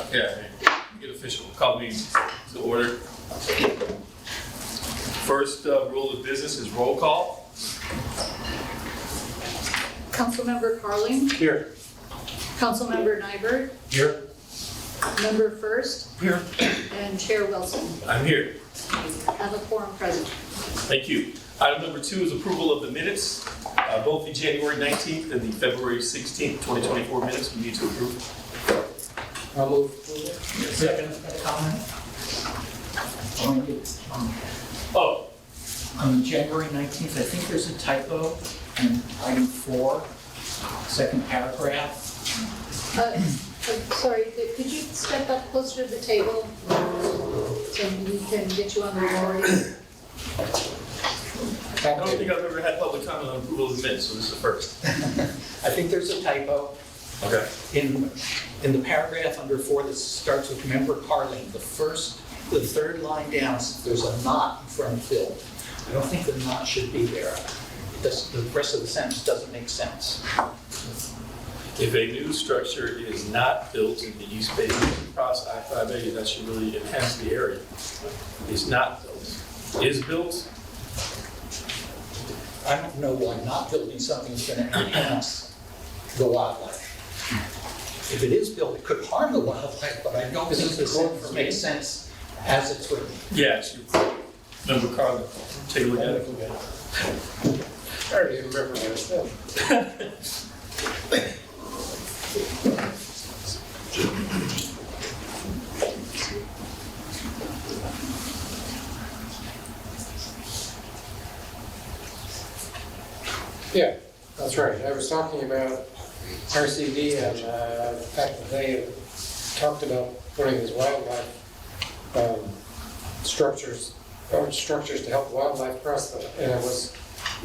Okay, get official. Call me to order. First rule of business is roll call. Councilmember Carling. Here. Councilmember Nibert. Here. Member Furst. Here. And Chair Wilson. I'm here. Have a quorum present. Thank you. Item number 2 is approval of the minutes, both the January 19th and the February 16th, 2024 minutes we need to approve. I'll move. Second comment. Oh, On January 19th, I think there's a typo in item 4, second paragraph. Sorry, could you step up closer to the table so we can get you on the recording? I don't think I've ever had public comment on approval of the minutes, so this is the first. I think there's a typo Okay. in the paragraph under 4 that starts with Member Carling. The third line down, there's a not in front of Phil. I don't think the not should be there. The rest of the sentence doesn't make sense. If a new structure is not built in the East Bay across I-580, that should really enhance the area. It's not built. Is built. I don't know why not building something is going to enhance the wildlife. If it is built, it could harm the wildlife, but I don't think the sentence makes sense as it's written. Yeah, it's your member Carlin. Take a look at it. I already remember what I said. Yeah, that's right. I was talking about RCD and the fact that they talked about putting these wildlife structures to help wildlife cross them. And it was,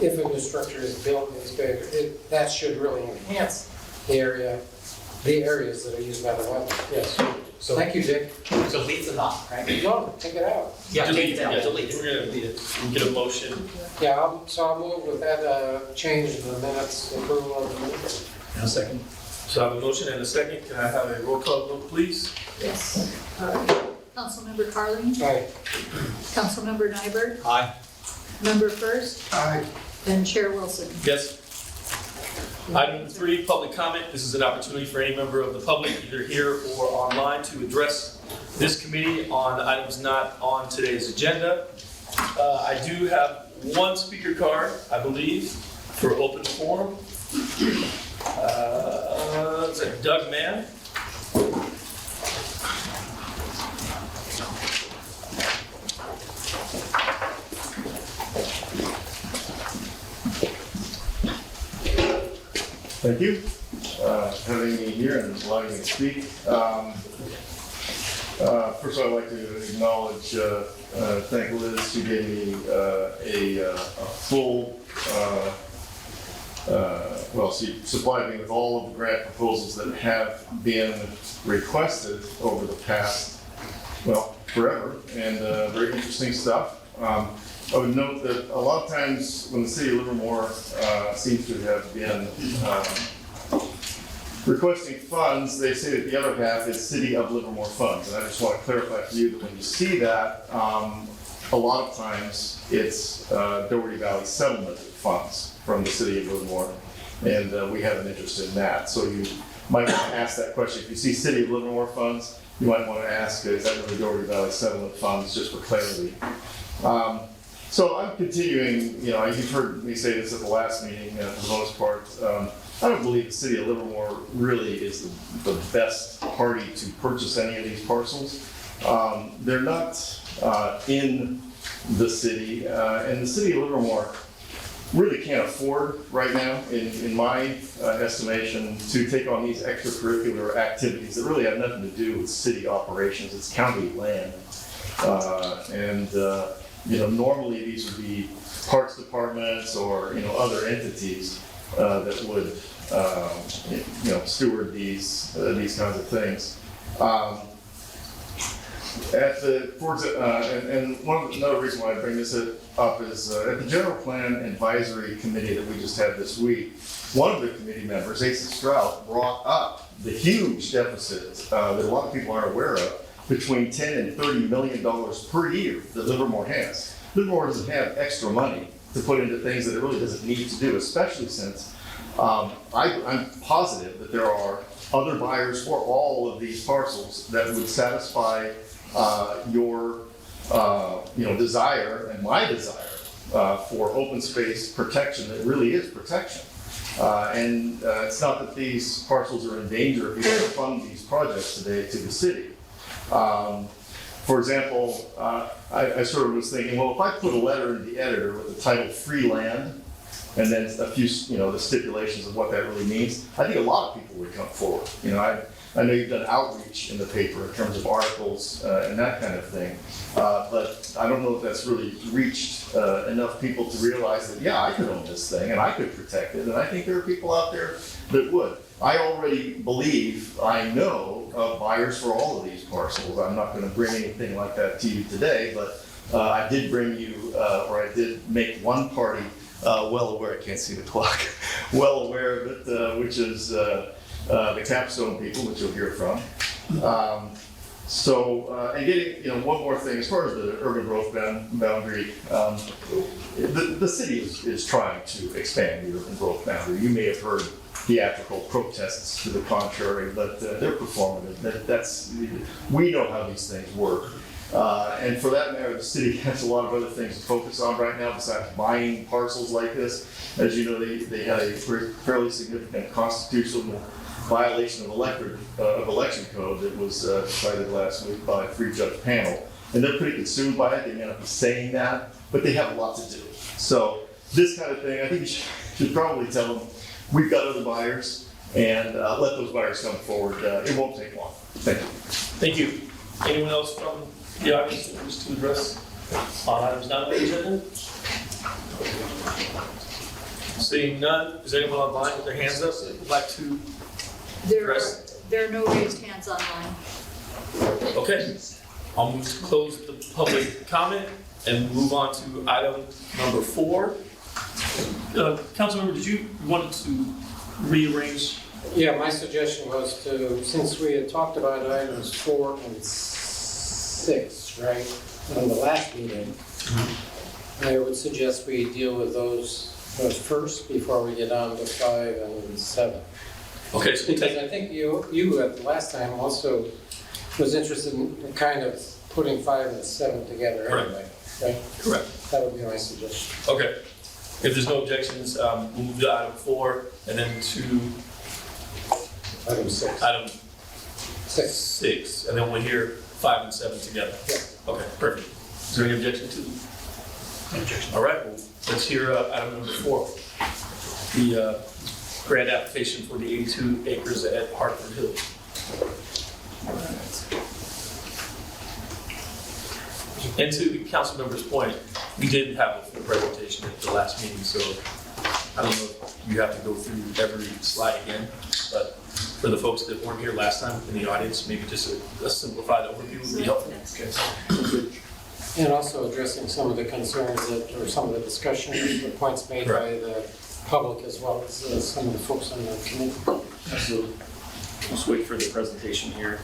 if a new structure is built in this big, that should really enhance the areas that are used by the wildlife. Yes. So thank you, Dick. So leave the not, right? No, take it out. Yeah, Delete take it out, yeah, delete We're it. gonna delete it. We get a motion. Yeah, I'll move with that change in the minutes, approval of the minutes. Now second. So I have a motion and a second. Can I have a roll call vote, please? Yes. Councilmember Carling. Aye. Councilmember Nibert. Aye. Member Furst. Aye. And Chair Wilson. Yes. Item number 3, public comment. This is an opportunity for any member of the public, either here or online, to address this committee on items not on today's agenda. I do have one speaker card, I believe, for open forum. Is that Doug Mann? Thank you for having me here and allowing me to speak. First of all, I'd like to acknowledge, thank Liz, who gave me a full, she supplied me with all of the grant proposals that have been requested over the past, forever, and very interesting stuff. I would note that a lot of times when the City of Livermore seems to have been requesting funds, they say that the other half is City of Livermore funds. And I just want to clarify for you that when you see that, a lot of times it's Doherty Valley settlement funds from the City of Livermore. And we have an interest in that. So you might want to ask that question. If you see City of Livermore funds, you might want to ask, is that really Doherty Valley settlement funds, just for clarity. So I'm continuing, you've heard me say this at the last meeting for the most part. I don't believe the City of Livermore really is the best party to purchase any of these parcels. They're not in the city, and the City of Livermore really can't afford right now, in my estimation, to take on these extracurricular activities that really have nothing to do with city operations. It's county land. Normally these would be parks departments or other entities that would steward these kinds of things. Another reason why I bring this up is at the General Plan Advisory Committee that we just had this week, one of the committee members, Asa Strout, brought up the huge deficit that a lot of people aren't aware of between $10 and $30 million per year that Livermore has. Livermore doesn't have extra money to put into things that it really doesn't need to do, especially since I'm positive that there are other buyers for all of these parcels that would satisfy your desire and my desire for open space protection that really is protection. It's not that these parcels are in danger if you don't fund these projects today to the city. For example, I sort of was thinking, well, if I put a letter in the editor with the title "free land" and then a few, the stipulations of what that really means, I think a lot of people would come forward. I know you've done outreach in the paper in terms of articles and that kind of thing, but I don't know if that's really reached enough people to realize that, yeah, I could own this thing and I could protect it, and I think there are people out there that would. I already believe I know of buyers for all of these parcels. I'm not going to bring anything like that to you today, but I did bring you, or I did make one party well aware, I can't see the clock, well aware of it, which is the Capstone people, which you'll hear from. And getting, one more thing, as far as the urban growth boundary, the city is trying to expand the urban growth boundary. You may have heard theatrical protests to the contrary, but they're performative. We know how these things work. And for that matter, the city has a lot of other things to focus on right now besides buying parcels like this. As you know, they had a fairly significant constitutional violation of election code that was decided last week by a three-judge panel. And they're pretty consumed by it. They may not be saying that, but they have a lot to do. So this kind of thing, I think you should probably tell them, we've got other buyers, and let those buyers come forward. It won't take long. Thank you. Thank you. Anyone else from the audience that wishes to address on items not on the agenda? Seeing none, is anyone online with their hands up that would like to address? There are no raised hands online. Okay, I'll move to close the public comment and move on to item number 4. Councilmember, did you want to rearrange? Yeah, my suggestion was to, since we had talked about items 4 and 6, right, on the last meeting, I would suggest we deal with those first before we get on to 5 and 7. Okay, so Because I think you at the last time also was interested in kind of putting 5 and 7 together anyway, right? correct. That would be my suggestion. Okay. If there's no objections, we'll move to item 4 and then to Item 6. item 6. 6, and then we'll hear 5 and 7 together. Yeah. Okay, perfect. Is there any objection to? Objection. All right, well, let's hear item number 4. The grant application for the 82 acres at Hartford Hill. And to the council member's point, we did have a full presentation at the last meeting, so I don't know if you have to go through every slide again, but for the folks that weren't here last time in the audience, maybe just a simplified overview would be helpful. Okay. And also addressing some of the concerns or some of the discussion, the points made by the public as well as some of the folks on the committee. Absolutely. Let's wait for the presentation here.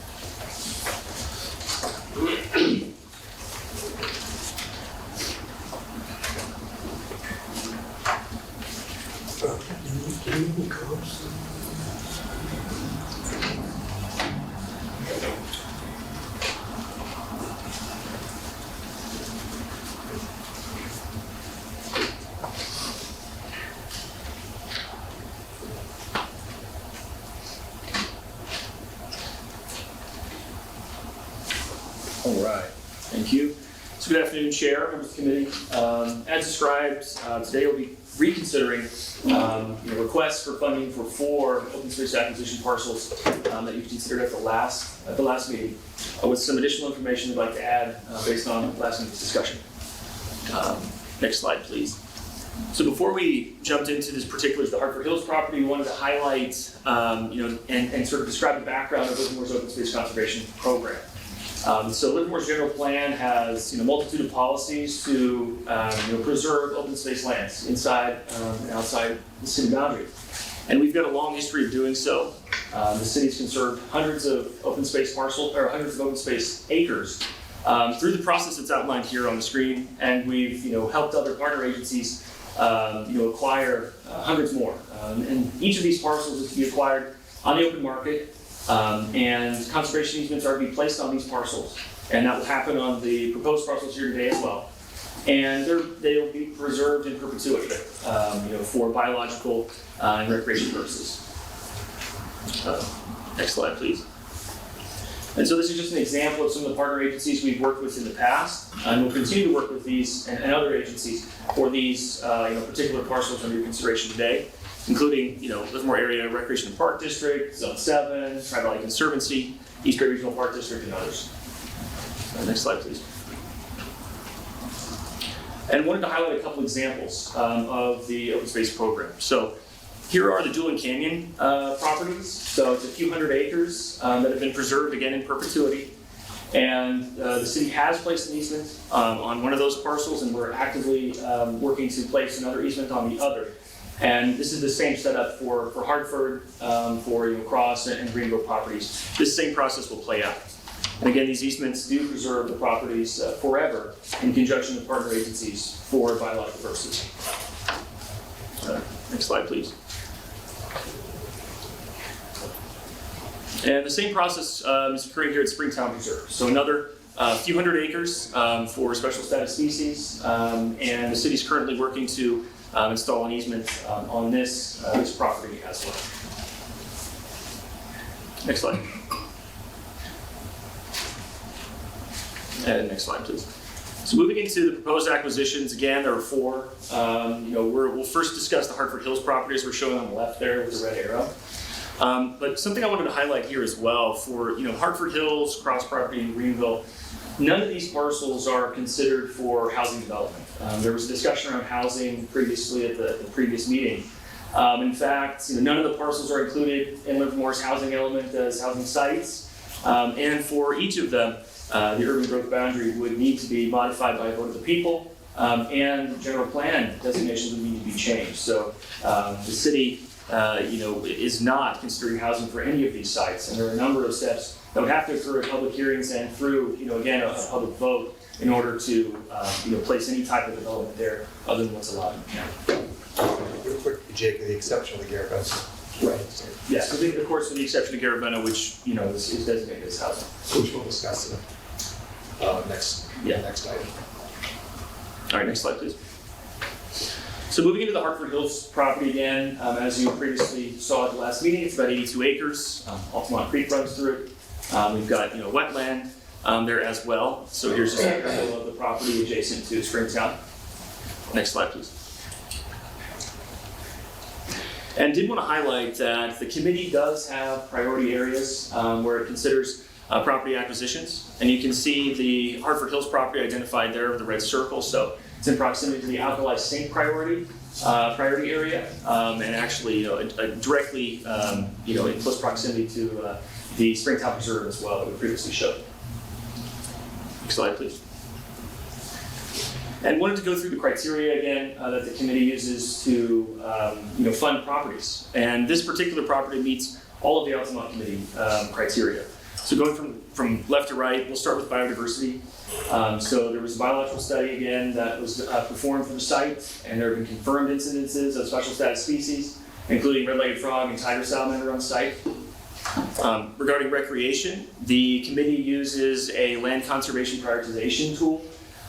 All right, thank you. So good afternoon, Chair, members of the committee. As described, today we'll be reconsidering requests for funding for 4 open space acquisition parcels that you considered at the last meeting, with some additional information we'd like to add based on last week's discussion. Next slide, please. So before we jumped into this particulars, the Hartford Hills property, we wanted to highlight, and sort of describe the background of Livermore's open space conservation program. So Livermore's general plan has multitude of policies to preserve open space lands inside and outside the city boundary. And we've got a long history of doing so. The city's conserved hundreds of open space acres through the process that's outlined here on the screen, and we've helped other partner agencies acquire hundreds more. And each of these parcels is to be acquired on the open market, and conservation easements are to be placed on these parcels, and that will happen on the proposed parcels here today as well. And they'll be preserved in perpetuity, for biological and recreation purposes. Next slide, please. And so this is just an example of some of the partner agencies we've worked with in the past, and we'll continue to work with these and other agencies for these particular parcels under consideration today, including Livermore Area Recreation and Park District, Zone 7, Tri-Valley Conservancy, East Bay Regional Park District, and others. Next slide, please. And wanted to highlight a couple examples of the open space program. So here are the Dublin Canyon properties. So it's a few hundred acres that have been preserved again in perpetuity. And the city has placed an easement on one of those parcels, and we're actively working to place another easement on the other. And this is the same setup for Hartford, for Cross and Greenville properties. This same process will play out. And again, these easements do preserve the properties forever in conjunction with partner agencies for biological purposes. Next slide, please. And the same process is occurring here at Springtown Preserve. So another few hundred acres for special status species, and the city's currently working to install an easement on this property as well. Next slide. And next slide, please. So moving into the proposed acquisitions, again, there are four. We'll first discuss the Hartford Hills properties we're showing on the left there with the red arrow. But something I wanted to highlight here as well for Hartford Hills, Cross property, and Greenville, none of these parcels are considered for housing development. There was a discussion around housing previously at the previous meeting. In fact, none of the parcels are included in Livermore's housing element as housing sites, and for each of them, the urban growth boundary would need to be modified by a vote of the people, and the general plan designations would need to be changed. So the city, is not considering housing for any of these sites, and there are a number of steps that would have to occur at public hearings and through, again, a public vote in order to, place any type of development there other than what's allowed in the county. Real quick, Jake, with the exception of the Garaventa. Right. Yes, I think, of course, with the exception of Garaventa, which is designated as housing. Which we'll discuss in next item. All right, next slide, please. So moving into the Hartford Hills property again, as you previously saw at the last meeting, it's about 82 acres. Altamont Creek runs through it. We've got wetland there as well. So here's just an example of the property adjacent to Springtown. Next slide, please. And did want to highlight that the committee does have priority areas where it considers property acquisitions. And you can see the Hartford Hills property identified there with the red circle. So it's in proximity to the alkali sink priority area, and actually directly in close proximity to the Springtown Preserve as well that we previously showed. Next slide, please. And wanted to go through the criteria again that the committee uses to fund properties. And this particular property meets all of the Altamont Committee criteria. So going from left to right, we'll start with biodiversity. So there was a biological study again that was performed for the site, and there have been confirmed incidences of special status species, including red-legged frog and tiger salamander on site. Regarding recreation, the committee uses a land conservation prioritization tool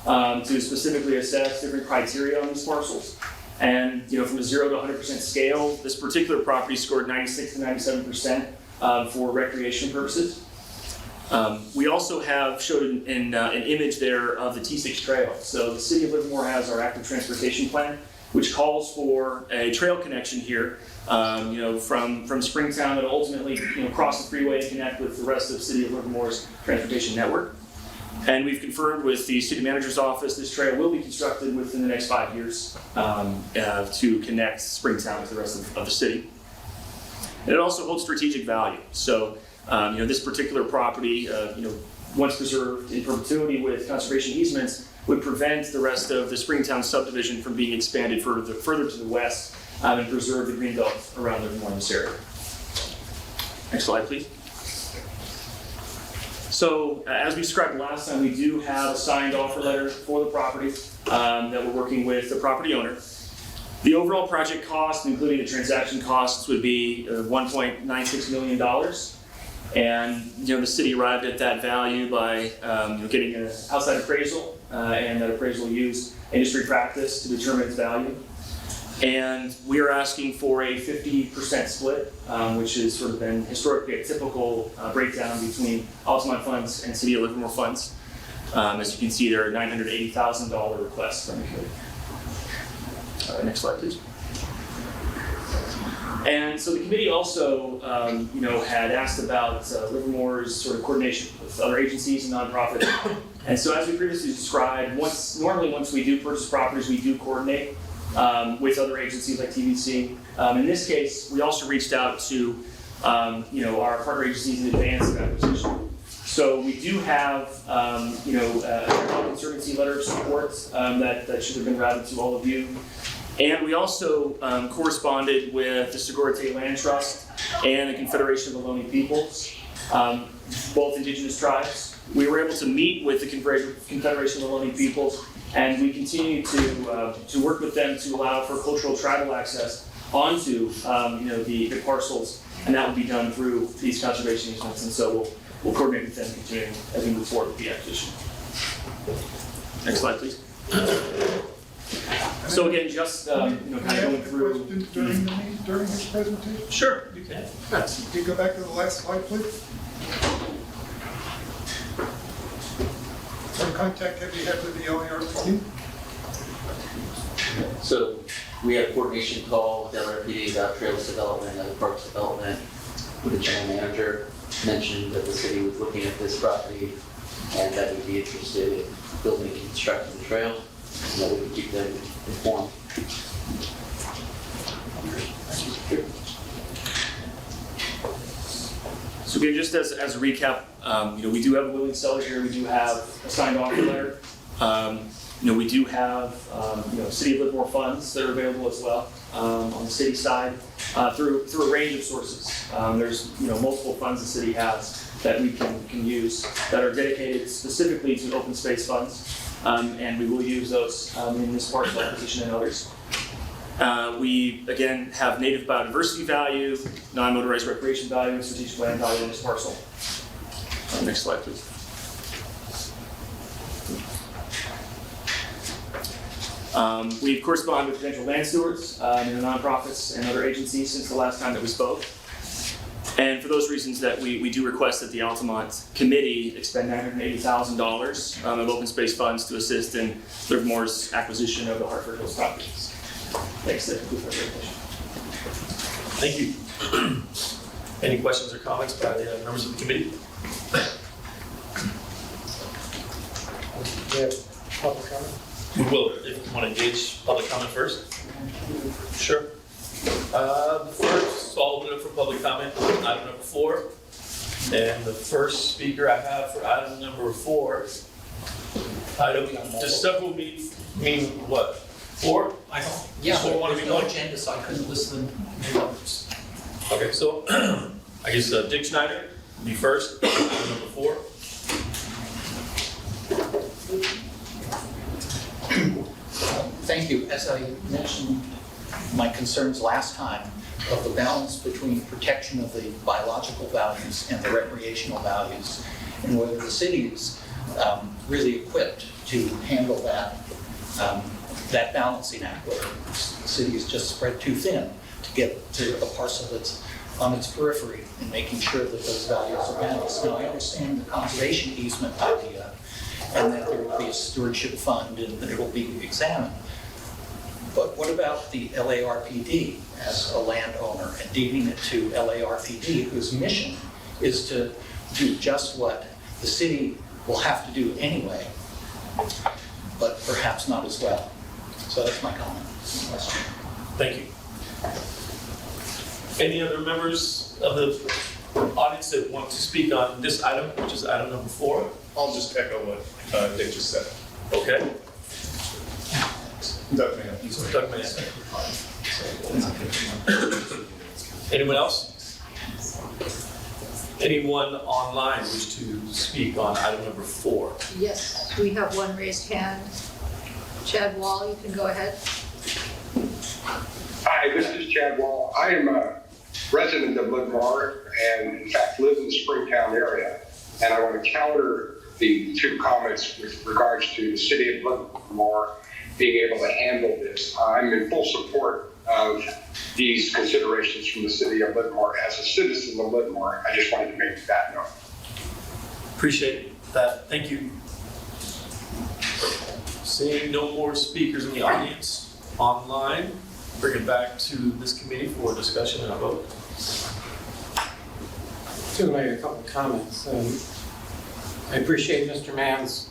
to specifically assess different criteria on these parcels. And from a 0 to 100% scale, this particular property scored 96 to 97% for recreation purposes. We also have showed an image there of the T6 trail. So the City of Livermore has our active transportation plan, which calls for a trail connection here, from Springtown that ultimately cross the freeway and connect with the rest of City of Livermore's transportation network. And we've confirmed with the City Manager's Office this trail will be constructed within the next 5 years to connect Springtown with the rest of the city. And it also holds strategic value. So this particular property, once preserved in perpetuity with conservation easements, would prevent the rest of the Springtown subdivision from being expanded further to the west and preserve the green belt around Livermore in this area. Next slide, please. So, as we described last time, we do have a signed offer letter for the property that we're working with the property owner. The overall project cost, including the transaction costs, would be $1.96 million. And the city arrived at that value by getting an outside appraisal, and that appraisal used industry practice to determine its value. And we are asking for a 50% split, which has sort of been historically a typical breakdown between Altamont funds and CIty of Livermore funds. As you can see, there are $980,000 requests from the committee. Next slide, please. And so the committee also, had asked about Livermore's sort of coordination with other agencies and nonprofits. And so, as we previously described, normally once we do purchase properties, we do coordinate with other agencies like TVC. In this case, we also reached out to, our partner agencies in advance of acquisition. So we do have, a conservancy letter of support that should have been routed to all of you. And we also corresponded with the Segurite Land Trust and the Confederation of Ohlone Peoples, both indigenous tribes. We were able to meet with the Confederation of Ohlone Peoples, and we continue to work with them to allow for cultural tribal access onto the parcels, and that will be done through these conservation easements. And so we'll coordinate with them continuing as we move forward with the acquisition. Next slide, please. So again, just kind of going through. During his presentation? Sure, you can. Could you go back to the last slide, please? What contact have you had with the LARPD? So we had a coordination call with LRPD about trails development and parks development. With the general manager mentioned that the city was looking at this property and that we'd be interested in building and constructing the trail, and that we would keep them informed. So again, just as a recap, we do have a willing seller here. We do have a signed offer letter. We do have CIty of Livermore funds that are available as well on the city side through a range of sources. There's multiple funds the city has that we can use that are dedicated specifically to open space funds, and we will use those in this parcel acquisition and others. We, again, have native biodiversity value, non-motorized recreation value, and strategic land value on this parcel. Next slide, please. We've corresponded with potential land stewards, and the nonprofits and other agencies since the last time that we spoke. And for those reasons that we do request that the Altamont Committee expend $980,000 of open space funds to assist in Livermore's acquisition of the Hartford Hills properties. Thanks, that concludes my presentation. Thank you. Any questions or comments by the members of the committee? We have public comment? We will, if you want to engage public comment first. Sure. First, so I'll open it up for public comment on item number 4. And the first speaker I have for item number 4. Does several mean what? 4? I don't, Just yeah, want to there's be no one? agenda, so I couldn't listen to the others. Okay, so I guess Dick Schneider will be first, item number 4. Thank you. As I mentioned my concerns last time of the balance between protection of the biological values and the recreational values, and whether the city is really equipped to handle that balancing act, whether the city is just spread too thin to get to a parcel that's on its periphery and making sure that those values are balanced. Now, I understand the conservation easement idea and that there will be a stewardship fund and that it will be examined. But what about the LARPD as a landowner and deeding it to LARPD, whose mission is to do just what the city will have to do anyway, but perhaps not as well? So that's my comment. Question. Thank you. Any other members of the audience that want to speak on this item, which is item number 4? I'll just echo what Dick just said. Okay. Doug, man. Doug Mann. Anyone else? Anyone online wish to speak on item number 4? Yes, we have one raised hand. Chad Wall, you can go ahead. Hi, this is Chad Wall. I am a resident of Livermore and in fact live in the Springtown area. And I want to counter the two comments with regards to the city of Livermore being able to handle this. I'm in full support of these considerations from the city of Livermore. As a citizen of Livermore, I just wanted to make that note. Appreciate that. Thank you. Seeing no more speakers in the audience online, bring it back to this committee for discussion and a vote. To make a couple of comments. I appreciate Mr. Mann's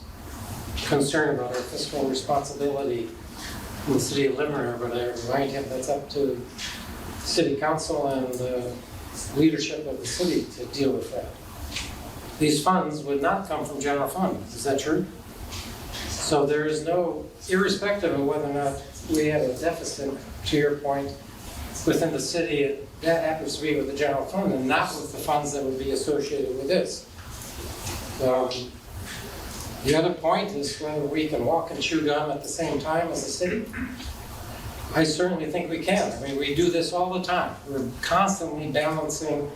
concern about our fiscal responsibility in the city of Livermore, but I remind him that's up to city council and the leadership of the city to deal with that. These funds would not come from general fund. Is that true? So there is no, irrespective of whether or not we have a deficit, to your point, within the city, that happens to be with the general fund and not with the funds that would be associated with this. The other point is whether we can walk and chew gum at the same time as the city. I certainly think we can. I mean, we do this all the time. We're constantly balancing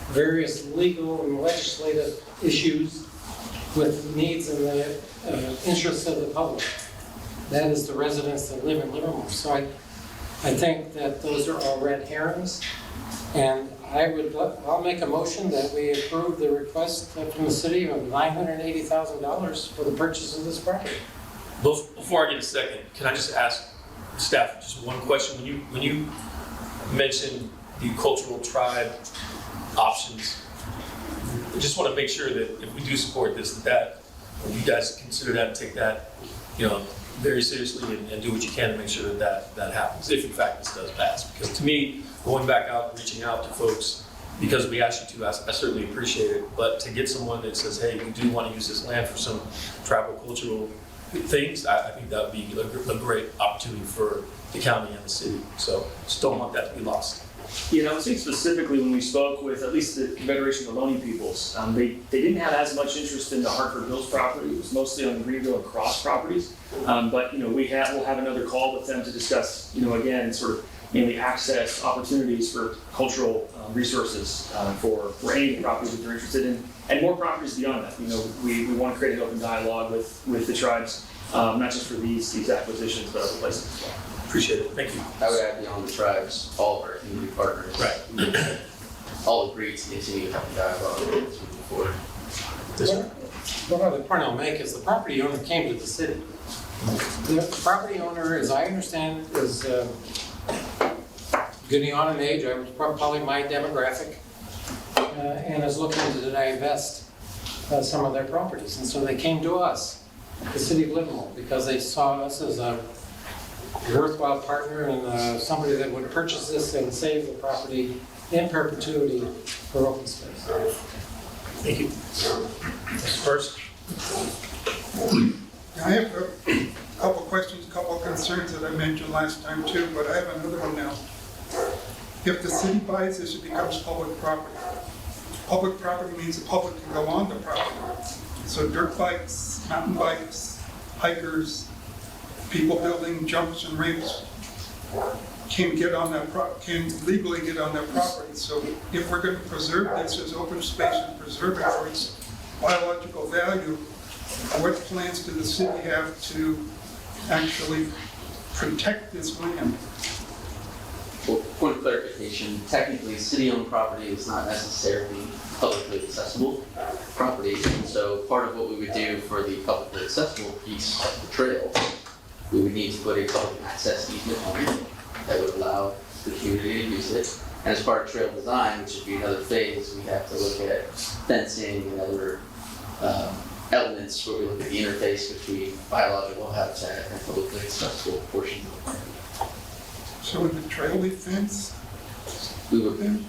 various legal and legislative issues with the needs and the interests of the public. That is the residents that live in Livermore. So I think that those are all red herrings. And I'll make a motion that we approve the request from the city of $980,000 for the purchase of this property. Before I get a second, can I just ask staff just one question? When you mentioned the cultural tribe options, I just want to make sure that if we do support this, that you guys consider that and take that, very seriously and do what you can to make sure that happens, if in fact this does pass. Because to me, going back out, reaching out to folks, because we asked you to, I certainly appreciate it, but to get someone that says, hey, we do want to use this land for some tribal cultural things, I think that would be a great opportunity for the county and the city. So just don't want that to be lost. I would say specifically when we spoke with at least the Confederation of Ohlone peoples, they didn't have as much interest in the Hartford Hills property. It was mostly on the Greenville and Cross properties. But we'll have another call with them to discuss, again, sort of mainly access opportunities for cultural resources for any properties that they're interested in, and more properties beyond that. We want to create an open dialogue with the tribes, not just for these acquisitions, but other places as well. Appreciate it. Thank you. I would add beyond the tribes, all of our community partners. Right. All agree to continue to have a dialogue as we move forward. One other point I'll make is the property owner came to the city. The property owner, as I understand, is getting on in age, I was probably my demographic, and is looking to divest some of their properties. And so they came to us, the city of Livermore, because they saw us as a worthwhile partner and somebody that would purchase this and save the property in perpetuity for open space. Thank you. Furst. I have a couple questions, a couple concerns that I mentioned last time too, but I have another one now. If the city buys this, it becomes public property. Public property means the public can go on the property. So dirt bikes, mountain bikes, hikers, people building jumps and ramps can legally get on that property. So if we're going to preserve this as open space and preserve it for its biological value, what plans do the city have to actually protect this land? Well, point of clarification, technically city-owned property is not necessarily publicly accessible property. And so part of what we would do for the publicly accessible piece of the trail, we would need to put a public access easement on it that would allow the community to use it. And as part of trail design, which would be another phase, we have to look at fencing and other elements where we look at the interface between biological habitat and publicly accessible portions of the park. So would the trail be fenced? We would.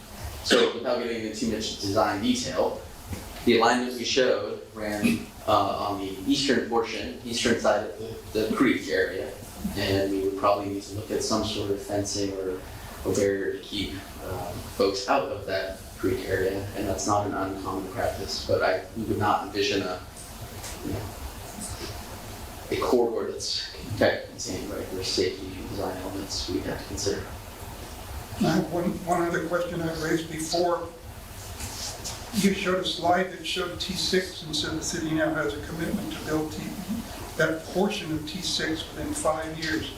So without getting into too much design detail, the alignment we showed ran on the eastern portion, eastern side of the creek area, And we would probably need to look at some sort of fencing or a barrier to keep folks out of that creek area, and that's not an uncommon practice, but we would not envision a corridor that's contained, right? There's safety and design elements we have to consider. I have one other question I raised before. You showed a slide that showed T6 and said the city now has a commitment to build that portion of T6 within 5 years.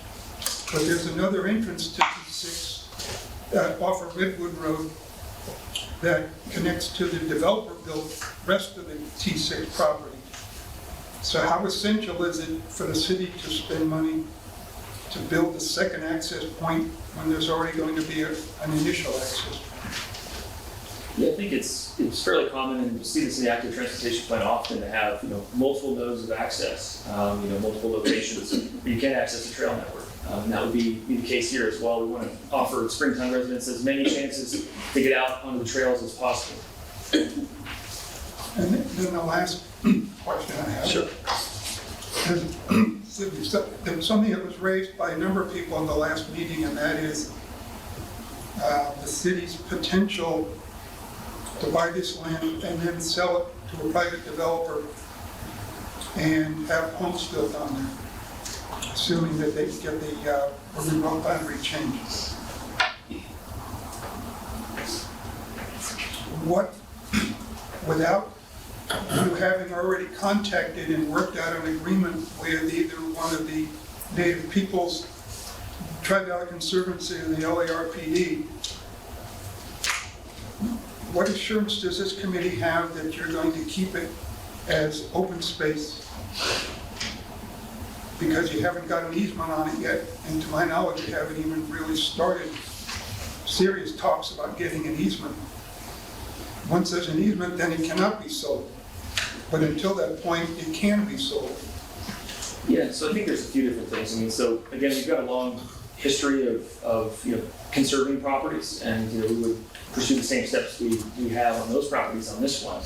But there's another entrance to T6 off of Redwood Road that connects to the developer-built rest of the T6 property. So how essential is it for the city to spend money to build the second access point when there's already going to be an initial access point? Yeah, I think it's fairly common, and you see this in the active transportation plan often, to have multiple nodes of access, multiple locations where you can access the trail network. And that would be the case here as well. We want to offer Springtown residents as many chances to get out onto the trails as possible. And then the last question I have. Sure. There was something that was raised by a number of people in the last meeting, and that is the city's potential to buy this land and then sell it to a private developer and have homes built on there, assuming that they get the road boundary change. What, without you having already contacted and worked out an agreement with either one of the Native Peoples, Tri Valley Conservancy, or the LARPD, what assurance does this committee have that you're going to keep it as open space? Because you haven't got an easement on it yet, and to my knowledge, you haven't even really started serious talks about getting an easement. Once there's an easement, then it cannot be sold. But until that point, it can be sold. Yeah, so I think there's a few different things. I mean, so again, we've got a long history of conserving properties, and we would pursue the same steps we have on those properties on this one.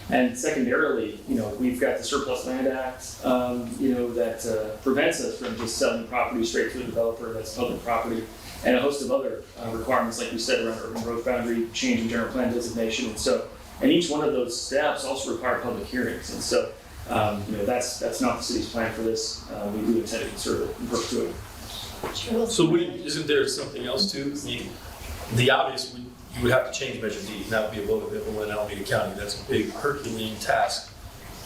And secondarily, we've got the Surplus Land Act, that prevents us from just selling property straight to a developer that's public property, and a host of other requirements, like we said, around urban growth boundary, change in general plan designation. And each one of those steps also require public hearings. And so, that's not the city's plan for this. We do intend to conserve it in perpetuity. So isn't there something else too? The obvious, you would have to change Measure D, and that would be a vote of everyone in Alameda County. That's a big Herculean task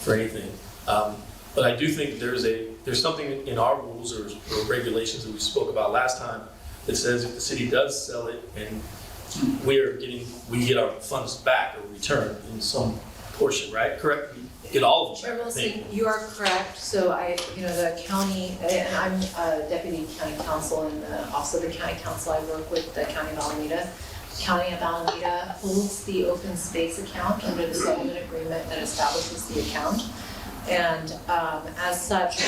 for anything. But I do think there's something in our rules or regulations that we spoke about last time that says if the city does sell it and we get our funds back or return in some portion, right? Correct? We get all of them. Chair Wilson, you are correct. So the county, and I'm a deputy county counsel and also the county counsel. I work with the county of Alameda. County of Alameda holds the open space account under the settlement agreement that establishes the account. And as such,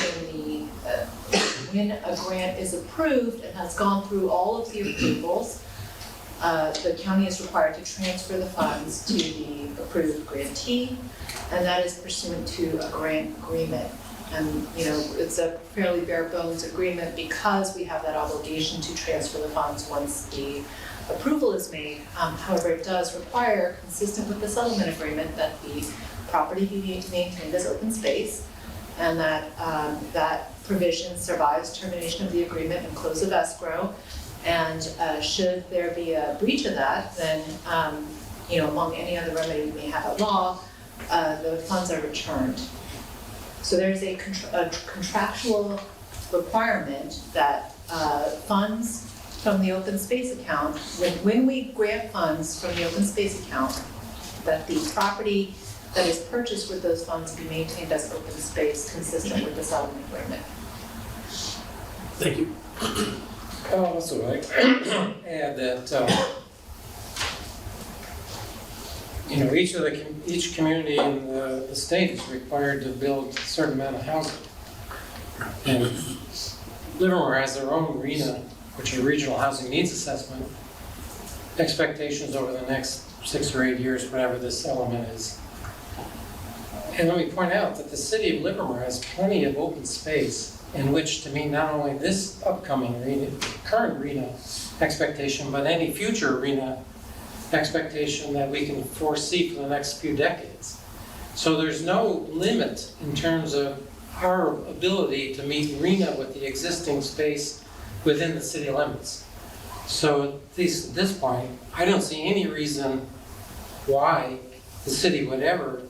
when a grant is approved and has gone through all of the approvals, the county is required to transfer the funds to the approved grantee, and that is pursuant to a grant agreement. And it's a fairly bare bones agreement because we have that obligation to transfer the funds once the approval is made. However, it does require, consistent with the settlement agreement, that the property be maintained as open space, and that that provision survives termination of the agreement and close of escrow. And should there be a breach of that, then among any other remedy we may have at law, the funds are returned. So there's a contractual requirement that funds from the open space account, when we grant funds from the open space account, that the property that is purchased with those funds be maintained as open space consistent with the settlement agreement. Thank you. I'll also like add that each community in the state is required to build a certain amount of housing. And Livermore has their own RHNA, which is Regional Housing Needs Assessment, expectations over the next 6 or 8 years, whatever this element is. And let me point out that the city of Livermore has plenty of open space in which to meet not only this upcoming arena, current arena expectation, but any future arena expectation that we can foresee for the next few decades. So there's no limit in terms of our ability to meet arena with the existing space within the city limits. So at least at this point, I don't see any reason why the city would ever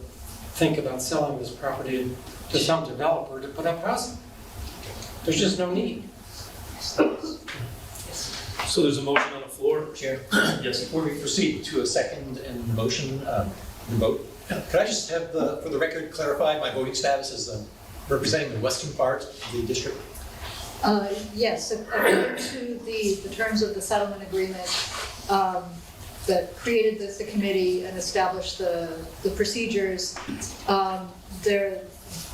think about selling this property to some developer to put up housing. There's just no need. So there's a motion on the floor. Chair, Yes. before we proceed to a second and motion, vote, could I just have, for the record, clarify my voting status as representing the western part of the district? Yes, according to the terms of the settlement agreement that created the committee and established the procedures,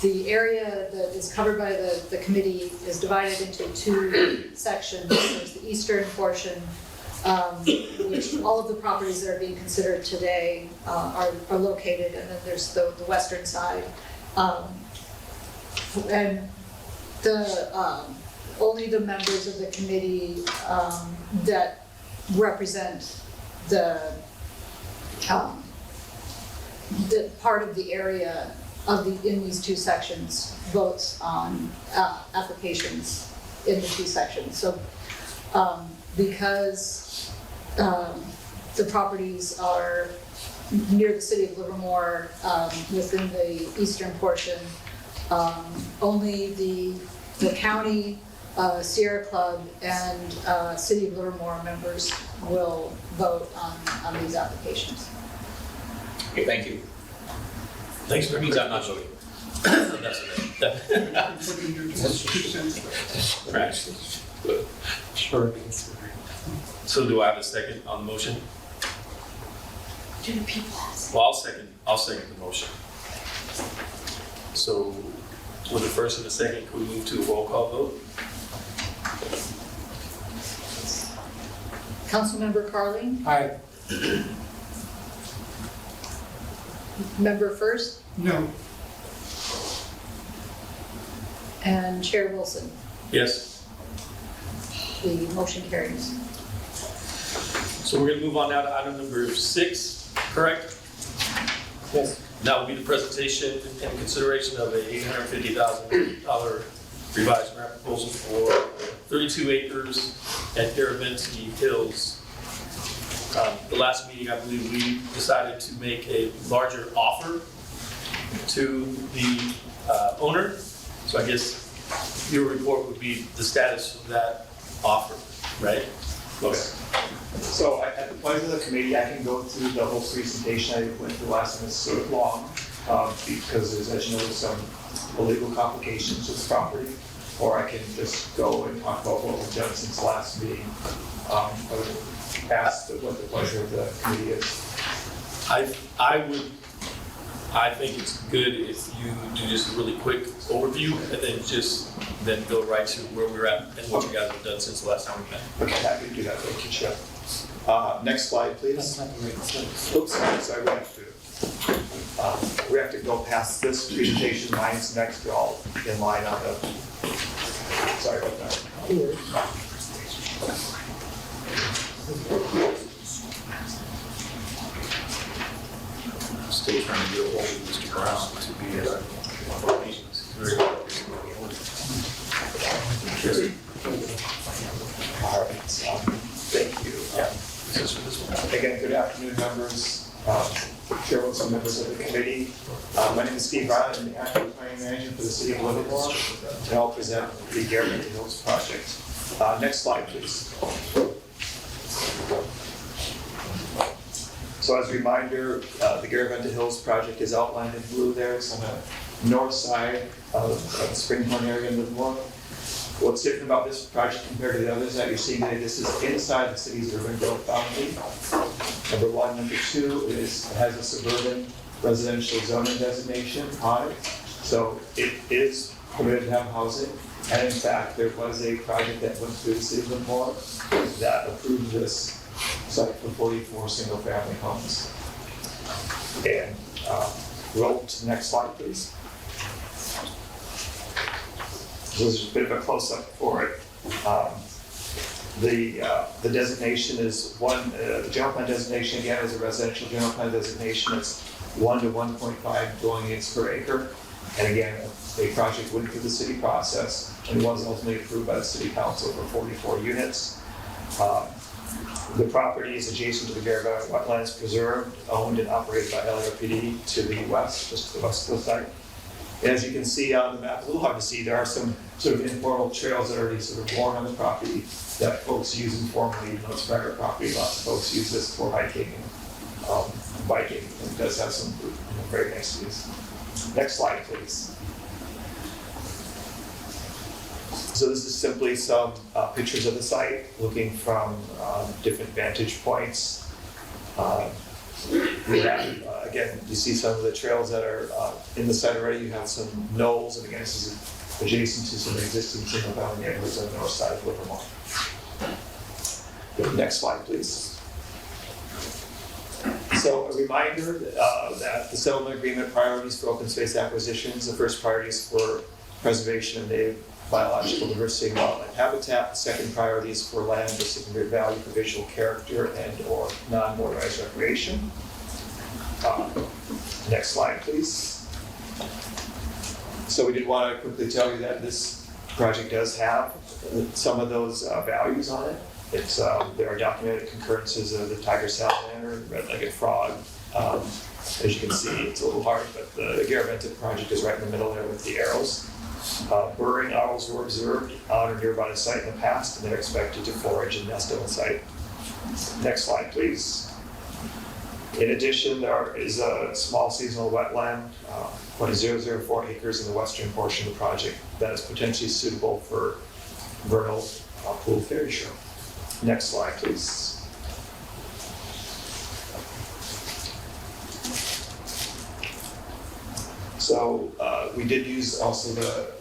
the area that is covered by the committee is divided into two sections. There's the eastern portion, which all of the properties that are being considered today are located, and then there's the western side. And only the members of the committee that represent the part of the area in these two sections votes on applications in the two sections. So because the properties are near the city of Livermore, within the eastern portion, only the county, Sierra Club, and City of Livermore members will vote on these applications. Okay, thank you. Thanks for That means I'm not voting. That's okay. Put in your 2 cents. Right. Sure. So do I have a second on the motion? Do the people ask? Well, I'll second the motion. So with the first and the second, can we move to a roll call vote? Councilmember Carling, Aye. Member Furst, No. and Chair Wilson. Yes. The motion carries. So we're gonna move on now to item number 6, correct? Yes. That will be the presentation and consideration of a $850,000 revised grant proposal for 32 acres at Garaventa Hills. The last meeting, I believe, we decided to make a larger offer to the owner. So I guess your report would be the status of that offer, right? Okay. So at the pleasure of the committee, I can go through the whole presentation I went through last time. It's sort of long because there's, as you know, some legal complications with the property. Or I can just go and talk about what we've done since last meeting. I would ask what the pleasure of the committee is. I think it's good if you do just a really quick overview and then go right to where we're at and what you guys have done since the last time we met. Okay, happy to do that. Thank you, Chair. Next slide, please. That's not the right sense. Oops, sorry, we have to go past this presentation. Mine's next, we're all in line on the, sorry about that. Still trying to get a hold of Mr. Brown to be at our meetings. All right, thank you. Again, good afternoon, members, chairwoman, and members of the committee. My name is Steve Brown. I'm the acting planning manager for the city of Livermore, and I'll present the Garaventa Hills project. Next slide, please. So as a reminder, the Garaventa Hills project is outlined in blue there. It's on the north side of the Springhorn area in Livermore. What's different about this project compared to the others that you're seeing today, this is inside the city's urban growth boundary. Number one. Number two is it has a suburban residential zoning designation on it. So it is permitted to have housing. And in fact, there was a project that went through the city of Livermore that approved this site for 44 single-family homes. And Roll to the next slide, please. So this is a bit of a close-up for it. The designation is the general plan designation again is a residential general plan designation. It's 1 to 1.5 dwelling units per acre. And again, a project went through the city process and was ultimately approved by the city council for 44 units. The property is adjacent to the Garaventa wetlands preserved, owned and operated by LRPD to the west, just to the west of the site. And as you can see on the map, a little hard to see, there are some sort of informal trails that are already sort of worn on the property that folks use informally, even though it's private property. Lots of folks use this for hiking and biking, and it does have some very nice views. Next slide, please. So this is simply some pictures of the site, looking from different vantage points. We have, again, you see some of the trails that are in the site already. You have some knolls, and again, this is adjacent to some existing single-family neighborhoods on the north side of Livermore. Next slide, please. So a reminder that the settlement agreement priorities for open space acquisitions, the first priority is for preservation of native biological diversity and wildlife habitat. The second priority is for land of significant value for visual character and or non-motorized recreation. Next slide, please. So we did want to quickly tell you that this project does have some of those values on it. There are documented concurrences of the tiger salamander, red-legged frog. As you can see, it's a little hard, but the Garaventa project is right in the middle there with the arrows. Burrowing owls were observed on or nearby the site in the past, and they're expected to forage and nest on the site. Next slide, please. In addition, there is a small seasonal wetland, 0.004 acres in the western portion of the project that is potentially suitable for vernal pool fairy show. Next slide, please. So we did use also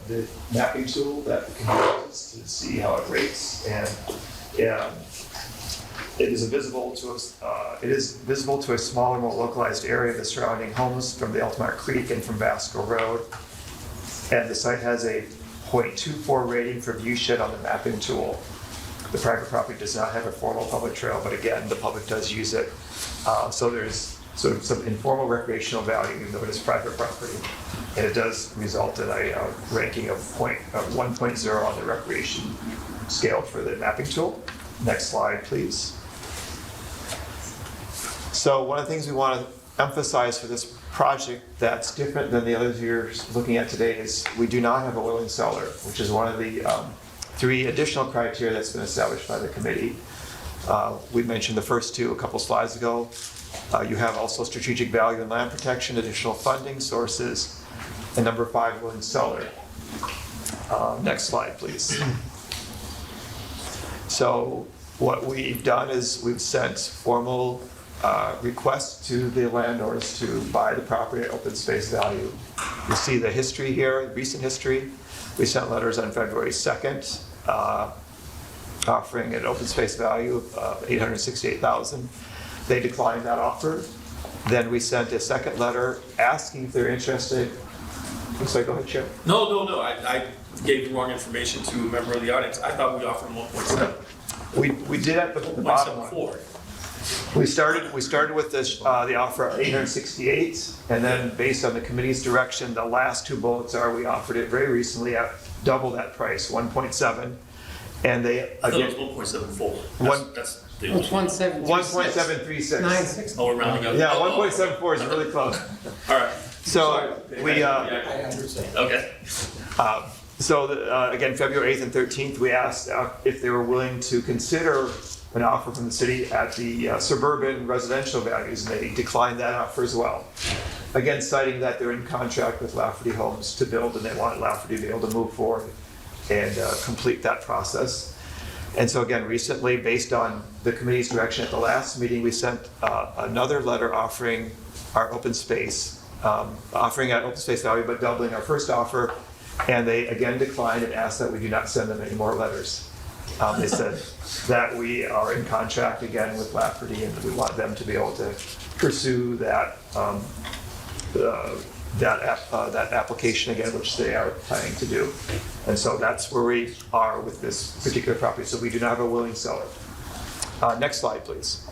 the mapping tool that we can use to see how it rates, and it is visible to a smaller, more localized area of the surrounding homes from the Altamont Creek and from Vasco Road, and the site has a 0.24 rating for view shed on the mapping tool. The private property does not have a formal public trail, but again, the public does use it. So there's sort of some informal recreational value, even though it is private property. And it does result in a ranking of 1.0 on the recreation scale for the mapping tool. Next slide, please. So one of the things we want to emphasize for this project that's different than the others you're looking at today is we do not have a willing seller, which is one of the 3 additional criteria that's been established by the committee. We mentioned the first 2 a couple slides ago. You have also strategic value and land protection, additional funding sources, and number 5, willing seller. Next slide, please. So what we've done is we've sent formal requests to the landowners to buy the property at open space value. You see the history here, recent history. We sent letters on February 2nd, offering an open space value of $868,000. They declined that offer. Then we sent a second letter asking if they're interested. So go ahead, Chair. No. I gave the wrong information to a member of the audience. I thought we offered 1.7. We did at the bottom one. 1.74. We started with this, the offer of 868, and then based on the committee's direction, the last 2 bullets are we offered it very recently at double that price, 1.7, and they I thought again it was 1.74. That's the It's 1.736. 960. Oh, we're rounding up. Yeah, 1.74 is really close. All right. So we. I understand. Okay. Again, February 8th and 13th, we asked if they were willing to consider an offer from the city at the suburban residential values, and they declined that offer as well. Again, citing that they're in contract with Lafferty Homes to build, and they want Lafferty to be able to move forward and complete that process. And so again, recently, based on the committee's direction at the last meeting, we sent another letter offering our open space, offering at open space value, but doubling our first offer. And they again declined and asked that we do not send them any more letters. They said that we are in contract again with Lafferty, and we want them to be able to pursue that that application again, which they are planning to do. And so that's where we are with this particular property. So we do not have a willing seller. Next slide, please.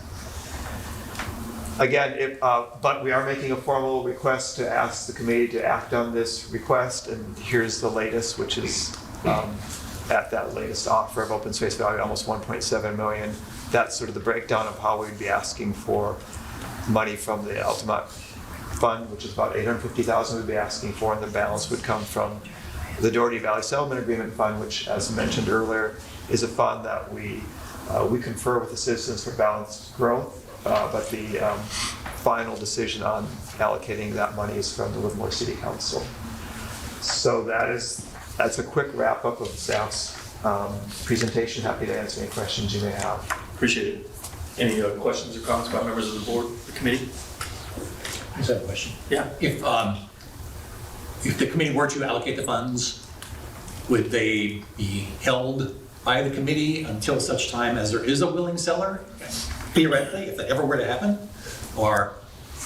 Again, but we are making a formal request to ask the committee to act on this request, and here's the latest, which is at that latest offer of open space value, almost 1.7 million. That's sort of the breakdown of how we'd be asking for money from the Altamont Fund, which is about 850,000 we'd be asking for, and the balance would come from the Doherty Valley Settlement Agreement Fund, which, as mentioned earlier, is a fund that we confer with the Citizens for Balanced Growth, but the final decision on allocating that money is from the Livermore City Council. So that's a quick wrap up of staff's presentation. Happy to answer any questions you may have. Appreciate it. Any questions or comments by members of the board, the committee? I just have a question. Yeah. If the committee were to allocate the funds, would they be held by the committee until such time as there is a willing seller, theoretically, if that ever were to happen? Or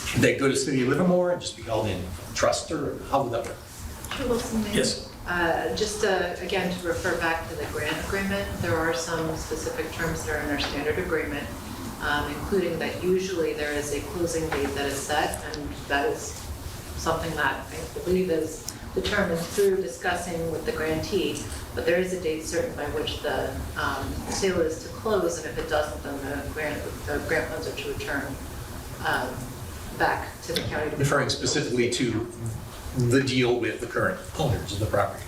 should they go to City of Livermore and just be held in trust, or how would that work? Mr. Wilson, maybe? Yes. Just again, to refer back to the grant agreement, there are some specific terms that are in our standard agreement, including that usually there is a closing date that is set, and that is something that I believe is determined through discussing with the grantee, but there is a date certain by which the sale is to close, and if it doesn't, then the grant funds are to return back to the county. Referring specifically to the deal with the current owners of the property.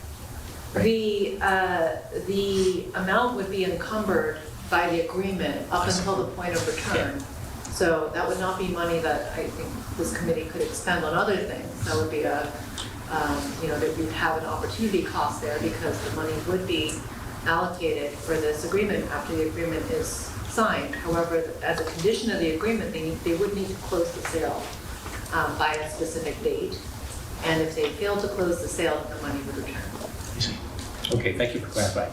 Right? The amount would be encumbered by the agreement up until the point of return. So that would not be money that I think this committee could expend on other things. That would be that you'd have an opportunity cost there, because the money would be allocated for this agreement after the agreement is signed. However, as a condition of the agreement, they would need to close the sale by a specific date. And if they fail to close the sale, the money would return. I see. Okay, thank you for clarifying.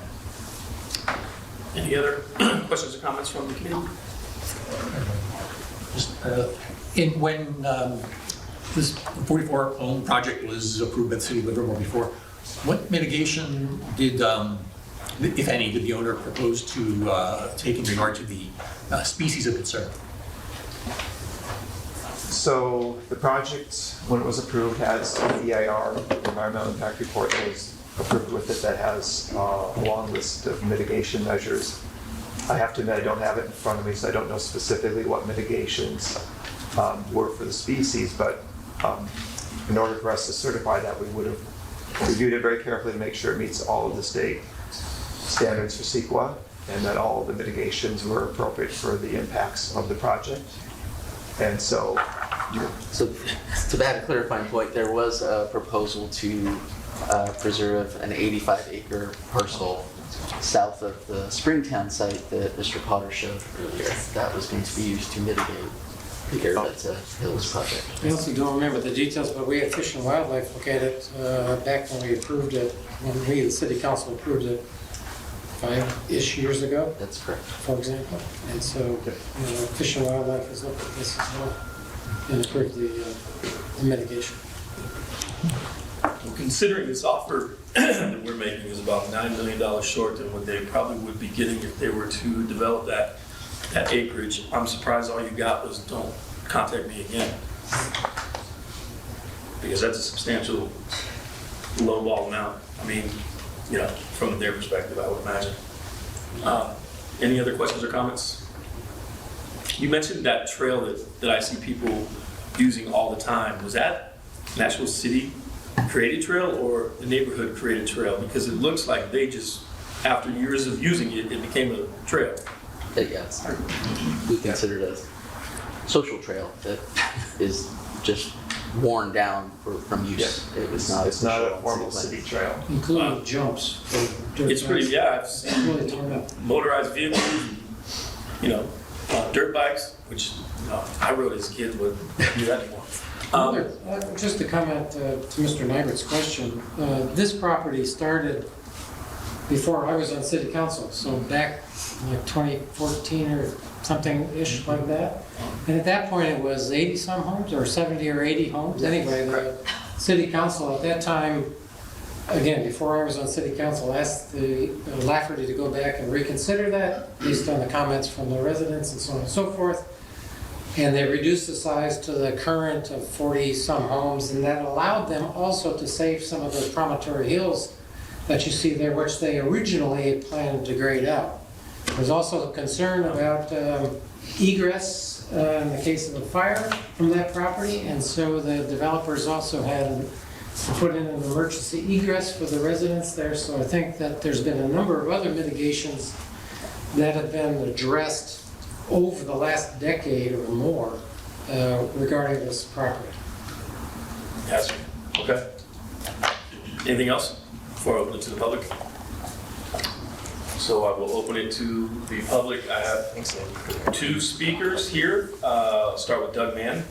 Any other questions or comments from the committee? Just, when this 44-home project was approved by the City of Livermore before, what mitigation did, if any, did the owner propose to take in regard to the species of concern? So the project, when it was approved, has an EIR, Environmental Impact Report, that was approved with it, that has a long list of mitigation measures. I have to admit, I don't have it in front of me, so I don't know specifically what mitigations were for the species, but in order for us to certify that, we would have reviewed it very carefully to make sure it meets all of the state standards for CEQA, and that all of the mitigations were appropriate for the impacts of the project. And so to add a clarifying point, there was a proposal to preserve an 85-acre parcel south of the Springtown site that Mr. Potter showed earlier. That was going to be used to mitigate the Garaventa Hills project. I also don't remember the details, but we had Fish and Wildlife look at it back when we approved it, when we, the City Council, approved it 5-ish years ago, That's correct. for example. And so Fish and Wildlife has looked at this as well and approved the mitigation. Well, considering this offer that we're making is about $9 million short than what they probably would be getting if they were to develop that acreage, I'm surprised all you got was don't contact me again. Because that's a substantial lowball amount. I mean, from their perspective, I would imagine. Any other questions or comments? You mentioned that trail that I see people using all the time. Was that an actual city created trail or the neighborhood created trail? Because it looks like they just, after years of using it, it became a trail. Yes, we considered a social trail that is just worn down from use. Yes. It's not a formal city trail. Including jumps. It's pretty, I've seen Really torn up. motorized vehicles, dirt bikes, which I rode as a kid, but don't do that anymore. Just to comment to Mr. Nibert's question, this property started before I was on City Council, so back in like 2014 or something-ish like that. And at that point, it was 80-some homes, or 70 or 80 homes. Anyway, the city council at that time, again, before I was on city council, asked the Lafferty to go back and reconsider that based on the comments from the residents and so on and so forth. And they reduced the size to the current of 40-some homes, and that allowed them also to save some of those promontory hills that you see there, which they originally had planned to grade out. There's also a concern about egress in the case of a fire from that property, and so the developers also had put in an emergency egress for the residents there. So I think that there's been a number of other mitigations that have been addressed over the last decade or more regarding this property. Gotcha. Okay. Anything else before I open it to the public? So I will open it to the public. I have two speakers here. I'll start with Doug Mann.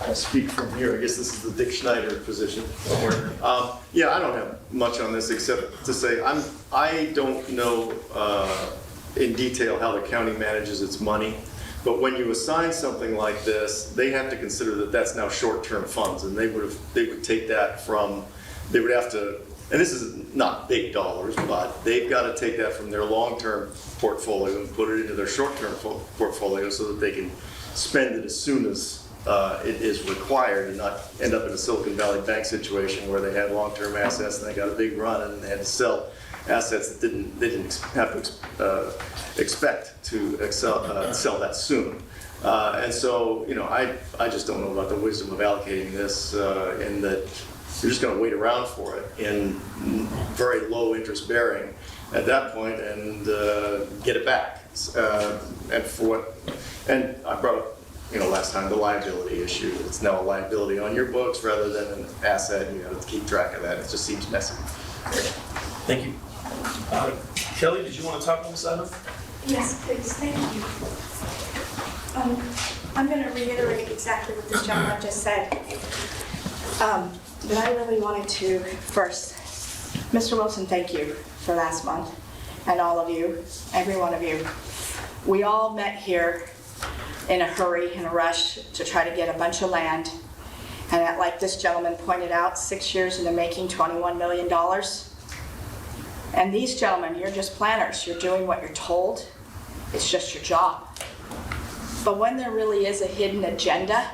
I'll speak from here. I guess this is the Dick Schneider position. Yeah, I don't have much on this except to say I don't know in detail how the county manages its money, but when you assign something like this, they have to consider that that's now short-term funds, and they would take that from, they would have to, and this is not big dollars, but they've got to take that from their long-term portfolio and put it into their short-term portfolio so that they can spend it as soon as it is required, and not end up in a Silicon Valley Bank situation where they had long-term assets and they got a big run and they had to sell assets that they didn't have to expect to sell that soon. And so, you know, I just don't know about the wisdom of allocating this in that you're just going to wait around for it in very low interest bearing at that point and get it back. And I brought up, you know, last time, the liability issue. It's now a liability on your books rather than an asset, and you have to keep track of that. It just seems messy. Thank you. Kelly, did you want to talk on this item? Yes, please, thank you. I'm going to reiterate exactly what this gentleman just said. But I really wanted to first, Mr. Wilson, thank you for last month, and all of you, every one of you. We all met here in a hurry, in a rush, to try to get a bunch of land. And like this gentleman pointed out, 6 years in the making, $21 million. And these gentlemen, you're just planners. You're doing what you're told. It's just your job. But when there really is a hidden agenda,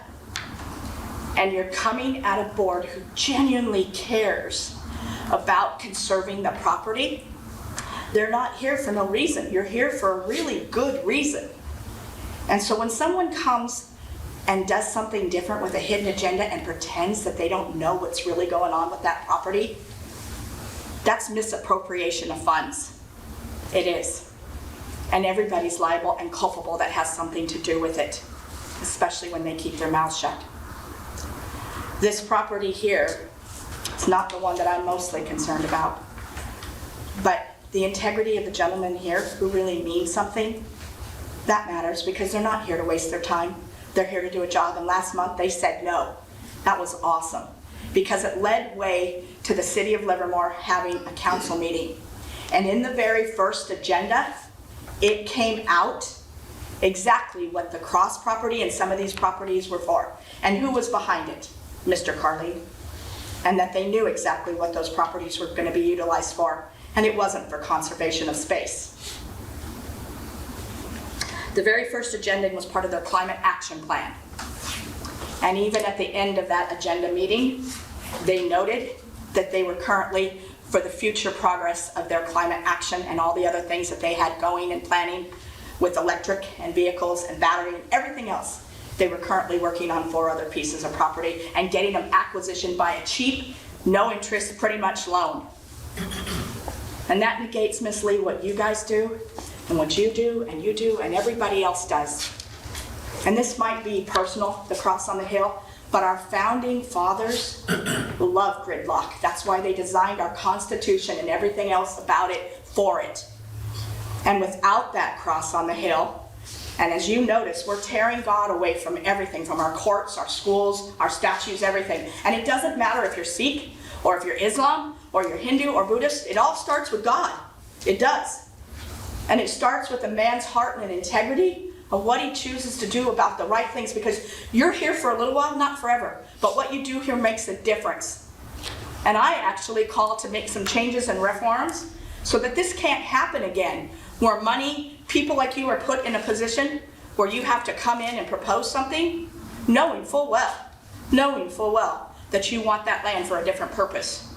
and you're coming at a board who genuinely cares about conserving the property, they're not here for no reason. You're here for a really good reason. And so when someone comes and does something different with a hidden agenda and pretends that they don't know what's really going on with that property, that's misappropriation of funds. It is. And everybody's liable and culpable that has something to do with it, especially when they keep their mouths shut. This property here, it's not the one that I'm mostly concerned about, but the integrity of the gentleman here who really means something, that matters, because they're not here to waste their time. They're here to do a job, and last month they said no. That was awesome, because it led way to the City of Livermore having a council meeting. And in the very first agenda, it came out exactly what the cross property and some of these properties were for, and who was behind it, Mr. Carlene, and that they knew exactly what those properties were going to be utilized for, and it wasn't for conservation of space. The very first agenda was part of their climate action plan. And even at the end of that agenda meeting, they noted that they were currently, for the future progress of their climate action and all the other things that they had going and planning with electric and vehicles and battery and everything else, they were currently working on 4 other pieces of property and getting them acquisitioned by a cheap, no interest, pretty much loan. And that negates, Ms. Lee, what you guys do, and what you do, and everybody else does. And this might be personal, the cross on the hill, but our founding fathers love gridlock. That's why they designed our Constitution and everything else about it for it. And without that cross on the hill, and as you notice, we're tearing God away from everything, from our courts, our schools, our statues, everything. And it doesn't matter if you're Sikh, or if you're Islam, or you're Hindu or Buddhist, it all starts with God. It does. And it starts with a man's heart and integrity of what he chooses to do about the right things, because you're here for a little while, not forever, but what you do here makes a difference. And I actually call to make some changes and reforms so that this can't happen again, where people like you are put in a position where you have to come in and propose something, knowing full well that you want that land for a different purpose.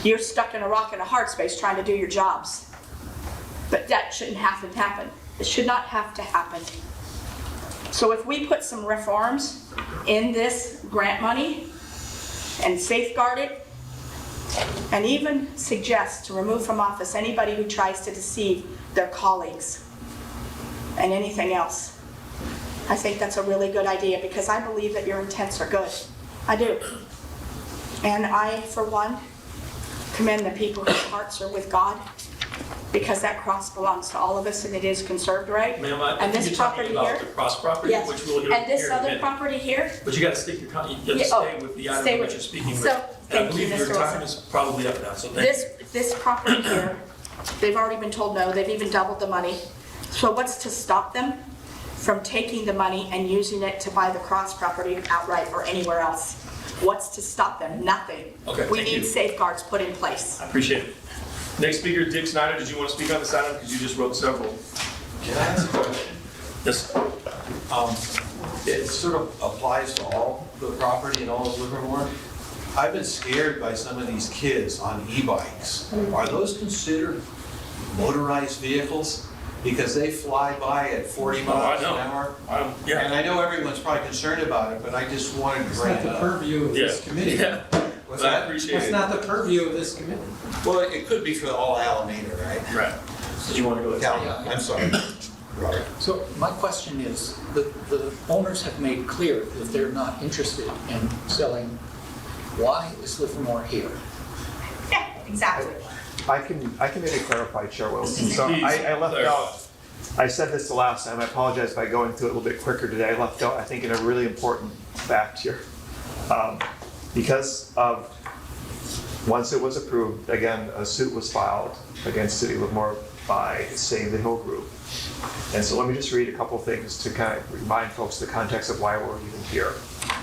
You're stuck in a rock and a hard space trying to do your jobs. But that shouldn't have to happen. It should not have to happen. So if we put some reforms in this grant money and safeguard it, and even suggest to remove from office anybody who tries to deceive their colleagues and anything else, I think that's a really good idea, because I believe that your intents are good. I do. And I, for one, commend the people whose hearts are with God, because that cross belongs to all of us and it is conserved right. Ma'am, I And think this you're talking property about here? the cross property, Yes. which we'll hear And this here in a other minute. property here? But you gotta stick your, you gotta Yeah, stay with the item stay that with- you're speaking with. So, And I thank you, believe your Mr. time Wilson. is probably up now, so thank you. This property here, they've already been told no, they've even doubled the money. So what's to stop them from taking the money and using it to buy the cross property outright or anywhere else? What's to stop them? Nothing. Okay, We thank need you. safeguards put in place. I appreciate it. Next speaker, Dick Snyder, did you want to speak on this item? Because you just wrote several. Can I ask a question? Yes. It sort of applies to all the property in all of Livermore. I've been scared by some of these kids on e-bikes. Are those considered motorized vehicles? Because they fly by at 40 miles an hour. Yeah. And I know everyone's probably concerned about it, but I just wanted to It's bring not it the up. purview of this committee. Yeah. What's But I that? appreciate It's it. not the purview of this committee. Well, it could be for all Alameda, right? Right. Did you want to go ahead? Yeah, I'm sorry. Robert. So my question is, the owners have made clear that they're not interested in selling. Why is Livermore here? Yeah, exactly. I can maybe clarify, Chair Wilson. So Please, I left clarify. out, I said this the last time, I apologize by going through it a little bit quicker today. I left out, I think, a really important fact here. Because of, once it was approved, again, a suit was filed against City of Livermore by Save the Hill Group. And so let me just read a couple things to kind of remind folks the context of why we're even here.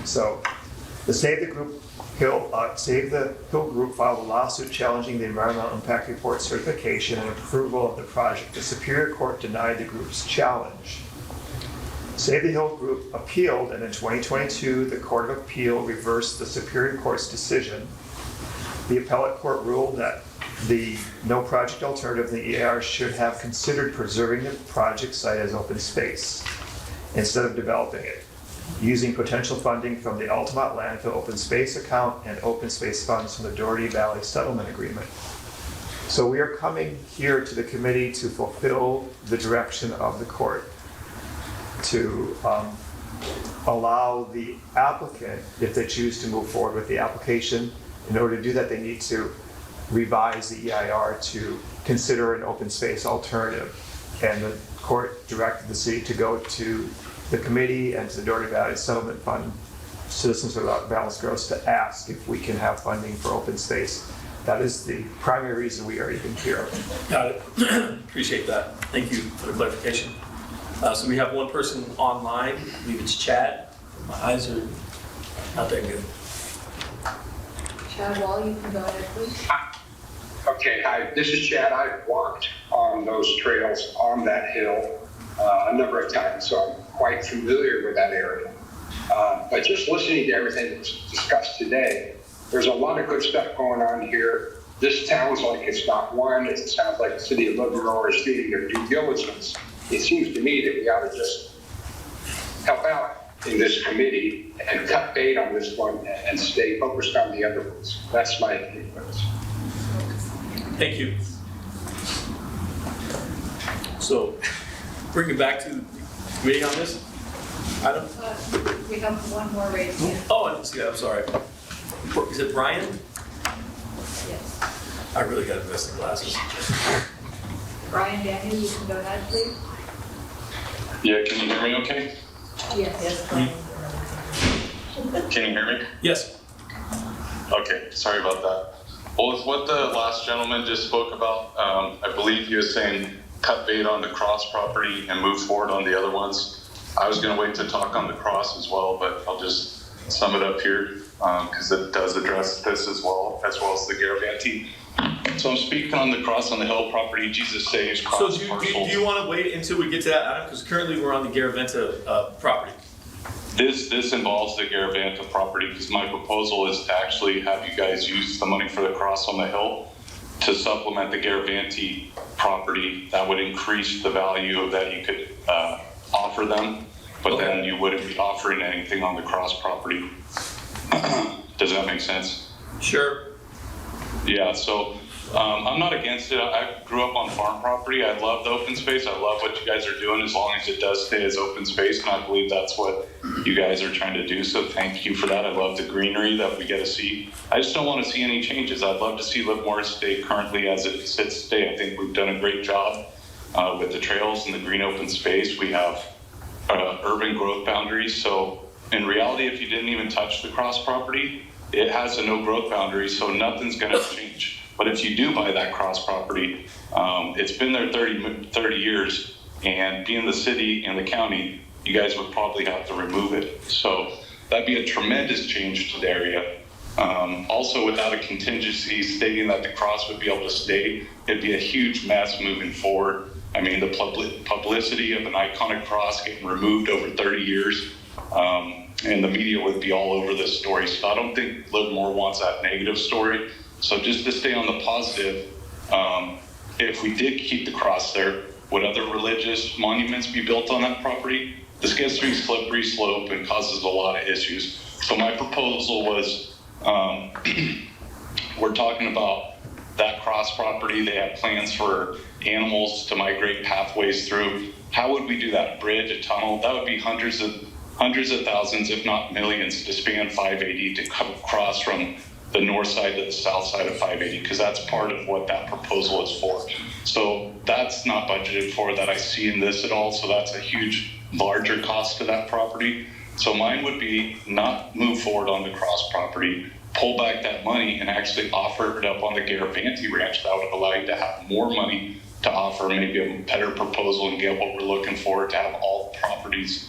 So the Save the Hill Group filed a lawsuit challenging the environmental impact report certification and approval of the project. The Superior Court denied the group's challenge. Save the Hill Group appealed, and in 2022, the Court of Appeal reversed the Superior Court's decision. The appellate court ruled that the no project alternative in the EIR should have considered preserving the project site as open space instead of developing it, using potential funding from the Altamont Landfill open space account and open space funds from the Doherty Valley Settlement Agreement. So we are coming here to the committee to fulfill the direction of the court, to allow the applicant, if they choose to move forward with the application. In order to do that, they need to revise the EIR to consider an open space alternative. And the court directed the city to go to the committee and to the Doherty Valley Settlement Fund, Citizens Without Balance Gross, to ask if we can have funding for open space. That is the primary reason we are even here. Got it. Appreciate that. Thank you for the clarification. So we have one person online. I believe it's Chad. My eyes are not that good. Chad Wall, you can go ahead, please. Okay, hi, this is Chad. I've walked on those trails on that hill a number of times, so I'm quite familiar with that area. But just listening to everything that's discussed today, there's a lot of good stuff going on here. This sounds like it's not one. It sounds like the City of Livermore is doing their due diligence. It seems to me that we ought to just help out in this committee and cut bait on this one and stay focused on the other ones. That's my opinion. Thank you. So, bring it back to the committee on this item. We have one more raised hand. Oh, I didn't see that. I'm sorry. Is it Brian? Yes. I really got to invest in glasses. Brian Daniel, you can go ahead, please. Yeah, can you hear me okay? Yes. Brian. Can you hear me? Yes. Okay, sorry about that. Well, with what the last gentleman just spoke about, I believe he was saying cut bait on the cross property and move forward on the other ones. I was gonna wait to talk on the cross as well, but I'll just sum it up here, because it does address this as well as the Garaventa. So I'm speaking on the cross on the hill property, Jesus Saves So cross do parcel. you want to wait until we get to that item? Because currently we're on the Garaventa property. This involves the Garaventa property, because my proposal is to actually have you guys use the money for the cross on the hill to supplement the Garaventa property. That would increase the value that you could offer them, but then you wouldn't be offering anything on the cross property. Does that make sense? Sure. Yeah, so I'm not against it. I grew up on farm property. I love the open space. I love what you guys are doing as long as it does stay as open space, and I believe that's what you guys are trying to do, so thank you for that. I love the greenery that we get to see. I just don't want to see any changes. I'd love to see Livermore stay currently as it sits today. I think we've done a great job with the trails and the green open space. We have urban growth boundaries, so in reality, if you didn't even touch the cross property, it has a no growth boundary, so nothing's going to change. But if you do buy that cross property, it's been there 30 years, and being the city and the county, you guys would probably have to remove it. So that'd be a tremendous change to the area. Also, without a contingency stating that the cross would be able to stay, it'd be a huge mess moving forward. I mean, the publicity of an iconic cross getting removed over 30 years, and the media would be all over this story. So I don't think Livermore wants that negative story. So just to stay on the positive, if we did keep the cross there, would other religious monuments be built on that property? This gets to be a slippery slope and causes a lot of issues. So my proposal was, we're talking about that cross property. They have plans for animals to migrate pathways through. How would we do that? A bridge, a tunnel? That would be hundreds of thousands, if not millions, to span 580 to come across from the north side to the south side of 580, because that's part of what that proposal is for. So that's not budgeted for that I see in this at all. So that's a huge, larger cost to that property. So mine would be not move forward on the cross property, pull back that money and actually offer it up on the Garaventa ranch. That would allow you to have more money to offer, maybe a better proposal and get what we're looking for, to have all properties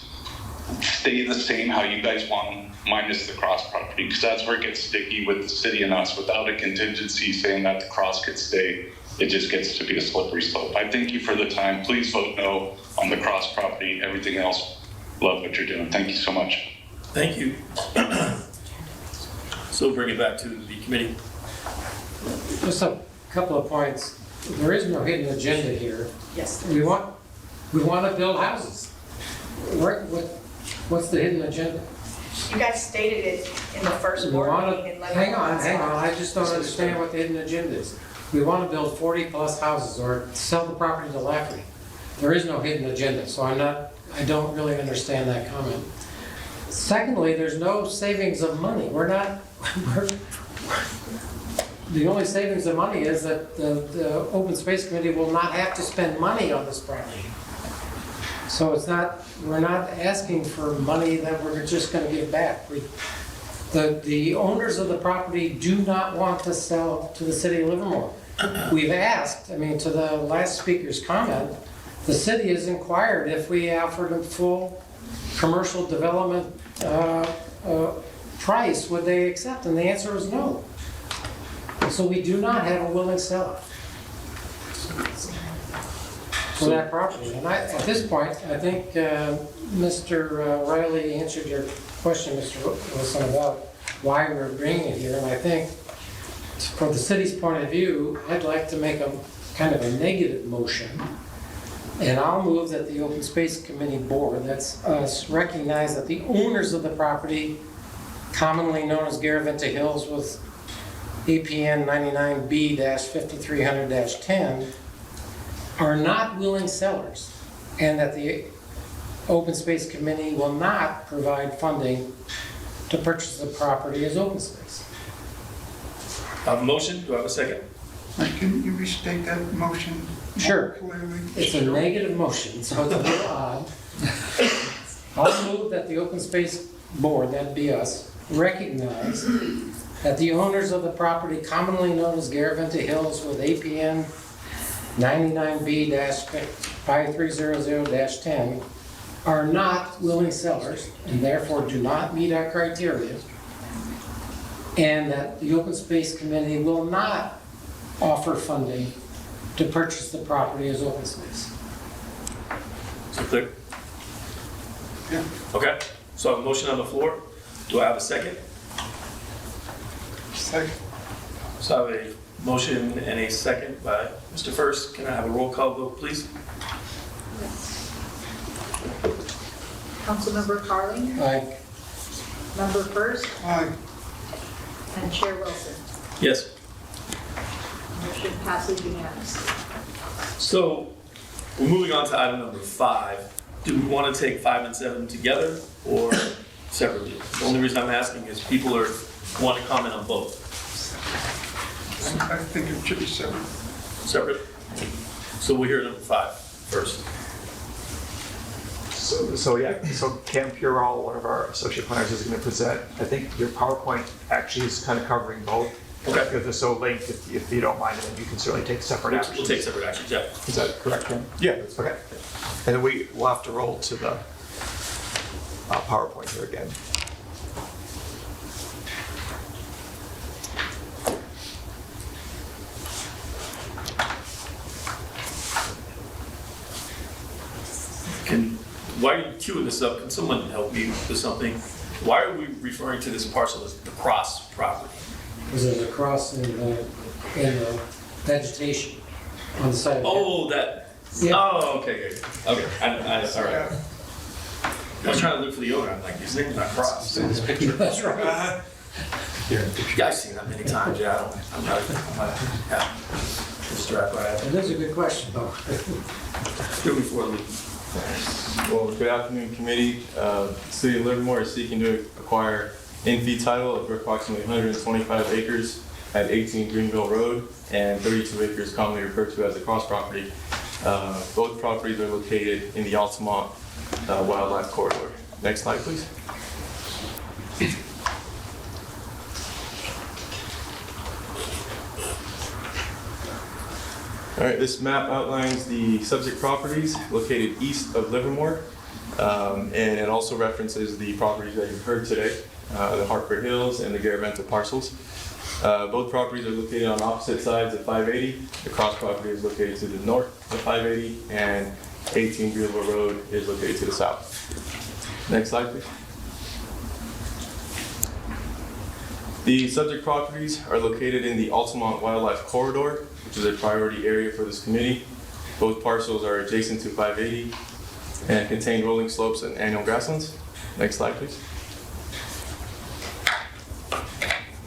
stay the same how you guys want them, minus the cross property, because that's where it gets sticky with the city and us. Without a contingency saying that the cross could stay, it just gets to be a slippery slope. I thank you for the time. Please vote no on the cross property. Everything else, love what you're doing. Thank you so much. Thank you. So bring it back to the committee. Just a couple of points. There is no hidden agenda here. Yes. We want to build houses. What's the hidden agenda? You guys stated it in the first We board want meeting in to, Livermore. hang on, I just don't understand what the hidden agenda is. We want to build 40 plus houses or sell the property to Lafferty. There is no hidden agenda, so I don't really understand that comment. Secondly, there's no savings of money. The only savings of money is that the Open Space Committee will not have to spend money on this property. So we're not asking for money that we're just going to give back. The owners of the property do not want to sell to the city of Livermore. We've asked, to the last speaker's comment, the city has inquired if we offered a full commercial development price, would they accept? And the answer is no. So we do not have a willing seller for that property. And at this point, I think Mr. Riley answered your question, Mr. Wilson, about why we're bringing it here. And I think from the city's point of view, I'd like to make a kind of a negative motion. And I'll move that the Open Space Committee Board, that's us, recognize that the owners of the property, commonly known as Garaventa Hills with APN 99B-5300-10, are not willing sellers, and that the Open Space Committee will not provide funding to purchase the property as open space. I have a motion. Do I have a second? Can you restate that motion more Sure. clearly? It's a negative motion, so it's a little odd. I'll move that the Open Space Board, that'd be us, recognize that the owners of the property commonly known as Garaventa Hills with APN 99B-5300-10 are not willing sellers and therefore do not meet our criteria, and that the Open Space Committee will not offer funding to purchase the property as open space. So clear? Yeah. Okay, so I have a motion on the floor. Do I have a second? Second. So I have a motion and a second by Mr. Furst. Can I have a roll call vote, please? Councilmember Carling, Aye. Member Furst, Aye. and Chair Wilson. Yes. Motion passes unanimously. So we're moving on to item number 5. Do we want to take 5 and 7 together or separately? The only reason I'm asking is people want to comment on both. I think it should be separate. Separate? So we'll hear number 5 first. So Cam Purell, one of our associate planners, is going to present. I think your PowerPoint actually is kind of covering both. Okay. Because they're so linked, if you don't mind, then you can certainly take separate actions. We'll take separate actions, yeah. Is that correct, Cam? Yeah. Okay. And then we'll have to roll to the PowerPoint here again. Why are you queuing this up? Can someone help me with something? Why are we referring to this parcel as the cross property? Because there's a cross in the vegetation on the side of the Oh, that. Yeah. Oh, okay, good. Okay, all right. I was trying to look for the owner. I'm like, these things are not crossed. That's right. You guys seen that many times, yeah. I'm not yeah. Distracted by that. It is a good question, though. Here before we leave. Well, good afternoon, committee. City of Livermore is seeking to acquire in-fee title of approximately 125 acres at 18 Greenville Road and 32 acres commonly referred to as the cross property. Both properties are located in the Altamont Wildlife Corridor. Next slide, please. All right, this map outlines the subject properties located east of Livermore, and it also references the properties that you've heard today, the Hartford Hills and the Garaventa parcels. Both properties are located on opposite sides of 580. The cross property is located to the north of 580, and 18 Greenville Road is located to the south. Next slide, please. The subject properties are located in the Altamont Wildlife Corridor, which is a priority area for this committee. Both parcels are adjacent to 580 and contain rolling slopes and annual grasslands. Next slide, please.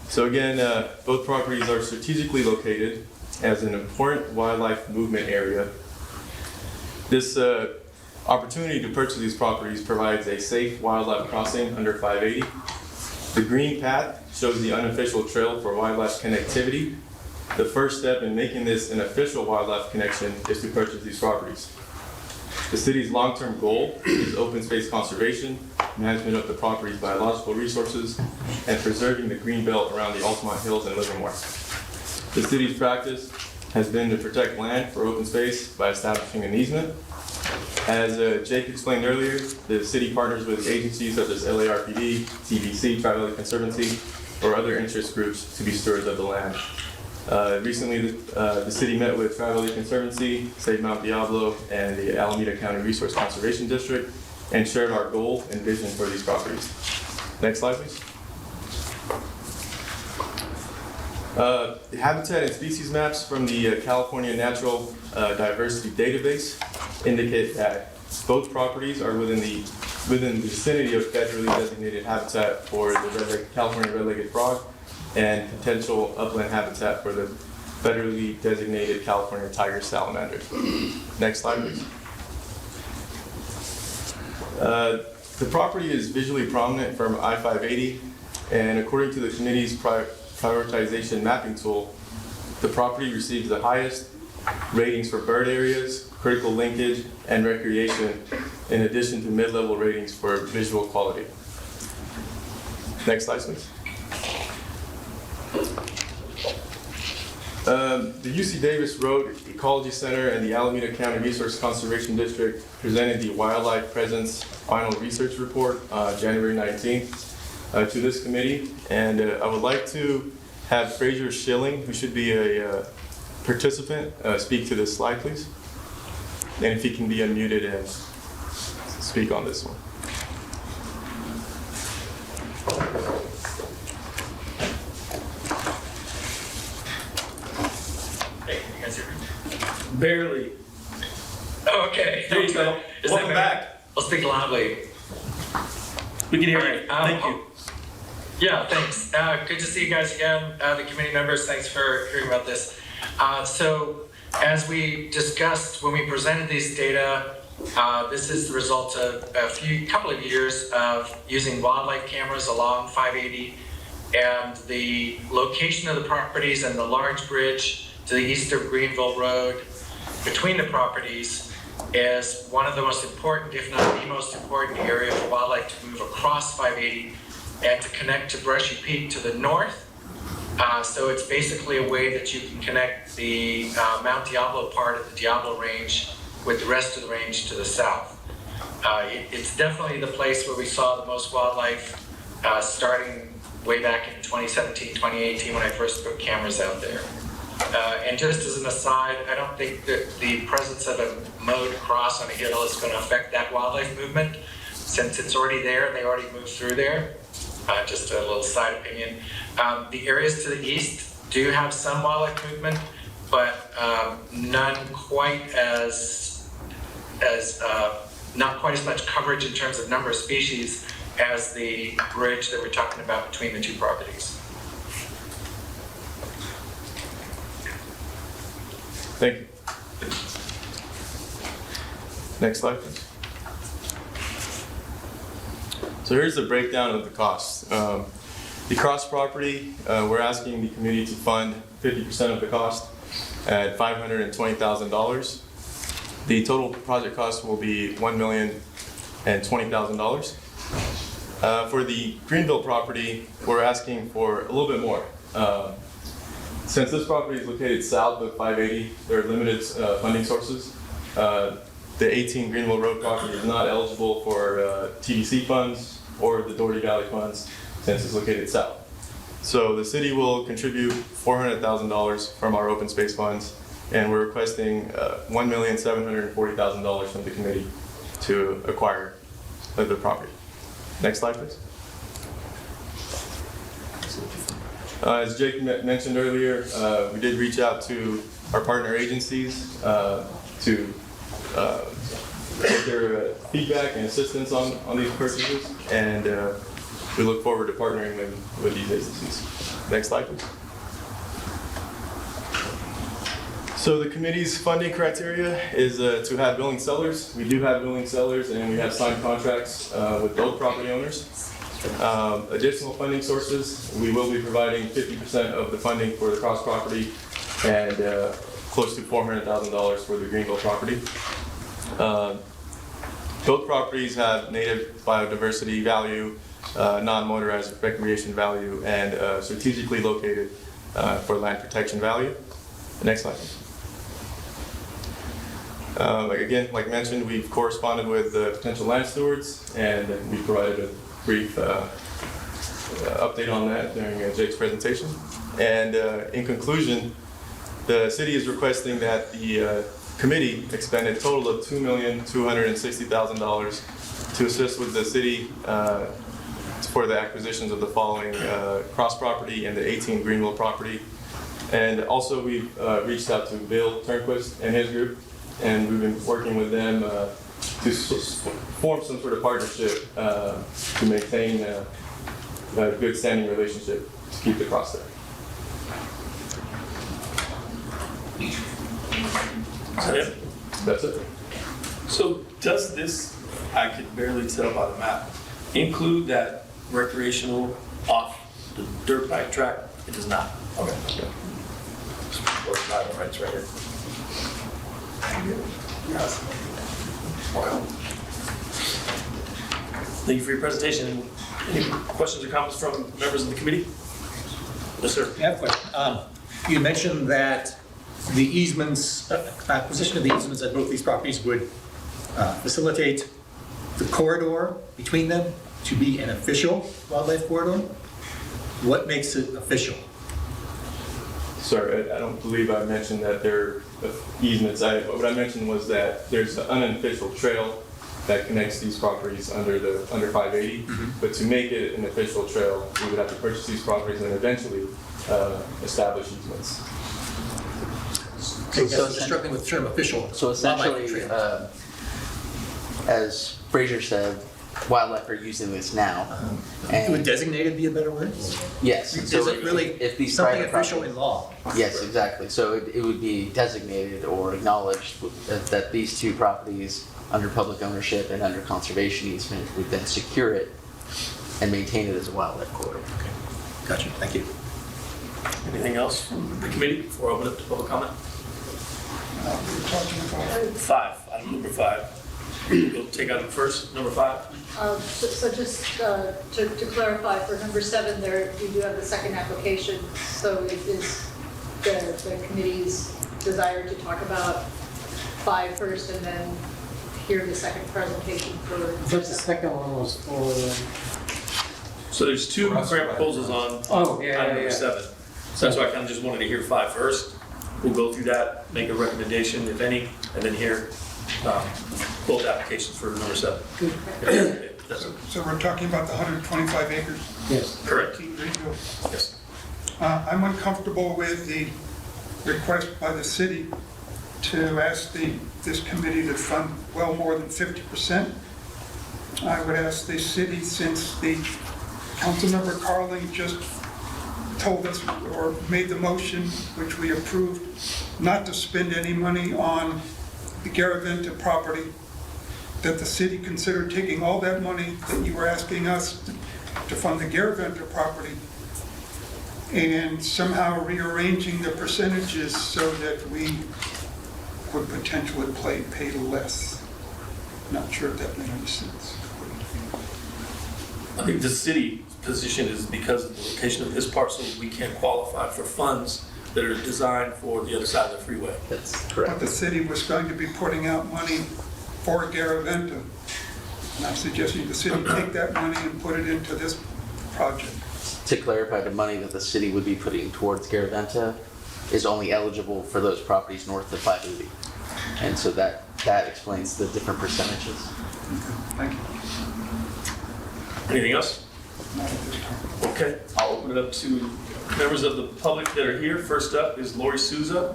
So again, both properties are strategically located as an important wildlife movement area. This opportunity to purchase these properties provides a safe wildlife crossing under 580. The green path shows the unofficial trail for wildlife connectivity. The first step in making this an official wildlife connection is to purchase these properties. The city's long-term goal is open space conservation, management of the property's biological resources, and preserving the green belt around the Altamont Hills and Livermore. The city's practice has been to protect land for open space by establishing an easement. As Jake explained earlier, the city partners with agencies such as LARPD, TBC, Tri-Valley Conservancy, or other interest groups to be stewards of the land. Recently, the city met with Tri-Valley Conservancy, Save Mount Diablo, and the Alameda County Resource Conservation District, and shared our goal and vision for these properties. Next slide, please. Habitat and species maps from the California Natural Diversity Database indicate that both properties are within the vicinity of federally designated habitat for the California red-legged frog and potential upland habitat for the federally designated California tiger salamander. Next slide, please. The property is visually prominent from I-580, and according to the committee's prioritization mapping tool, the property receives the highest ratings for bird areas, critical linkage, and recreation in addition to mid-level ratings for visual quality. Next slide, please. The UC Davis Road Ecology Center and the Alameda County Resource Conservation District presented the Wildlife Presence Final Research Report January 19th to this committee. And I would like to have Fraser Schilling, who should be a participant, speak to this slide, please. And if he can be unmuted and speak on this one. Barely. Okay. There you go. Welcome back. I'll speak loudly. We can hear you. Thank you. Yeah, thanks. Good to see you guys again, the committee members. Thanks for hearing about this. So, as we discussed when we presented these data, this is the result of a couple of years of using wildlife cameras along 580, and the location of the properties and the large bridge to the east of Greenville Road between the properties is one of the most important, if not the most important area for wildlife to move across 580 and to connect to Brushy Peak to the north. So it's basically a way that you can connect the Mount Diablo part of the Diablo Range with the rest of the range to the south. It's definitely the place where we saw the most wildlife starting way back in 2017, 2018 when I first put cameras out there. And just as an aside, I don't think that the presence of a mowed cross on a hill is going to affect that wildlife movement, since it's already there and they already moved through there. Just a little side opinion. The areas to the east do have some wildlife movement, but none quite not quite as much coverage in terms of number of species as the bridge that we're talking about between the two properties. Thank you. Next slide, please. So here's the breakdown of the costs. The cross property, we're asking the community to fund 50% of the cost at $520,000. The total project cost will be $1,020,000. For the Greenville property, we're asking for a little bit more. Since this property is located south of 580, there are limited funding sources. The 18 Greenville Road property is not eligible for TDC funds or the Doherty Valley funds since it's located south. So the city will contribute $400,000 from our open space funds, and we're requesting $1,740,000 from the committee to acquire the property. Next slide, please. As Jake mentioned earlier, we did reach out to our partner agencies to get their feedback and assistance on these purchases, and we look forward to partnering with these agencies. Next slide, please. So the committee's funding criteria is to have willing sellers. We do have willing sellers, and we have signed contracts with both property owners. Additional funding sources, we will be providing 50% of the funding for the cross property and close to $400,000 for the Greenville property. Both properties have native biodiversity value, non-motorized recreation value, and strategically located for land protection value. Next slide. Again, like mentioned, we've corresponded with the potential land stewards, and we've provided a brief update on that during Jake's presentation. And in conclusion, the city is requesting that the committee expend a total of $2,260,000 to assist with the city for the acquisitions of the following cross property and the 18 Greenville property. And also we've reached out to Bill Turnquist and his group, and we've been working with them to form some sort of partnership to maintain a good standing relationship to keep the cross there. That's it. So does this, I could barely tell by the map, include that recreational off the dirt bike track? It does not. Okay. Or driving rights right here. Okay. Thank you for your presentation. Any questions or comments from members of the committee? Yes, sir. I have a question. You mentioned that the easements, acquisition of the easements at both these properties would facilitate the corridor between them to be an official wildlife corridor. What makes it official? Sorry, I don't believe I mentioned that there are easements. What I mentioned was that there's an unofficial trail that connects these properties under 580. But to make it an official trail, we would have to purchase these properties and eventually establish easements. Okay, so I'm just struggling with the term official. So essentially, as Fraser said, wildlife are using this now. Would designated be a better word? Yes. Is So it really if these something private official properties- in law? Yes, exactly. So it would be designated or acknowledged that these two properties under public ownership and under conservation easement would then secure it and maintain it as a wildlife corridor. Okay, gotcha, thank you. Anything else from the committee before I open up to public comment? We're talking about 5, item number 5. We'll take out first, number 5. So just to clarify, for number 7, there, you do have the second application. So it is the committee's desire to talk about 5 first and then hear the second presentation for. But the second one was for, So there's 2 grant proposals on item number 7. So that's why I kind of just wanted to hear 5 first. We'll go through that, make a recommendation, if any, and then hear both applications for number 7. So we're talking about the 125 acres? yes. Correct. Greenville. Yes. I'm uncomfortable with the request by the city to ask this committee to fund well more than 50%. I would ask the city, since the Councilmember Carling just told us or made the motion, which we approved, not to spend any money on the Garaventa property, that the city consider taking all that money that you were asking us to fund the Garaventa property and somehow rearranging the percentages so that we would potentially pay less. Not sure if that made any sense. I think the city position is because of the location of this parcel, we can't qualify for funds that are designed for the other side of the freeway. That's But correct. the city was going to be putting out money for Garaventa. And I'm suggesting the city take that money and put it into this project. To clarify, the money that the city would be putting towards Garaventa is only eligible for those properties north of 580. And so that explains the different percentages. Thank you. Anything else? Okay, I'll open it up to members of the public that are here. First up is Lori Souza.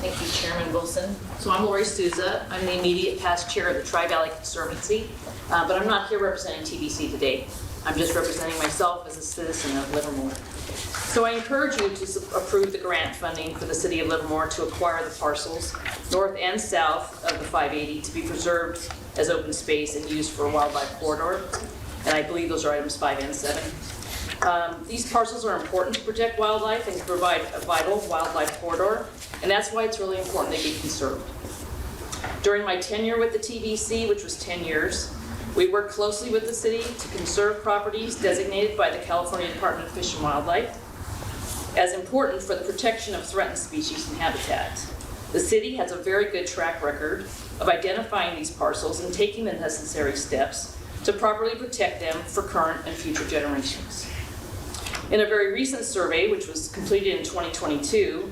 Thank you, Chairman Wilson. So I'm Lori Souza. I'm the immediate past chair of the Tri-Valley Conservancy, but I'm not here representing TBC today. I'm just representing myself as a citizen of Livermore. So I encourage you to approve the grant funding for the City of Livermore to acquire the parcels north and south of the 580 to be preserved as open space and used for a wildlife corridor. And I believe those are items 5 and 7. These parcels are important to protect wildlife and to provide a vital wildlife corridor, and that's why it's really important they be conserved. During my tenure with the TVC, which was 10 years, we worked closely with the city to conserve properties designated by the California Department of Fish and Wildlife as important for the protection of threatened species and habitat. The city has a very good track record of identifying these parcels and taking the necessary steps to properly protect them for current and future generations. In a very recent survey, which was completed in 2022,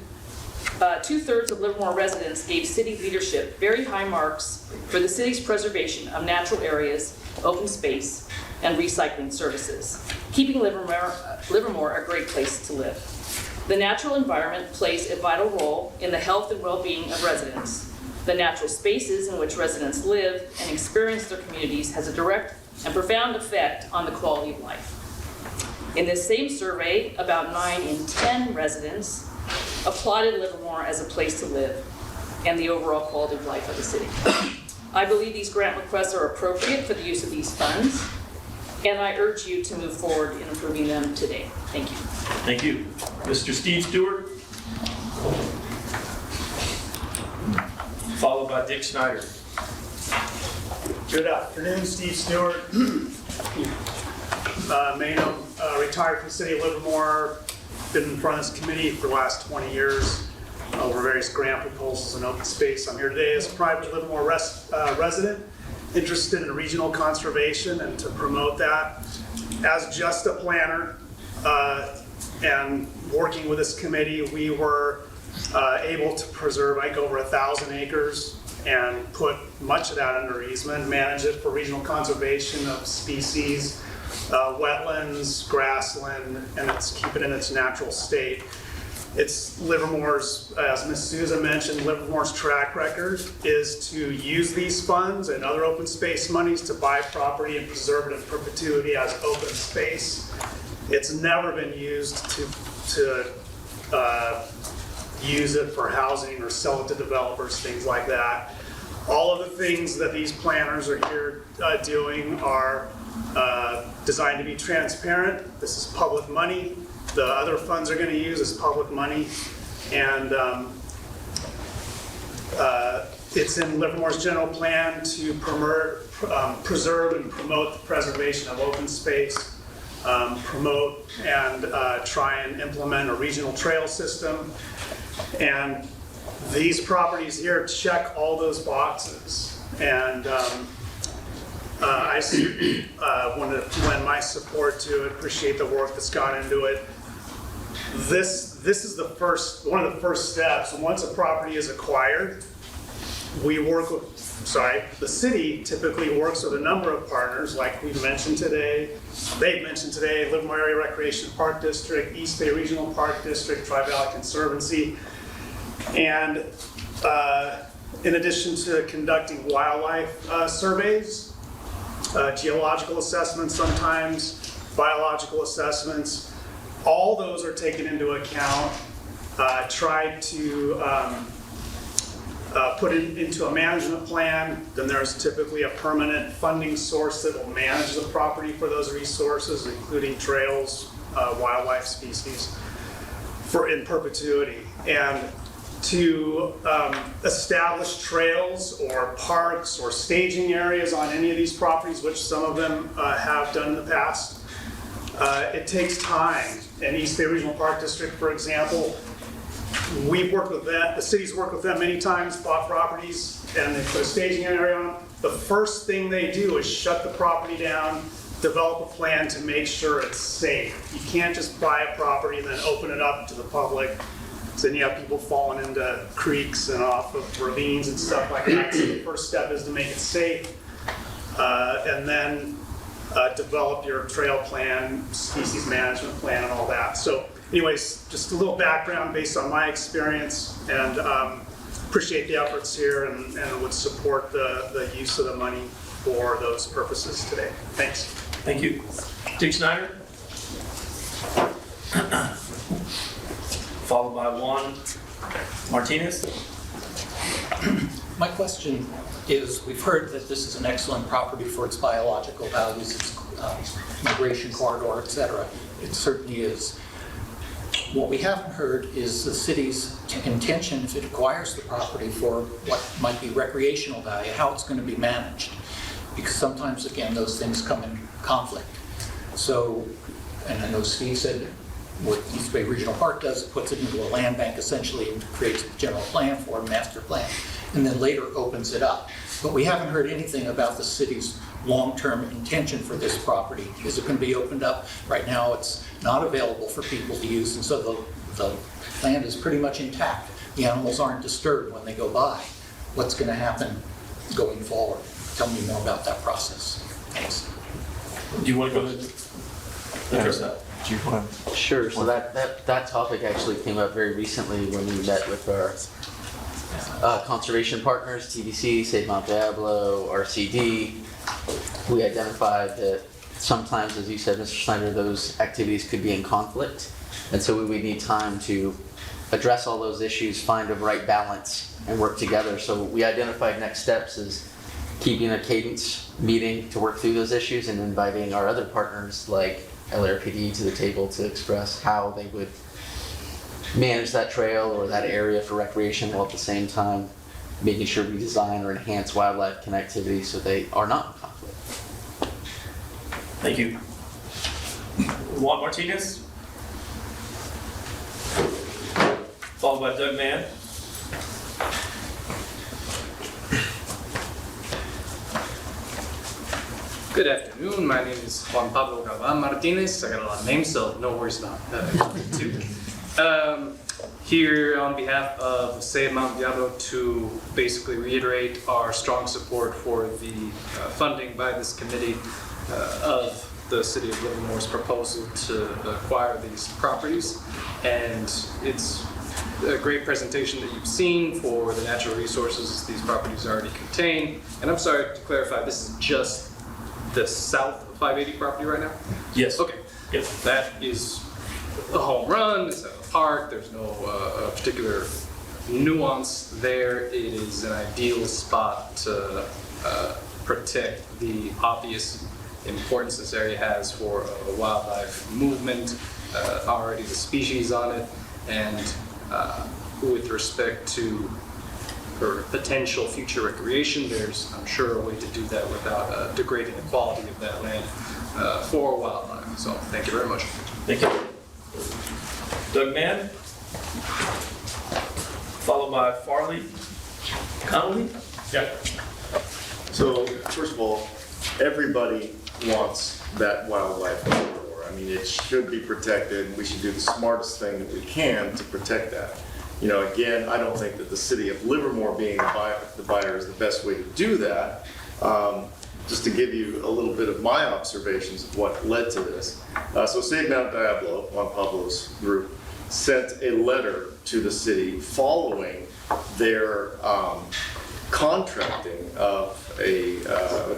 2/3 of Livermore residents gave city leadership very high marks for the city's preservation of natural areas, open space, and recycling services, keeping Livermore a great place to live. The natural environment plays a vital role in the health and well-being of residents. The natural spaces in which residents live and experience their communities has a direct and profound effect on the quality of life. In this same survey, about 9 in 10 residents applauded Livermore as a place to live and the overall quality of life of the city. I believe these grant requests are appropriate for the use of these funds, and I urge you to move forward in approving them today. Thank you. Thank you. Mr. Steve Stewart. followed by Dick Schneider. Good afternoon, Steve Stewart. Retired from the City of Livermore, been in front of this committee for the last 20 years over various grant proposals and open space. I'm here today as a private Livermore resident, interested in regional conservation and to promote that. As just a planner and working with this committee, we were able to preserve like over 1,000 acres and put much of that under easement, manage it for regional conservation of species, wetlands, grassland, and keep it in its natural state. It's Livermore's, as Ms. Souza mentioned, Livermore's track record is to use these funds and other open space monies to buy property and preserve it in perpetuity as open space. It's never been used to use it for housing or sell it to developers, things like that. All of the things that these planners are here doing are designed to be transparent. This is public money. The other funds are going to use is public money. And it's in Livermore's general plan to preserve and promote the preservation of open space, promote and try and implement a regional trail system. And these properties here check all those boxes. And I want to lend my support to it, appreciate the work that's gone into it. This is one of the first steps. Once a property is acquired, the city typically works with a number of partners, like we've mentioned today. They've mentioned today, Livermore Area Recreation Park District, East Bay Regional Park District, Tri-Valley Conservancy. And in addition to conducting wildlife surveys, geological assessments sometimes, biological assessments, all those are taken into account, tried to put it into a management plan. Then there's typically a permanent funding source that will manage the property for those resources, including trails, wildlife species, in perpetuity. And to establish trails or parks or staging areas on any of these properties, which some of them have done in the past, it takes time. In East Bay Regional Park District, for example, we've worked with them, the city's worked with them many times, bought properties, and they put a staging area on them. The first thing they do is shut the property down, develop a plan to make sure it's safe. You can't just buy a property and then open it up to the public. So then you have people falling into creeks and off of ravines and stuff like that. So the first step is to make it safe, and then develop your trail plan, species management plan, and all that. So anyways, just a little background based on my experience, and appreciate the efforts here and would support the use of the money for those purposes today. Thanks. Thank you. Dick Schneider. Followed by Juan Martinez. My question is, we've heard that this is an excellent property for its biological values, its migration corridor, et cetera. It certainly is. What we haven't heard is the city's intention, if it acquires the property for what might be recreational value, how it's going to be managed. Because sometimes, again, those things come in conflict. So, and I know Steve said what East Bay Regional Park does, it puts it into a land bank essentially and creates a general plan for a master plan, and then later opens it up. But we haven't heard anything about the city's long-term intention for this property. Is it going to be opened up? Right now it's not available for people to use, and so the land is pretty much intact. The animals aren't disturbed when they go by. What's going to happen going forward? Tell me more about that process. Thanks. Do you want to go ahead and address that? Sure. So that topic actually came up very recently when we met with our conservation partners, TBC, Save Mount Diablo, RCD. We identified that sometimes, as you said, Mr. Schneider, those activities could be in conflict. And so we would need time to address all those issues, find a right balance, and work together. So we identified next steps as keeping a cadence meeting to work through those issues and inviting our other partners like LRPD to the table to express how they would manage that trail or that area for recreation while at the same time making sure we design or enhance wildlife connectivity so they are not in conflict. Thank you. Juan Martinez. Followed by Doug Mann. Good afternoon. My name is Juan Pablo Galvan Martinez. I got a lot of names, so no worries about that. Here on behalf of Save Mount Diablo to basically reiterate our strong support for the funding by this committee of the City of Livermore's proposal to acquire these properties. And it's a great presentation that you've seen for the natural resources these properties already contain. And I'm sorry to clarify, this is just the south of 580 property right now? Yes. Okay. Yes. That is a home run, it's a park, there's no particular nuance there. It is an ideal spot to protect the obvious importance this area has for a wildlife movement, already the species on it, and with respect to for potential future recreation, there's, I'm sure, a way to do that without degrading the quality of that land for wildlife. So thank you very much. Thank you. Doug Mann. Followed by Farley Connolly. Yeah. So, first of all, everybody wants that wildlife corridor. I mean, it should be protected. We should do the smartest thing that we can to protect that. You know, again, I don't think that the City of Livermore being the buyer is the best way to do that. Just to give you a little bit of my observations of what led to this. So Save Mount Diablo, Juan Pablo's group, sent a letter to the city following their contracting of an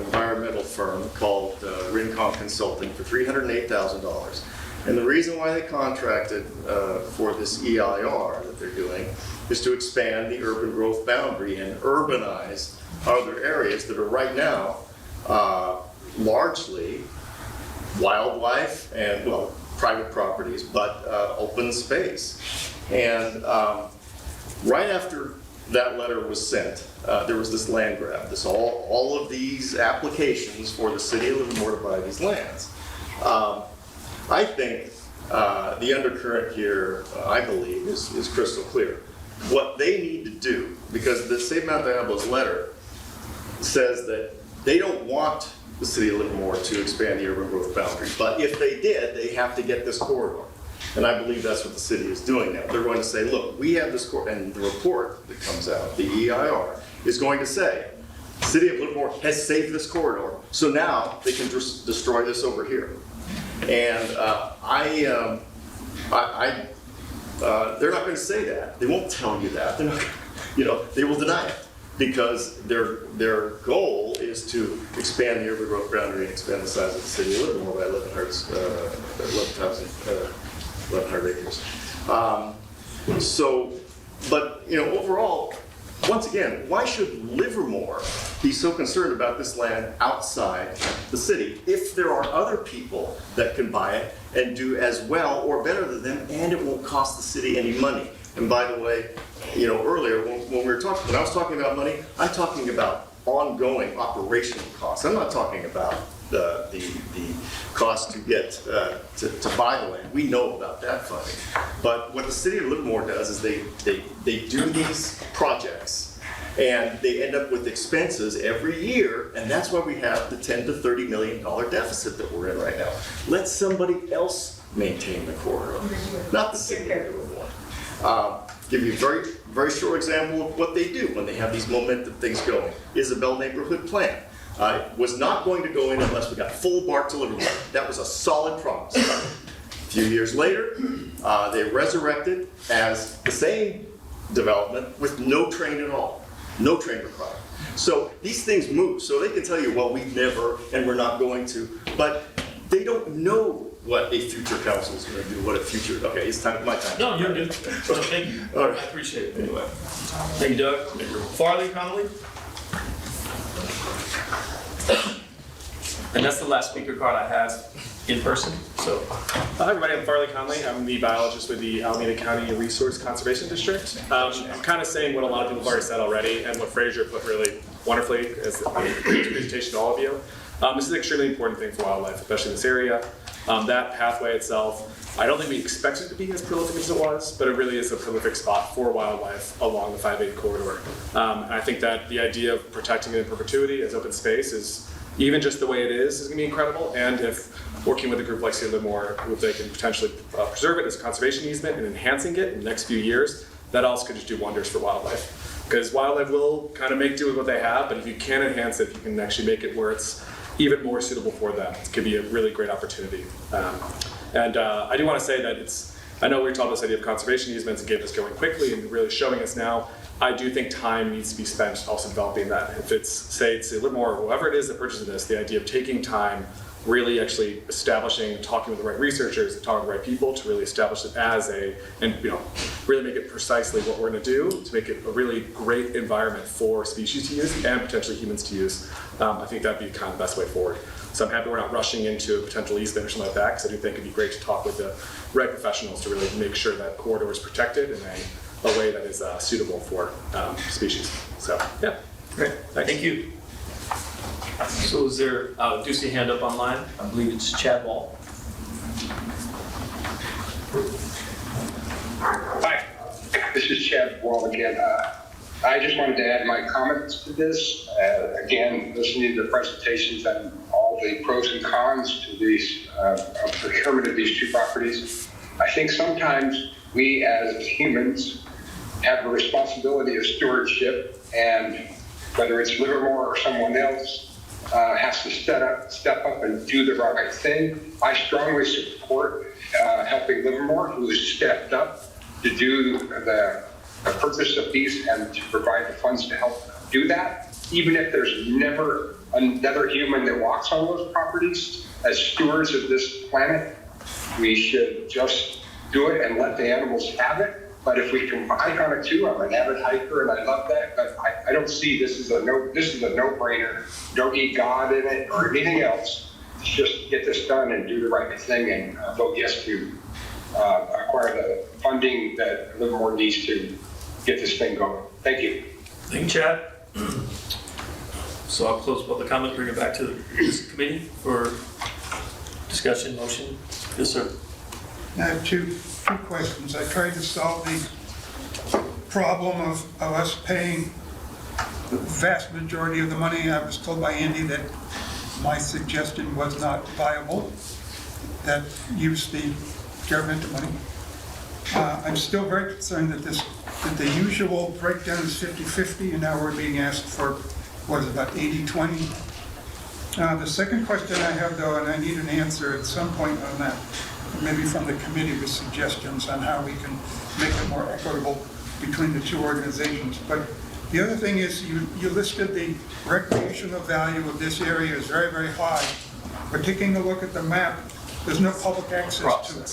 environmental firm called Rincon Consulting for $308,000. And the reason why they contracted for this EIR that they're doing is to expand the urban growth boundary and urbanize other areas that are right now largely wildlife and, well, private properties, but open space. And right after that letter was sent, there was this land grab, all of these applications for the City of Livermore to buy these lands. I think the undercurrent here, I believe, is crystal clear. What they need to do, because the Save Mount Diablo's letter says that they don't want the City of Livermore to expand the urban growth boundary, but if they did, they have to get this corridor. And I believe that's what the city is doing now. They're going to say, look, we have this corridor, and the report that comes out, the EIR, is going to say, the City of Livermore has saved this corridor, so now they can just destroy this over here. And they're not going to say that. They won't tell you that. They're not, they will deny it. Because their goal is to expand the urban growth boundary and expand the size of the City of Livermore by 1,100 acres. But overall, once again, why should Livermore be so concerned about this land outside the city if there are other people that can buy it and do as well or better than them, and it won't cost the city any money? And by the way, earlier when I was talking about money, I'm talking about ongoing operational costs. I'm not talking about the cost to get to buy the land. We know about that funding. But what the City of Livermore does is they do these projects and they end up with expenses every year, and that's why we have the $10 to $30 million deficit that we're in right now. Let somebody else maintain the corridor, not the City of Livermore. Give you a very, very short example of what they do when they have these momentum things going. Isabel neighborhood plan. Was not going to go in unless we got full BART to Livermore. That was a solid promise. A few years later, they resurrected as the same development with no train at all. No train required. So these things move. So they can tell you, well, we've never and we're not going to. But they don't know what a future council is going to do, what a future, okay, it's time, my time. No, you're good. Thank you. All right. I appreciate it anyway. Thank you, Doug. Farley Connolly. And that's the last speaker card I have in person. So, hi everybody, I'm Farley Conley. I'm the biologist with the Alameda County Resource Conservation District. I'm kind of saying what a lot of people have already said already, and what Fraser put really wonderfully as the presentation to all of you. This is an extremely important thing for wildlife, especially in this area. That pathway itself, I don't think we expected it to be as prolific as it was, but it really is a prolific spot for wildlife along the 580 corridor. And I think that the idea of protecting it in perpetuity as open space is, even just the way it is going to be incredible. And if working with a group like CIty of Livermore, if they can potentially preserve it as a conservation easement and enhancing it in the next few years, that also could just do wonders for wildlife. Because wildlife will kind of make do with what they have, but if you can enhance it, if you can actually make it where it's even more suitable for them, it could be a really great opportunity. I do want to say that I know we talked about this idea of conservation easements and getting this going quickly and really showing us now. I do think time needs to be spent also developing that. If it's, say, it's a little more, whoever it is that purchases this, the idea of taking time, really actually establishing, talking with the right researchers, talking with the right people to really establish it as and really make it precisely what we're going to do to make it a really great environment for species to use and potentially humans to use. I think that'd be kind of the best way forward. So I'm happy we're not rushing into a potential easement or something like that, because I do think it'd be great to talk with the right professionals to really make sure that corridor is protected in a way that is suitable for species. So yeah, great, thanks. Thank you. So is there, do you see a hand up online? I believe it's Chad Wall. Hi, this is Chad Wall again. I just wanted to add my comments to this. Again, listening to the presentations and all the pros and cons to these procurement of these two properties, I think sometimes we as humans have a responsibility of stewardship, and whether it's Livermore or someone else, has to step up and do the right thing. I strongly support helping Livermore, who has stepped up to do the purpose of these and to provide the funds to help do that. Even if there's never another human that walks on those properties, as stewards of this planet, we should just do it and let the animals have it. But if we can hike on it too, I'm an avid hiker and I love that, but I don't see this is a no-brainer. Don't need God in it or anything else. Just get this done and do the right thing and vote yes to acquire the funding that Livermore needs to get this thing going. Thank you. Thank you, Chad. So I'll close public comment, bring it back to this committee for discussion, motion. Yes, sir. I have two questions. I tried to solve the problem of us paying the vast majority of the money. I was told by Andy that my suggestion was not viable, that used the Garaventa money. I'm still very concerned that the usual breakdown is 50-50, and now we're being asked for, what is it, about 80-20? The second question I have, though, and I need an answer at some point on that, maybe from the committee with suggestions on how we can make it more equitable between the two organizations. But the other thing is you listed the recreational value of this area is very, very high. But taking a look at the map, there's no public access to it.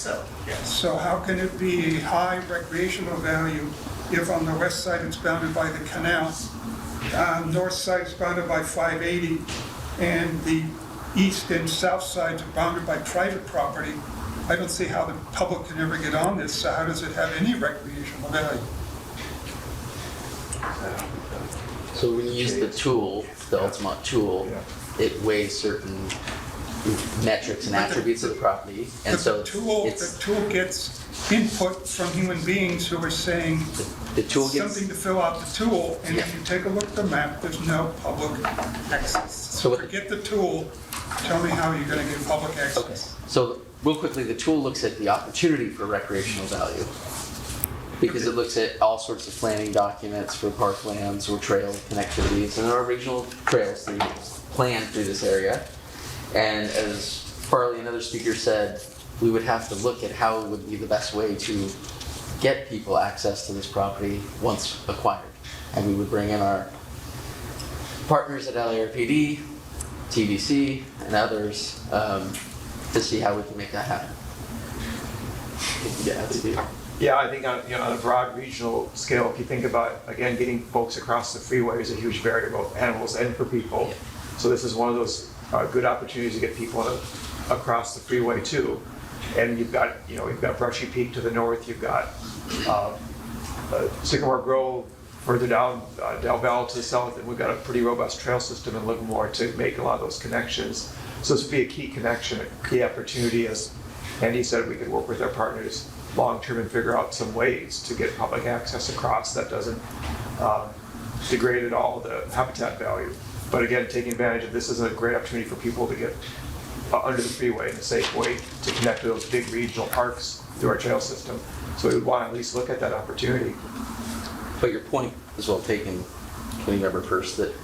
So how can it be a high recreational value if on the west side it's bounded by the canal, north side is bounded by 580, and the east and south sides are bounded by private property? I don't see how the public can ever get on this, so how does it have any recreational value? So when you use the tool, the Altamont tool, it weighs certain metrics and attributes of the property, and so the tool gets input from human beings who are saying the tool gets something to fill out the tool, and if you take a look at the map, there's no public access. So forget the tool, tell me how you're going to get public access. Okay. So real quickly, the tool looks at the opportunity for recreational value, because it looks at all sorts of planning documents for parklands or trail connectivities, and there are regional trails planned through this area. And as Farley and other speakers said, we would have to look at how would be the best way to get people access to this property once acquired. And we would bring in our partners at LARPD, TBC, and others to see how we can make that happen. Yeah, I think on a broad regional scale, if you think about, again, getting folks across the freeway is a huge barrier, both animals and for people. Yeah. So this is one of those good opportunities to get people across the freeway too. And you've got Brushy Peak to the north, you've got Sycamore Grove further down, Del Valle to the south, and we've got a pretty robust trail system in Livermore to make a lot of those connections. So this would be a key connection, a key opportunity. As Andy said, we could work with our partners long-term and figure out some ways to get public access across that doesn't degrade at all the habitat value. But again, taking advantage of this is a great opportunity for people to get under the freeway in a safe way to connect to those big regional parks through our trail system. So we would want to at least look at that opportunity. But your point is well taken, Councilmember Furst, that,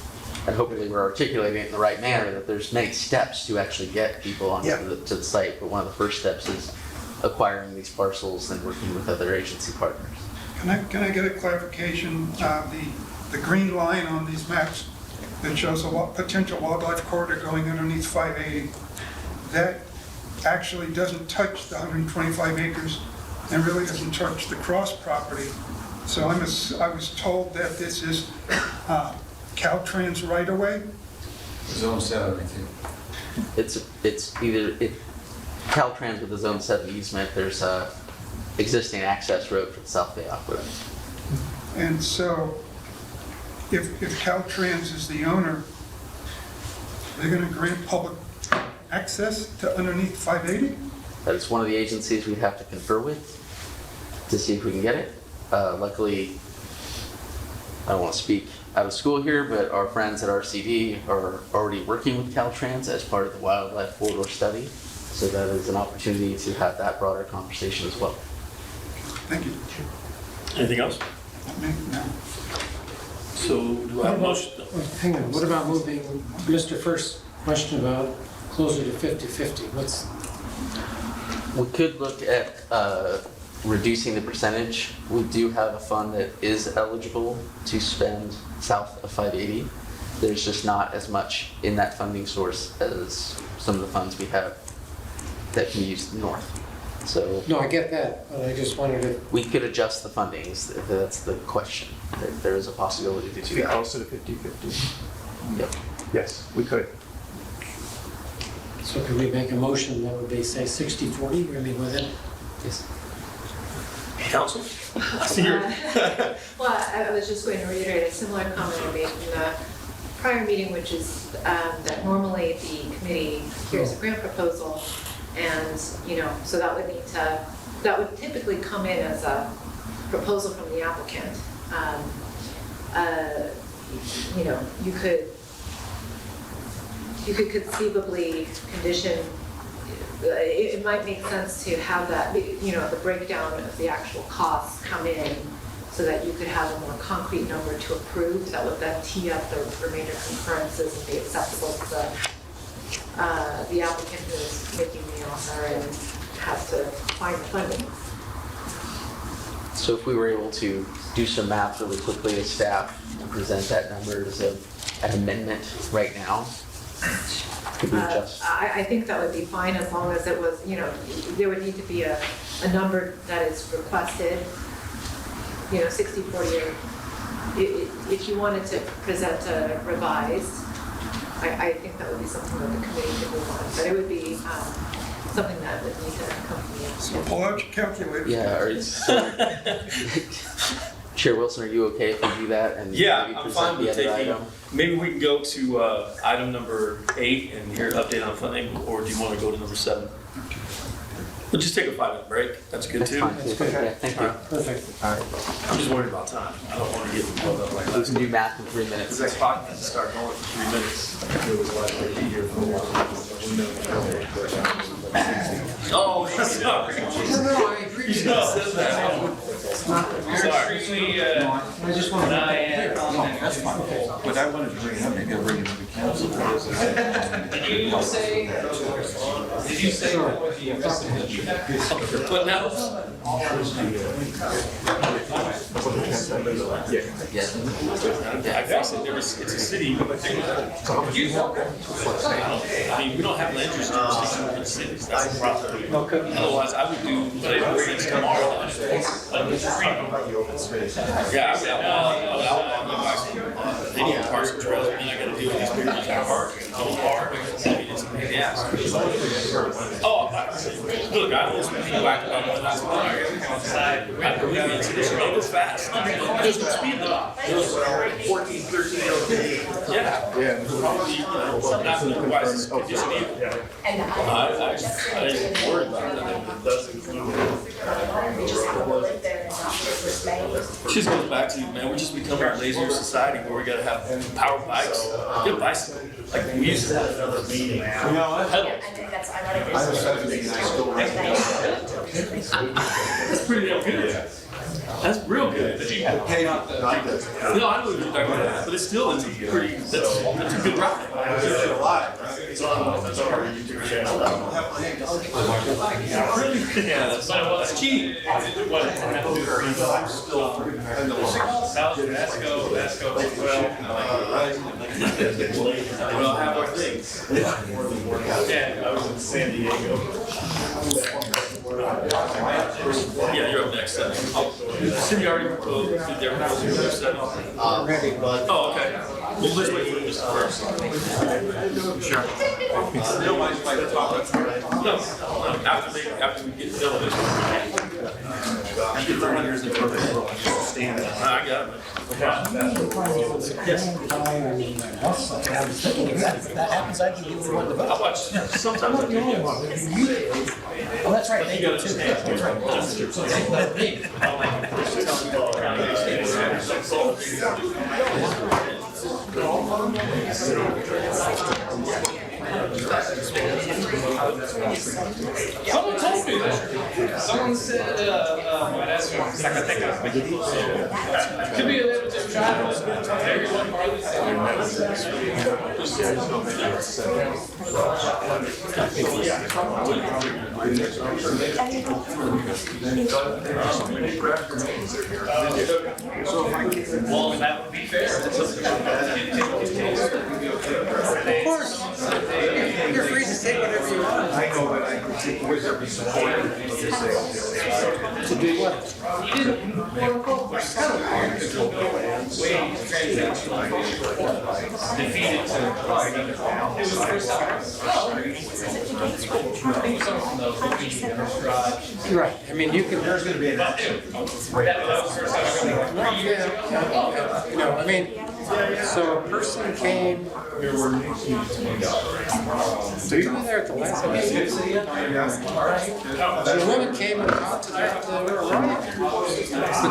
and hopefully we're articulating it in the right manner, that there's many steps to actually get people onto to the site, but one of the first steps is acquiring these parcels and working with other agency partners. Can I get a clarification? The green line on these maps that shows a potential wildlife corridor going underneath 580, that actually doesn't touch the 125 acres and really doesn't touch the cross property. So I was told that this is Caltrans right away. Zone 7, I think. It's either Caltrans with the Zone 7 easement. There's a existing access road for the South Bay Aqueduct. And so, if Caltrans is the owner, they're going to grant public access to underneath 580? That is one of the agencies we'd have to confer with to see if we can get it. Luckily, I don't want to speak out of school here, but our friends at RCD are already working with Caltrans as part of the wildlife corridor study. So that is an opportunity to have that broader conversation as well. Thank you. Anything else? No. So do I have a motion? Hang on, what about moving, Mr. First's question about closer to 50-50? We could look at reducing the percentage. We do have a fund that is eligible to spend south of 580. There's just not as much in that funding source as some of the funds we have that can be used north. So No, I get that, but I just wondered if... we could adjust the fundings, if that's the question. There is a possibility to do that. Closer to 50-50. Yep. Yes, we could. So could we make a motion that would be, say, 60-40, I mean, within? Yes. Council? I see your... Well, I was just going to reiterate a similar comment I made in the prior meeting, which is that normally the committee hears a grant proposal, and, so that would typically come in as a proposal from the applicant. You could conceivably condition, it might make sense to have that, the breakdown of the actual costs come in so that you could have a more concrete number to approve that would then tee up the remainder concurrences and be acceptable to the applicant who is making the offer and has to find the funding. So if we were able to do some math really quickly as staff and present that number as an amendment right now, could we adjust? I think that would be fine as long as it was, there would need to be a number that is requested, 60-40, or if you wanted to present a revised, I think that would be something that the committee could move on, but it would be something that would need to come from you. So pull out your calculator. Yeah, Chair Wilson, are you okay if we do that? And Yeah, maybe I'm present fine the with other taking, item? maybe we can go to item number 8 and hear an update on funding, or do you want to go to number 7? We'll just take a 5-minute break. That's good too. That's fine. Yeah, thank you. Perfect. All right. I'm just worried about time. I don't want to get involved up like We last can do math in 3 minutes. This next podcast will start going for 3 minutes. It was like to be here for a while. Oh, sorry. No, I agree. You should have said that. Sorry. I just want to... That's fine. But I wanted to bring it up, maybe I'll bring it to the council. Did you say what the investigation? But now. I guess it's a city. I mean, we don't have land use jurisdiction in the cities, that's the problem. Otherwise, I would do what I do tomorrow. Yeah, they need parcel trails, and then I gotta deal with these pictures in the park and the whole park. I mean, it's a pain in the ass. Oh, Look, I always been whacked about going out tomorrow. I believe it, it's go fast. There's no speed limit. 14, 13 year old. Yeah. Yeah. Probably, not in the wisest condition either. I worried about that. It does include it just goes back to, man, we're just becoming a lazier society where we gotta have power bikes. Get a bicycle. Like we used to have another meeting. You know what? Pedal. I was 17 and I still ride. That's pretty damn good. That's real good. Hey, not this. No, I know what you're talking about, but it's still, it's a pretty, that's a good ride. It's on our YouTube channel. Really? Yeah, that's cheap. Well, have our things. Yeah, I was in San Diego. Yeah, you're up next then. Cindy already did their Ready, bud. Oh, okay. Well, let's wait for this first. Sure. No, after we get done with this. You get 30 years in perfect world. Stand up. I got it. Yes. I was thinking exactly, that happens, I'd be the only one to vote. I watch, sometimes I do, yes. Oh, that's right, they do too. That's Someone told me that. Someone said, could be a little bit of travel. Maybe one part of well, that would be fair. Of course. You're free to say whatever you want. I know that I can take with every support. To do what? Defeated to providing Right, I mean, you can. There's gonna be an action. You know, I mean, so a person came. So you were there at the last meeting? So a woman came and talked to that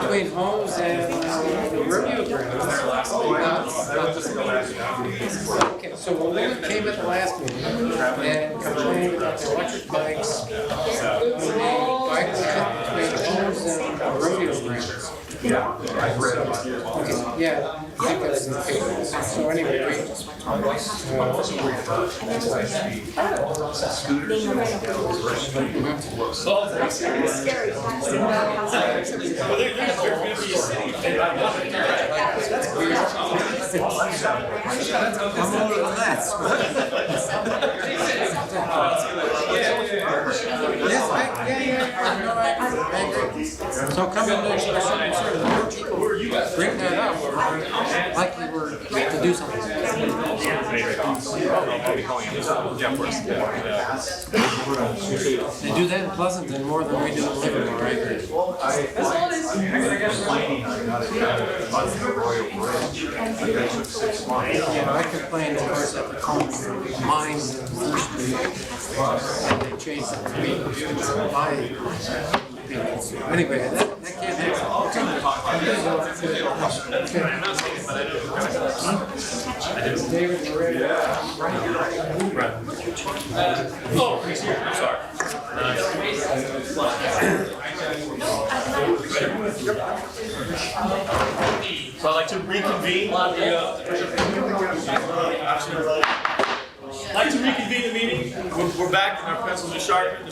between homes and the rodeo grounds. Okay, so a woman came at the last meeting and complained about the electric bikes, bike between homes and rodeo grounds. Yeah, okay, yeah, I think that's in the paper. So anyway, so come into expression concern, the more people bring that up, likely we're to do something. They do that in Pleasanton more than we do in Livermore, I agree. I complained, of course, at the common mines in Furst, and they changed it to me. Anyway, that can't happen. David, you're ready? Oh, he's here, I'm sorry. So I'd like to reconvene the meeting. We're back and our pencils are sharpened.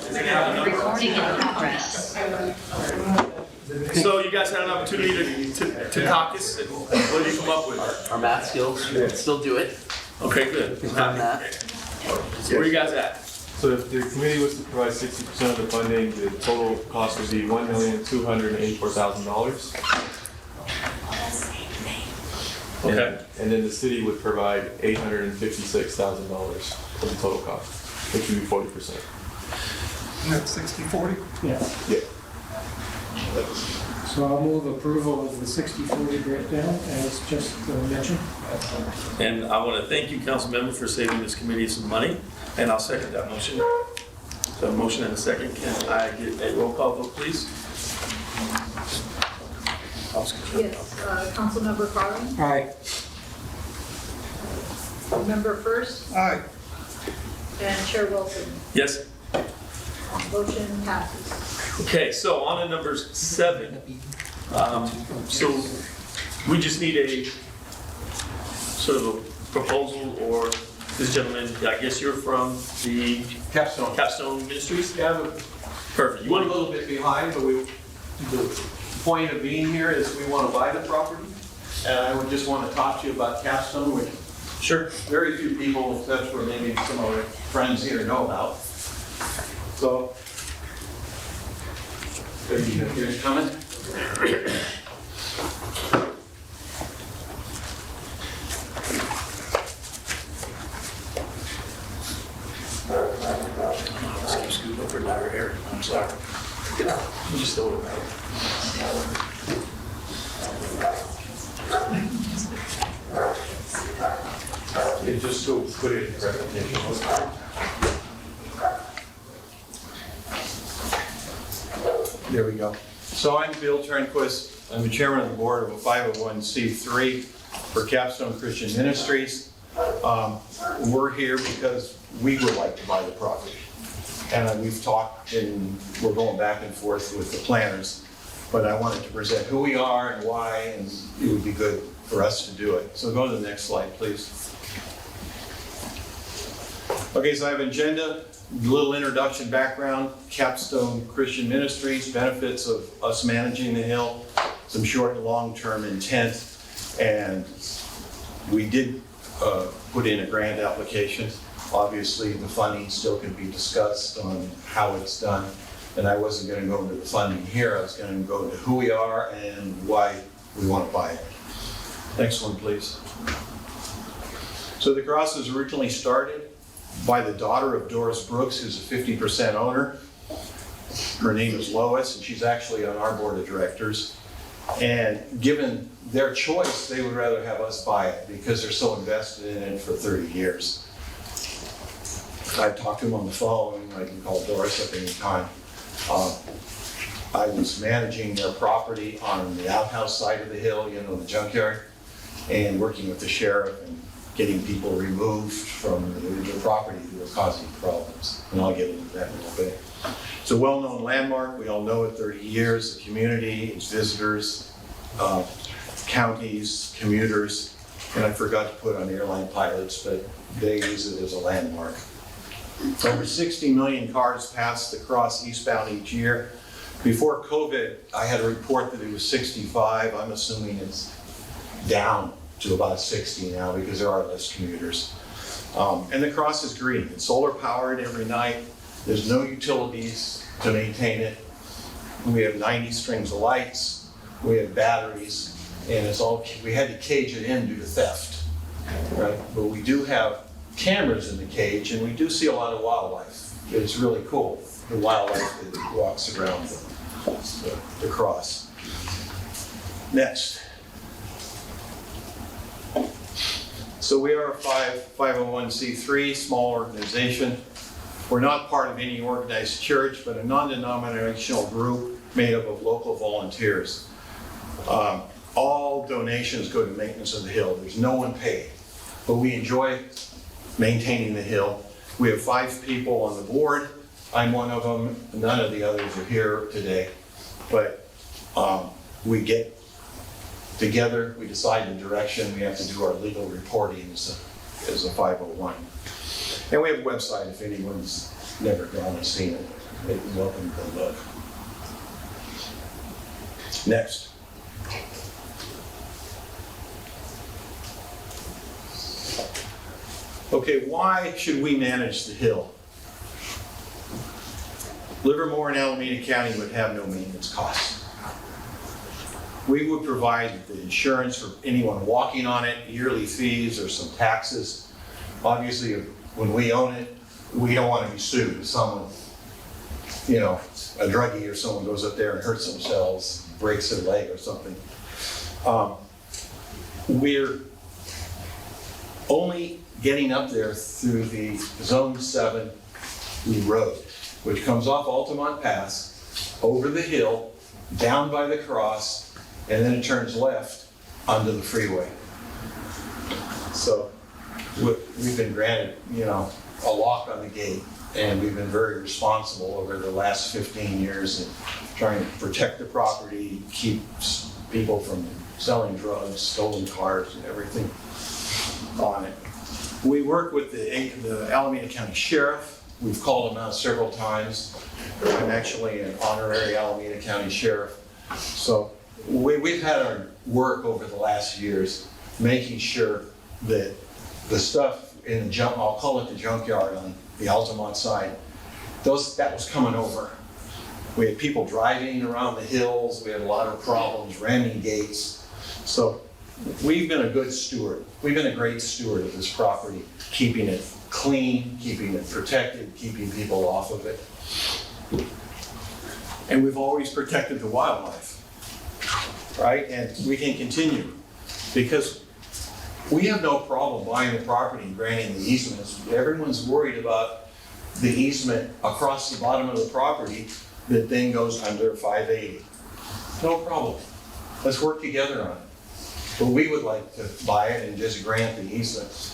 Recording in progress. So you guys had an opportunity to caucus, and what did you come up with? Our math skills, we can still do it. Okay, good. Confirm that. So where are you guys at? So if the committee was to provide 60% of the funding, the total cost would be $1,284,000. Okay. And then the city would provide $856,000 of the total cost, which would be 40%. And that's 60/40? Yeah. So I'll move approval of the 60/40 breakdown as just mentioned. And I want to thank you, Councilmember, for saving this committee some money, and I'll second that motion. So a motion and a second. Can I get a roll call vote, please? Yes, Councilmember Carlin, Aye. Member Furst, Aye. and Chair Wilson. Yes. Motion passes. Okay, so on to number 7. So we just need a sort of a proposal, or this gentleman, I guess you're from the Capstone Ministries? Yeah, Perfect. we're a little bit behind, but the point of being here is we want to buy the property. And I would just want to talk to you about Capstone, which sure, very few people, except for maybe some of our friends here, know about. So, here's coming. Let's keep scooting over to our area. I'm sorry. You just throw it away. You just go put it in presentation. There we go. So I'm Bill Turnquist. I'm the chairman of the board of a 501c3 for Capstone Christian Ministries. We're here because we would like to buy the property. And we've talked and we're going back and forth with the planners. But I wanted to present who we are and why, and it would be good for us to do it. So go to the next slide, please. Okay, so I have an agenda, a little introduction background, Capstone Christian Ministries, benefits of us managing the hill, some short and long-term intent, and we did put in a grant application. Obviously, the funding still can be discussed on how it's done, and I wasn't going to go into the funding here. I was going to go into who we are and why we want to buy it. Next one, please. So the cross was originally started by the daughter of Doris Brooks, who's a 50% owner. Her name is Lois, and she's actually on our board of directors. And given their choice, they would rather have us buy it because they're so invested in it for 30 years. I've talked to them on the phone. I can call Doris up any time. I was managing their property on the outhouse side of the hill, you know, the junkyard, and working with the sheriff and getting people removed from the property who were causing problems. And I'll get into that in a little bit. It's a well-known landmark. We all know it, 30 years, the community, its visitors, counties, commuters, and I forgot to put on airline pilots, but they use it as a landmark. Over 60 million cars pass the cross eastbound each year. Before COVID, I had a report that it was 65. I'm assuming it's down to about 60 now because there are less commuters. And the cross is green. It's solar powered every night. There's no utilities to maintain it. We have 90 strings of lights. We have batteries, and it's all, we had to cage it in due to theft, right? But we do have cameras in the cage, and we do see a lot of wildlife. It's really cool, the wildlife that walks around the cross. Next. So we are a 501c3, small organization. We're not part of any organized church, but a non-denominational group made up of local volunteers. All donations go to maintenance of the hill. There's no one paid, but we enjoy maintaining the hill. We have 5 people on the board. I'm one of them. None of the others are here today, but we get together, we decide the direction. We have to do our legal reporting as a 501. And we have a website if anyone's never gone and seen it. They're welcome to look. Next. Okay, why should we manage the hill? Livermore and Alameda County would have no maintenance costs. We would provide the insurance for anyone walking on it, yearly fees or some taxes. Obviously, when we own it, we don't want to be sued if someone you know, a druggie or someone goes up there and hurts themselves, breaks their leg or something. We're only getting up there through the Zone 7 road, which comes off Altamont Pass, over the hill, down by the cross, and then it turns left onto the freeway. So we've been granted, you know, a lock on the gate, and we've been very responsible over the last 15 years in trying to protect the property, keep people from selling drugs, stolen cars, and everything on it. We work with the Alameda County Sheriff. We've called him out several times. I'm actually an honorary Alameda County Sheriff. So we've had our work over the last years making sure that the stuff in the I'll call it the junkyard on the Altamont side, that was coming over. We had people driving around the hills. We had a lot of problems, ramming gates. So we've been a good steward. We've been a great steward of this property, keeping it clean, keeping it protected, keeping people off of it. And we've always protected the wildlife, right? And we can continue because we have no problem buying the property and granting the easements. Everyone's worried about the easement across the bottom of the property that then goes under 580. No problem. Let's work together on it. But we would like to buy it and just grant the easement.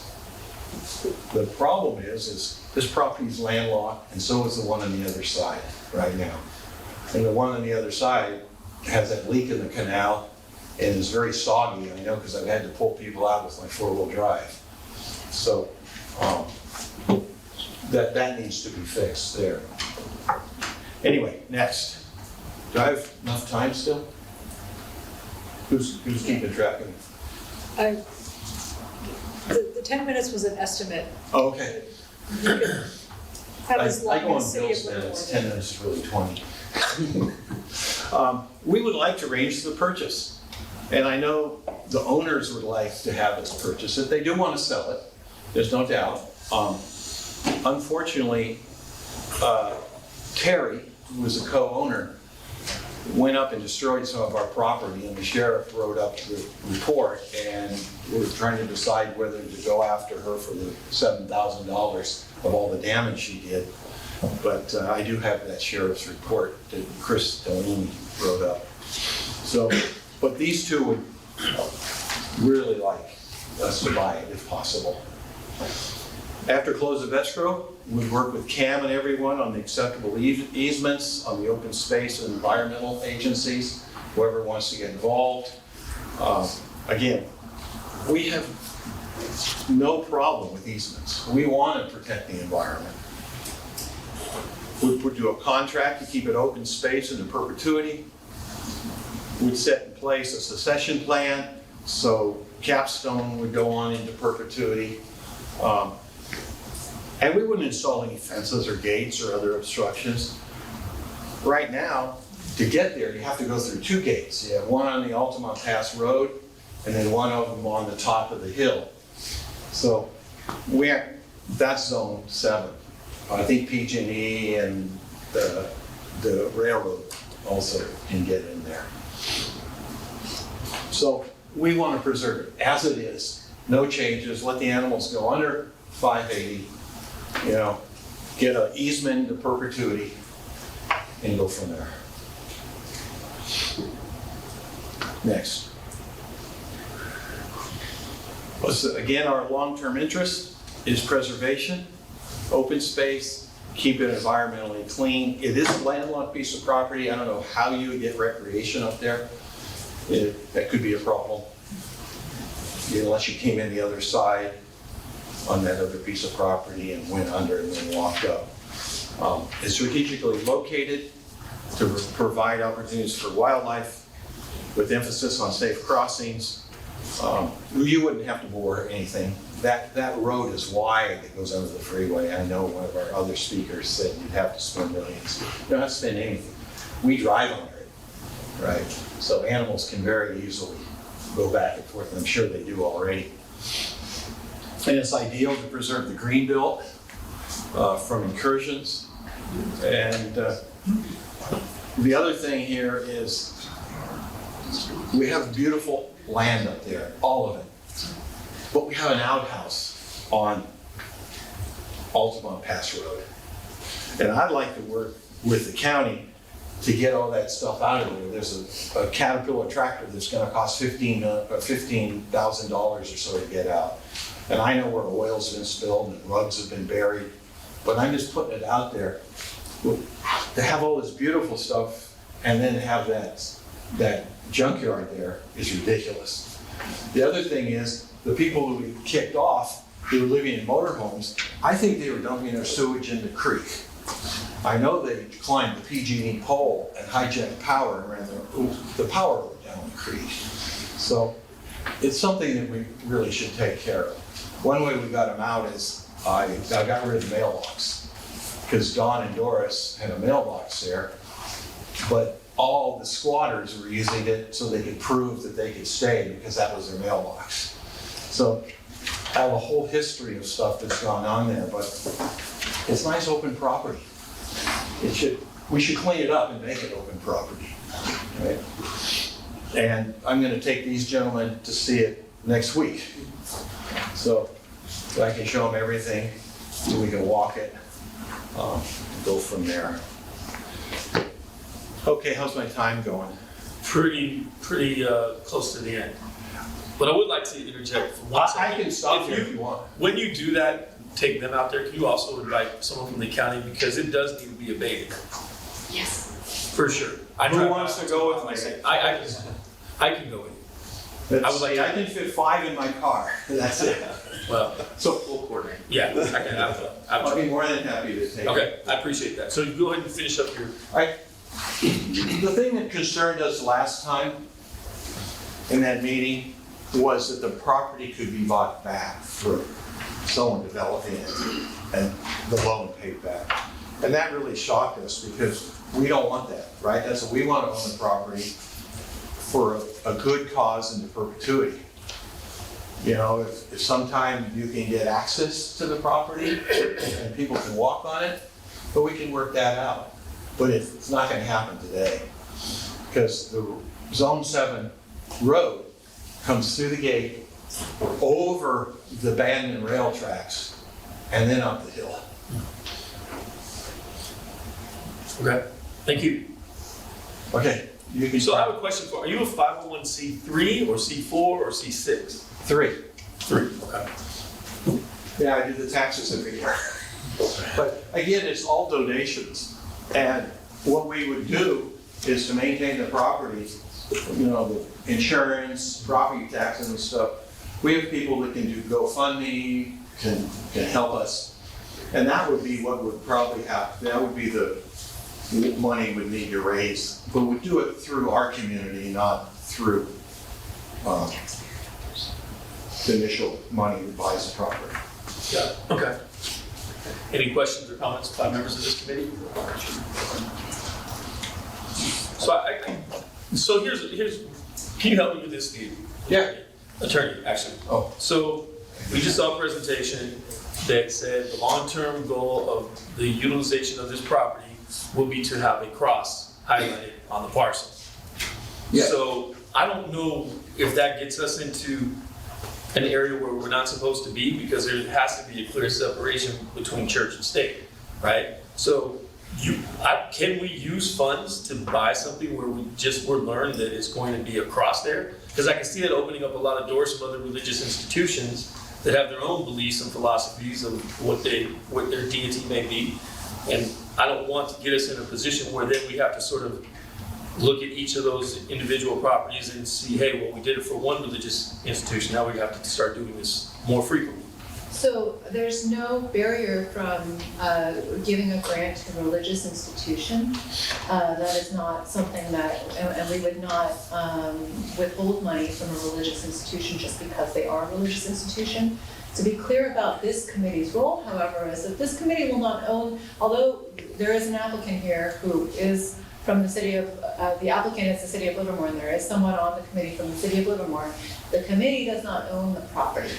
The problem is this property's landlocked, and so is the one on the other side right now. And the one on the other side has that leak in the canal and is very soggy, I know, because I've had to pull people out with my four-wheel drive. So that needs to be fixed there. Anyway, next. Do I have enough time still? Who's keeping track of it? The 10 minutes was an estimate. Oh, okay. Have as long I go on as City of Bill's Livermore minutes, did. 10 minutes is really 20. We would like to arrange the purchase. And I know the owners would like to have us purchase it. They do want to sell it, there's no doubt. Unfortunately, Terry, who was a co-owner, went up and destroyed some of our property, and the sheriff wrote up the report, and we were trying to decide whether to go after her for the $7,000 of all the damage she did. But I do have that sheriff's report that Chris Delaney wrote up. So, but these two would really like us to buy it if possible. After close of escrow, we work with CAM and everyone on the acceptable easements, on the open space and environmental agencies, whoever wants to get involved. Again, we have no problem with easements. We want to protect the environment. We'd do a contract to keep it open space into perpetuity. We'd set in place a succession plan, so Capstone would go on into perpetuity. And we wouldn't install any fences or gates or other obstructions. Right now, to get there, you have to go through two gates. You have one on the Altamont Pass Road, and then one of them on the top of the hill. So that's Zone 7. I think PG&E and the railroad also can get in there. So we want to preserve it as it is. No changes, let the animals go under 580, you know, get an easement to perpetuity and go from there. Next. Again, our long-term interest is preservation, open space, keep it environmentally clean. It is a landlocked piece of property. I don't know how you would get recreation up there. That could be a problem. Unless you came in the other side on that other piece of property and went under and then walked up. It's strategically located to provide opportunities for wildlife with emphasis on safe crossings. You wouldn't have to bore anything. That road is wide that goes under the freeway. I know one of our other speakers said you'd have to spend millions. You don't have to spend anything. We drive under it, right? So animals can very easily go back and forth, and I'm sure they do already. And it's ideal to preserve the green belt from incursions. And The other thing here is we have beautiful land up there, all of it. But we have an outhouse on Altamont Pass Road. And I'd like to work with the county to get all that stuff out of there. There's a Caterpillar tractor that's gonna cost $15,000 or so to get out. And I know where oil's been spilled and rugs have been buried, but I'm just putting it out there. To have all this beautiful stuff and then have that junkyard there is ridiculous. The other thing is, the people who we kicked off, who were living in motorhomes, I think they were dumping their sewage in the creek. I know they climbed the PG&E pole and hijacked power and ran the power down the creek. So it's something that we really should take care of. One way we got them out is I got rid of the mailbox, because Don and Doris had a mailbox there, but all the squatters were using it so they could prove that they could stay because that was their mailbox. So I have a whole history of stuff that's gone on there, but it's nice open property. We should clean it up and make it open property, right? And I'm gonna take these gentlemen to see it next week. So I can show them everything, so we can walk it, go from there. Okay, how's my time going? Pretty close to the end. But I would like to interject for one second. I can stop you if you want. When you do that, take them out there, can you also invite someone from the county, because it does need to be abated. Yes. For sure. Who wants to go with me? I can go with you. I can fit 5 in my car, that's it. Well, so we'll coordinate. Yeah, I can. I'll be more than happy to take it. Okay, I appreciate that. So you go ahead and finish up your. The thing that concerned us last time in that meeting was that the property could be bought back for someone developing it and the loan paid back. And that really shocked us because we don't want that, right? That's what we want to own the property for a good cause into perpetuity. You know, if sometime you can get access to the property and people can walk on it, but we can work that out. But it's not going to happen today because the Zone 7 road comes through the gate, over the abandoned rail tracks, and then up the hill. Okay, thank you. Okay, you can. So I have a question for, are you a 501c3 or C4 or C6? 3. 3, okay. Yeah, I do the taxes every year. But again, it's all donations. And what we would do is to maintain the property, you know, the insurance, property taxes and stuff. We have people that can do GoFundMe, can help us. And that would be what would probably happen. That would be the money we'd need to raise. But we'd do it through our community, not through the initial money that buys the property. Yeah, okay. Any questions or comments by members of this committee? So here's, can you help me with this, Steve? Yeah. Attorney, actually. Oh. So we just saw a presentation that said the long-term goal of the utilization of this property will be to have a cross highlighted on the parcel. Yeah. So I don't know if that gets us into an area where we're not supposed to be, because there has to be a clear separation between church and state, right? So can we use funds to buy something where we're learned that it's going to be a cross there? Because I can see it opening up a lot of doors from other religious institutions that have their own beliefs and philosophies of what their deity may be. And I don't want to get us in a position where then we have to sort of look at each of those individual properties and see, hey, well, we did it for one religious institution, now we have to start doing this more frequently. So there's no barrier from giving a grant to a religious institution. That is not something that, and we would not withhold money from a religious institution just because they are a religious institution. To be clear about this committee's role, however, is that this committee will not own, although there is an applicant here who is from the city of, the applicant is the city of Livermore, and there is someone on the committee from the city of Livermore, the committee does not own the property.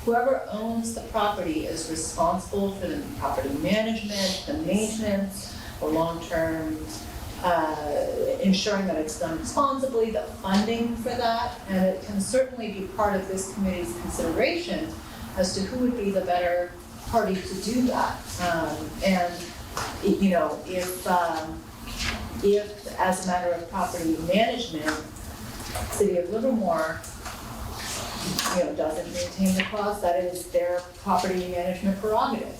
Whoever owns the property is responsible for the property management, the maintenance, the long-term, ensuring that it's done responsibly, the funding for that, and it can certainly be part of this committee's consideration as to who would be the better party to do that. And, you know, if as a matter of property management, City of Livermore, you know, doesn't maintain the cost, that is their property management prerogative.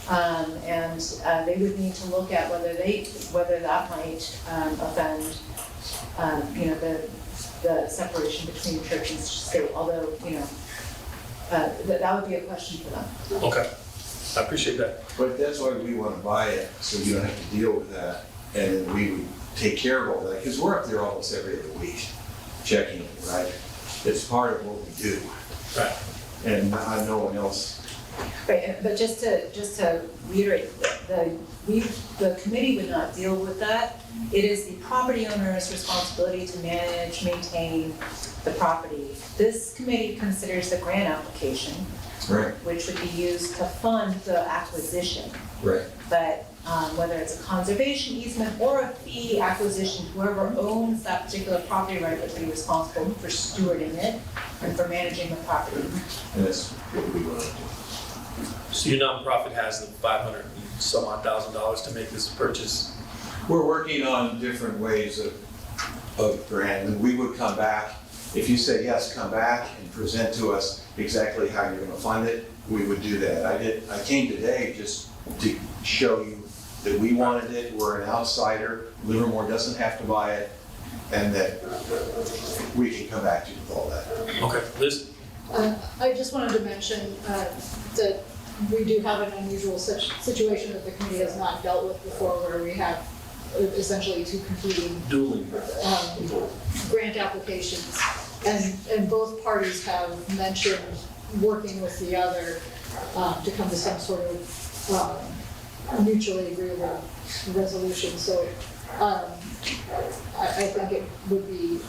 And they would need to look at whether that might offend, you know, the separation between church and state, although, you know, that would be a question for them. Okay, I appreciate that. But that's why we want to buy it, so you don't have to deal with that, and then we would take care of all that, because we're up there almost every other week, checking it, right? It's part of what we do. Right. And no one else. Right, but just to reiterate, the committee would not deal with that. It is the property owner's responsibility to manage, maintain the property. This committee considers the grant application, Right. which would be used to fund the acquisition. Right. But whether it's a conservation easement or a fee acquisition, whoever owns that particular property right would be responsible for stewarding it and for managing the property. And that's what we want to do. So your nonprofit has the $500 and some odd $1,000 to make this purchase? We're working on different ways of grant, and we would come back. If you say yes, come back and present to us exactly how you're gonna fund it, we would do that. I came today just to show you that we wanted it, we're an outsider, Livermore doesn't have to buy it, and that we can come back to you with all that. Okay, Liz? I just wanted to mention that we do have an unusual situation that the committee has not dealt with before, where we have essentially two competing Dueling. grant applications, and both parties have mentioned working with the other to come to some sort of mutually agreeable resolution. So I think it would be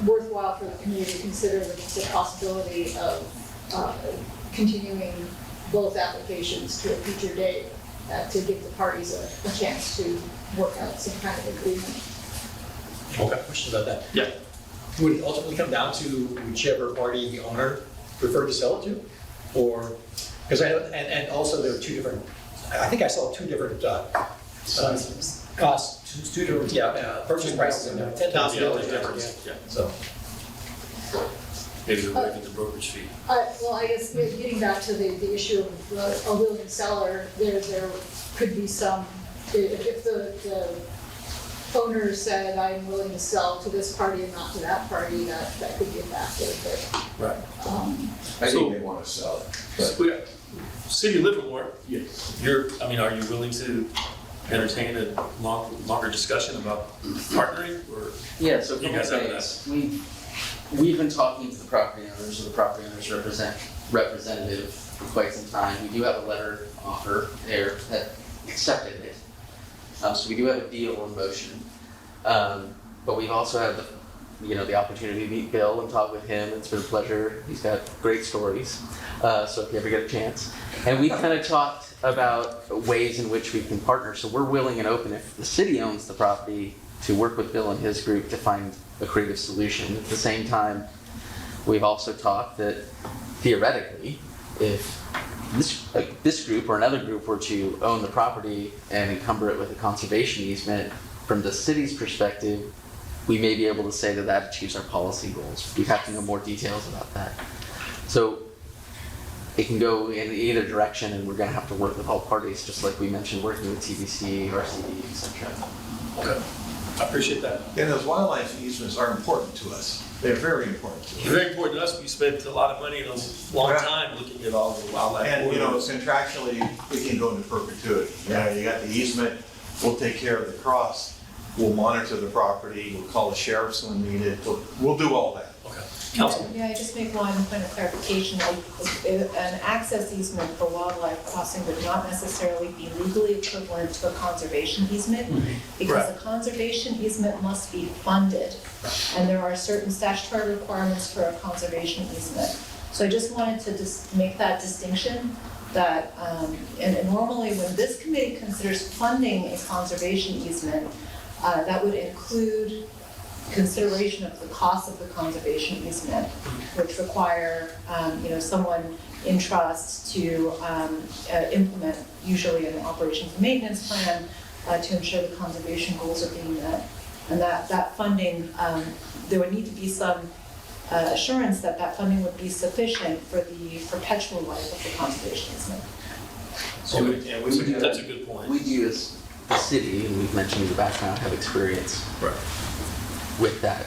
worthwhile for the community to consider the possibility of continuing both applications to a future date to give the parties a chance to work out some kind of agreement. Okay, questions about that? Yeah. Would it ultimately come down to whichever party the owner preferred to sell it to? Or, because and also there are two different, I think I saw two different costs, two different, purchase prices and $10,000 difference. Yeah. So. Maybe we're waiving the brokerage fee. Well, I guess getting back to the issue of a willing seller, there could be some, if the owner said, I'm willing to sell to this party and not to that party, that could be a factor. But, right. I think they want to sell it. But City of Livermore, yes. Are you willing to entertain a longer discussion about partnering, or? Yeah, so you guys have that? We've been talking to the property owners, or the property owners representative for quite some time. We do have a letter offer there that accepted it. So we do have a deal in motion. But we've also had the opportunity to meet Bill and talk with him. It's been a pleasure. He's got great stories. So if you ever get a chance. And we've kind of talked about ways in which we can partner. So we're willing and open, if the city owns the property, to work with Bill and his group to find a creative solution. At the same time, we've also talked that theoretically, if this group or another group were to own the property and encumber it with a conservation easement, from the city's perspective, we may be able to say that achieves our policy goals. We have to know more details about that. So it can go in either direction, and we're going to have to work with all parties, just like we mentioned, working with TBC, RCD, etc. Okay. I appreciate that. And those wildlife easements are important to us. They're very important to us. Very important to us. We spent a lot of money and a long time looking at all the wildlife. And contractually, it can go into perpetuity. You got the easement, we'll take care of the cross, we'll monitor the property, we'll call the sheriffs when needed, we'll do all that. Okay. Yeah, I just make one point of clarification. An access easement for wildlife crossing would not necessarily be legally equivalent to a conservation easement, because a conservation easement must be funded, and there are certain statutory requirements for a conservation easement. So I just wanted to make that distinction, that, and normally when this committee considers funding a conservation easement, that would include consideration of the cost of the conservation easement, which require, someone in trust to implement usually an operations and maintenance plan to ensure the conservation goals are being met. And that funding, there would need to be some assurance that that funding would be sufficient for the perpetual life of the conservation easement. That's a good point. We do as the city, and we've mentioned in the background, have experience with that.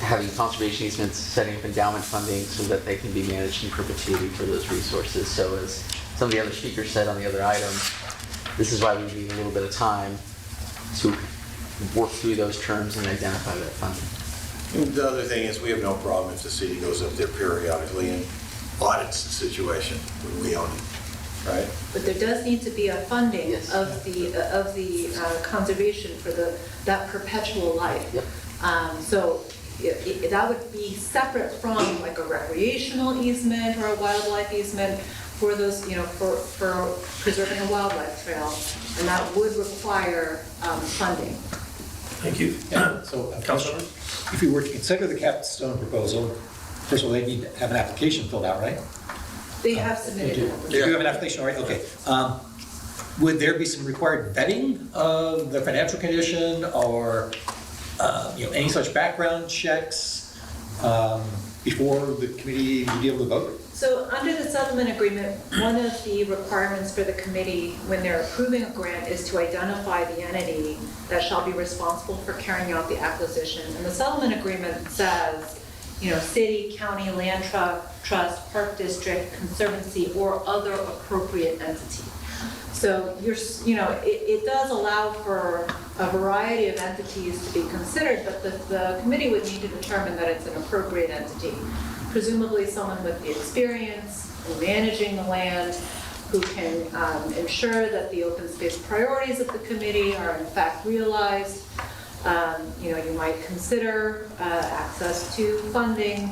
Having conservation easements, setting up endowment funding so that they can be managed in perpetuity for those resources. So as some of the other speakers said on the other items, this is why we need a little bit of time to work through those terms and identify that funding. And the other thing is, we have no problem if the city goes up there periodically and audits the situation when we own it, right? But there does need to be a funding of the conservation for that perpetual life. Yep. So that would be separate from like a recreational easement or a wildlife easement for those, for preserving a wildlife trail, and that would require funding. Thank you. So, Councilmember, if we were to consider the Capstone proposal, first of all, they need to have an application filled out, right? They have submitted an application. You have an application, all right, okay. Would there be some required vetting of the financial condition or, any such background checks before the committee would be able to vote? So under the settlement agreement, one of the requirements for the committee when they're approving a grant is to identify the entity that shall be responsible for carrying out the acquisition. And the settlement agreement says, city, county, land trust, park district, conservancy, or other appropriate entity. So it does allow for a variety of entities to be considered, but the committee would need to determine that it's an appropriate entity. Presumably someone with the experience in managing the land, who can ensure that the open space priorities of the committee are in fact realized. You might consider access to funding.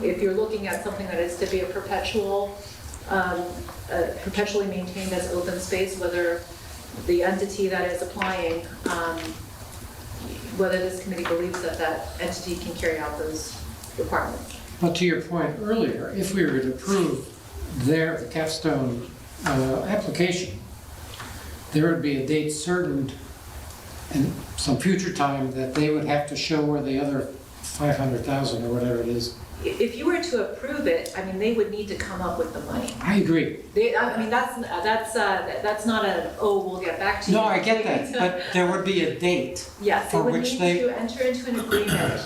If you're looking at something that is to be a perpetually maintained as open space, whether the entity that is applying, whether this committee believes that that entity can carry out those requirements. But to your point earlier, if we were to approve the Capstone application, there would be a date certain and some future time that they would have to show where the other 500,000 or whatever it is. If you were to approve it, they would need to come up with the money. I agree. That's not we'll get back to you. No, I get that, but there would be a date. Yes, they for would which need to enter into an agreement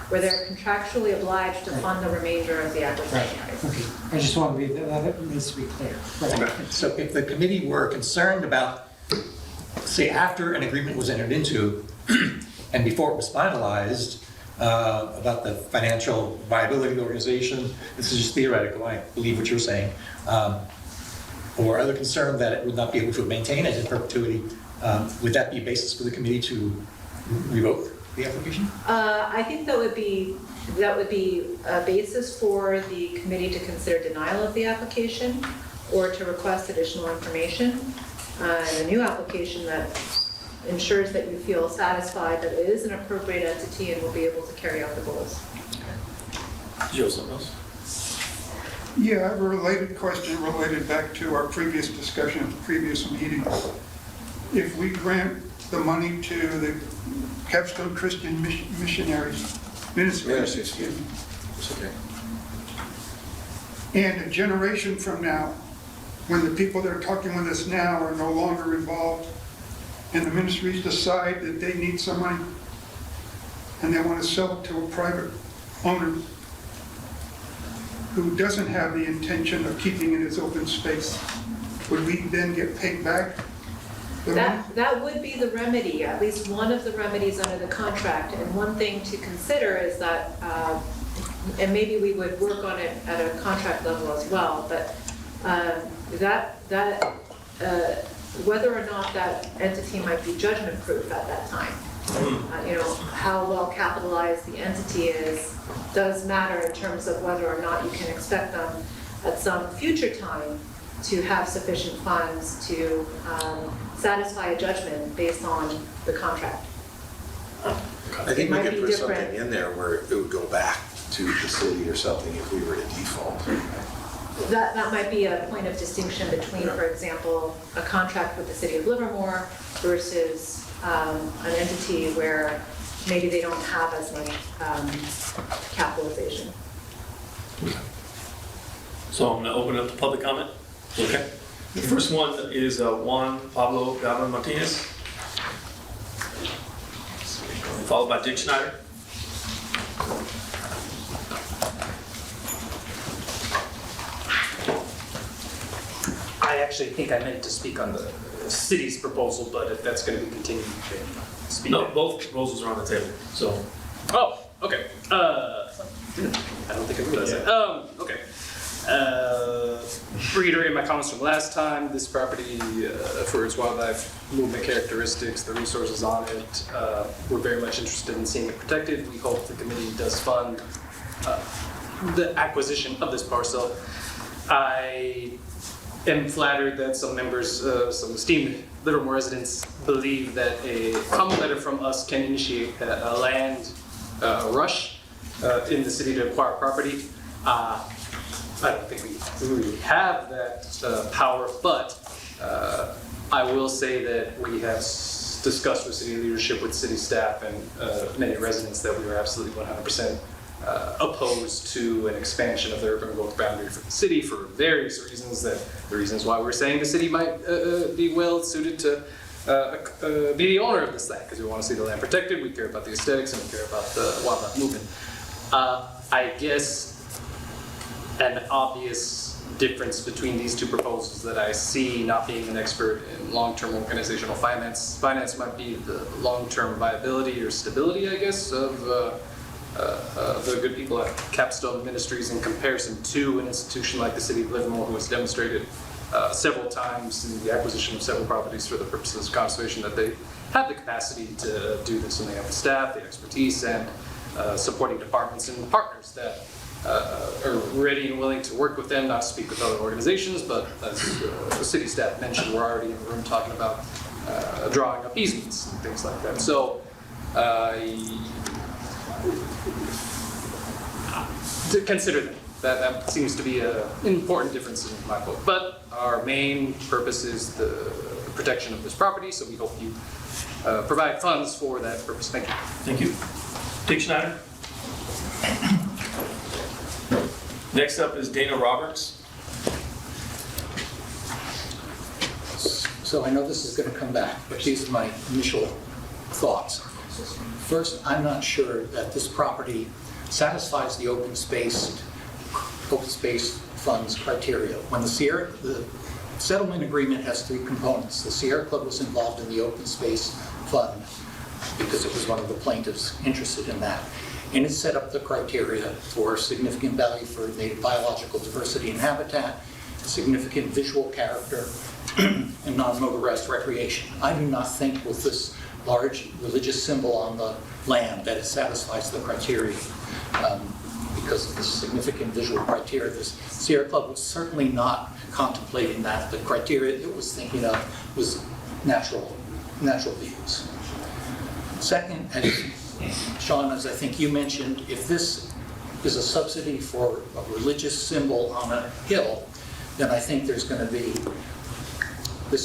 where they're contractually obliged to fund the remainder of the acquisition. Right, okay. I just want to be, that needs to be clear. Right. So if the committee were concerned about, say, after an agreement was entered into and before it was finalized, about the financial viability of the organization, this is just theoretical, I believe what you're saying, or other concern that it would not be able to maintain it in perpetuity, would that be a basis for the committee to revoke the application? I think that would be a basis for the committee to consider denial of the application or to request additional information. And a new application that ensures that you feel satisfied that it is an appropriate entity and will be able to carry out the goals. Did you have something else? Yeah, I have a related question related back to our previous discussion at the previous meeting. If we grant the money to the Capstone Christian Missionaries, Ministries, excuse me. It's okay. And a generation from now, when the people that are talking with us now are no longer involved, and the ministries decide that they need some money, and they want to sell it to a private owner who doesn't have the intention of keeping it as open space, would we then get paid back? That would be the remedy, at least one of the remedies under the contract. And one thing to consider is that, and maybe we would work on it at a contract level as well, but whether or not that entity might be judgment proof at that time. How well capitalized the entity is does matter in terms of whether or not you can expect them at some future time to have sufficient funds to satisfy a judgment based on the contract. I think we might could be put different. something in there where it would go back to the city or something if we were to default. That might be a point of distinction between, for example, a contract with the City of Livermore versus an entity where maybe they don't have as much capitalization. So I'm going to open up to public comment. Okay. The first one is Juan Pablo Gavin Martinez, followed by Dick Schneider. I actually think I meant to speak on the city's proposal, but if that's going to be continued, then speak. No, both proposals are on the table. So, Oh, okay. I don't think I realized that. Okay. Reiterate my comments from last time. This property, for its wildlife movement characteristics, the resources on it, we're very much interested in seeing it protected. We hope the committee does fund the acquisition of this parcel. I am flattered that some members, some esteemed Livermore residents believe that a common letter from us can initiate a land rush in the city to acquire property. I don't think we really have that power, but I will say that we have discussed with city leadership, with city staff, and many residents that we are absolutely 100% opposed to an expansion of the urban growth boundary for the city for various reasons. That the reasons why we're saying the city might be well suited to be the owner of this land, because we want to see the land protected, we care about the aesthetics, and we care about the wildlife movement. I guess an obvious difference between these two proposals that I see, not being an expert in long-term organizational finance might be the long-term viability or stability, I guess, of the good people at Capstone Ministries in comparison to an institution like the City of Livermore, who has demonstrated several times in the acquisition of several properties for the purposes of conservation that they have the capacity to do this, and they have the staff, the expertise, and supporting departments and partners that are ready and willing to work with them, not to speak with other organizations, but as the city staff mentioned, we're already in the room talking about drawing up easements and things like that. So to consider that seems to be an important difference in my book. But our main purpose is the protection of this property, so we hope you provide funds for that purpose. Thank you. thank you. Dick Schneider. Next up is Dana Roberts. So I know this is going to come back, but these are my initial thoughts. First, I'm not sure that this property satisfies the open space funds criteria. When the settlement agreement has three components. The Sierra Club was involved in the open space fund because it was one of the plaintiffs interested in that. And it set up the criteria for significant value for native biological diversity and habitat, significant visual character, and non-motorized recreation. I do not think with this large religious symbol on the land that it satisfies the criteria because of the significant visual criteria. The Sierra Club was certainly not contemplating that. The criteria it was thinking of was natural views. Second, Shawn, as I think you mentioned, if this is a subsidy for a religious symbol on a hill, then I think this is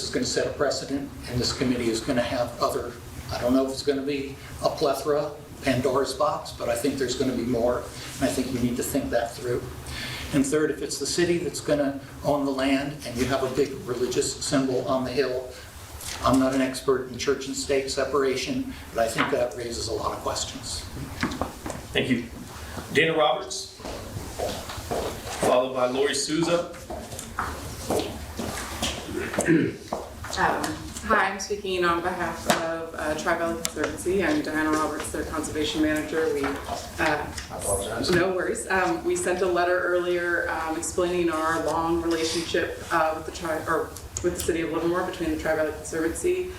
going to set a precedent, and this committee is going to have other, I don't know if it's going to be a plethora, Pandora's box, but I think there's going to be more, and I think we need to think that through. And third, if it's the city that's going to own the land and you have a big religious symbol on the hill, I'm not an expert in church and state separation, but I think that raises a lot of questions. Thank you. Dana Roberts, followed by Lori Souza. Hi, I'm speaking on behalf of Tri-Valley Conservancy. I'm Diana Roberts, their conservation manager. No worries. We sent a letter earlier explaining our long relationship with the City of Livermore, between the Tri-Valley Conservancy.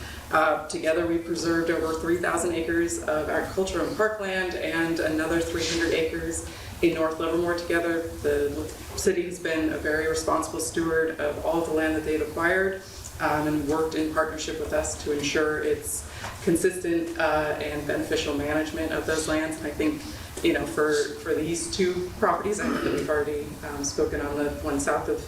Together we preserved over 3,000 acres of agriculture and parkland and another 300 acres in North Livermore together. The city has been a very responsible steward of all of the land that they've acquired, and worked in partnership with us to ensure it's consistent and beneficial management of those lands. And I think, for these two properties, I know that we've already spoken on the one south of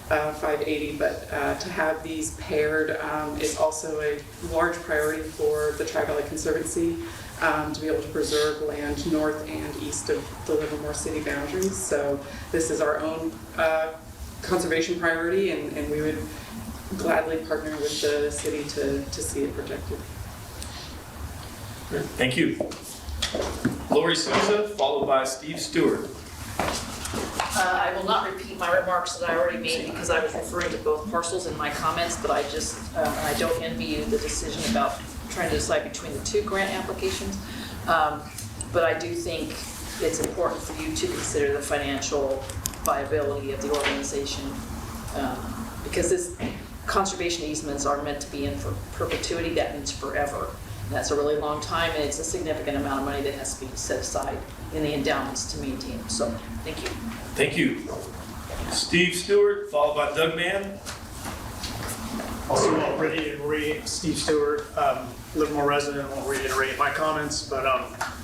580, but to have these paired is also a large priority for the Tri-Valley Conservancy, to be able to preserve land north and east of the Livermore city boundaries. So this is our own conservation priority, and we would gladly partner with the city to see it protected. Thank you. Lori Souza, followed by Steve Stewart. I will not repeat my remarks that I already made because I was referring to both parcels in my comments, but I just, I don't envy you the decision about trying to decide between the two grant applications. But I do think it's important for you to consider the financial viability of the organization, because this conservation easements are meant to be in for perpetuity. That means forever. And that's a really long time, and it's a significant amount of money that has to be set aside in the endowments to maintain them. So, thank you. Thank you. Steve Stewart, followed by Doug Mann. Also, I'll reiterate, Steve Stewart, Livermore resident, won't reiterate my comments, but